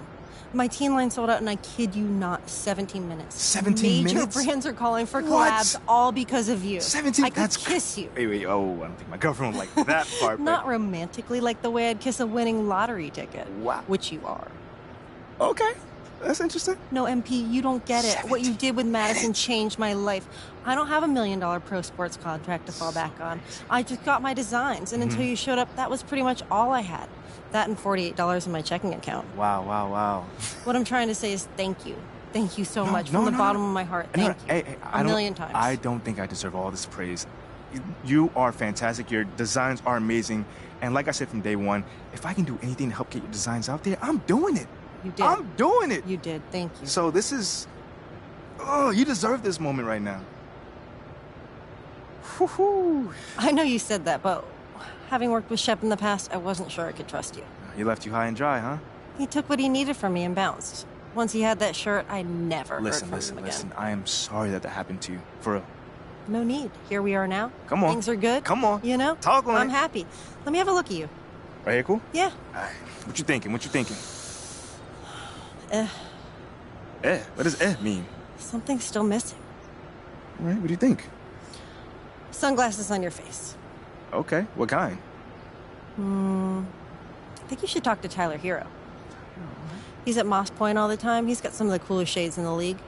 U: My teen line sold out in, I kid you not, 17 minutes.
Q: 17
U: Major
Q: minutes?
U: brands are calling for
Q: What?
U: collabs all because of you.
Q: 17?
U: I could kiss you.
Q: Wait, oh, I don't think my girlfriend would like that part.
U: Not romantically, like the way I'd kiss a winning lottery ticket.
Q: Wow.
U: Which you are.
Q: Okay. That's interesting.
U: No, MP, you don't get it. What you did with Madison changed my life. I don't have $1 million pro sports contract to fall back on. I just got my designs, and until you showed up, that was pretty much all I had. That and $48 in my checking account.
Q: Wow.
U: What I'm trying to say is thank you. Thank you so much from the bottom of my heart. Thank you.
Q: Hey,
U: a million times.
Q: I don't think I deserve all this praise. You are fantastic. Your designs are amazing. And like I said from day one, if I can do anything to help get your designs out there, I'm doing it.
U: You did.
Q: I'm doing it.
U: You did. Thank you.
Q: So this is... Oh, you deserve this moment right now. Whew.
U: I know you said that, but having worked with Shep in the past, I wasn't sure I could trust you.
Q: He left you high and dry, huh?
U: He took what he needed from me and bounced. Once he had that shirt, I never heard from him again.
Q: Listen. I am sorry that happened to you. For real.
U: No need. Here we are now.
Q: Come on.
U: Things are good.
Q: Come on.
U: You know?
Q: Talk on it.
U: I'm happy. Let me have a look at you.
Q: Right here, cool?
U: Yeah.
Q: All right. What you thinking?
U: What
Q: does mean?
U: Something's still missing.
Q: All right, what do you think?
U: Sunglasses on your face.
Q: Okay, what kind?
U: I think you should talk to Tyler Hero. He's at Moss Point all the time. He's got some of the coolest shades in the league.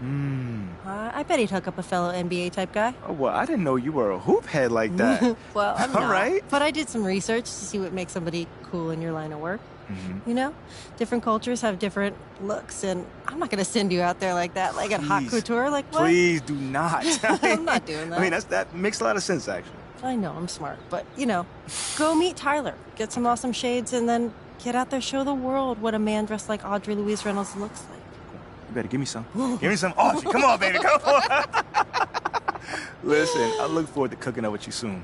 U: I bet he'd hook up a fellow NBA type guy.
Q: Oh, well, I didn't know you were a hoop head like that.
U: Well, I'm
Q: all
U: not.
Q: right.
U: But I did some research to see what makes somebody cool in your line of work. You know, different cultures have different looks, and I'm not going to send you out there like that, like at Hot Couture. Like, what?
Q: Please do not.
U: I'm not doing that.
Q: I mean, that makes a lot of sense, actually.
U: I know, I'm smart. But, you know, go meet Tyler, get some awesome shades, and then get out there, show the world what a man dressed like Audrey Louise Reynolds looks like.
Q: You better give me some. Give me some Audrey. Come on, baby. Come on. Listen, I look forward to cooking up with you soon.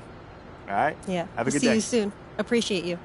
Q: All right?
U: Yeah.
Q: Have a good
U: See
Q: day.
U: you soon. Appreciate you.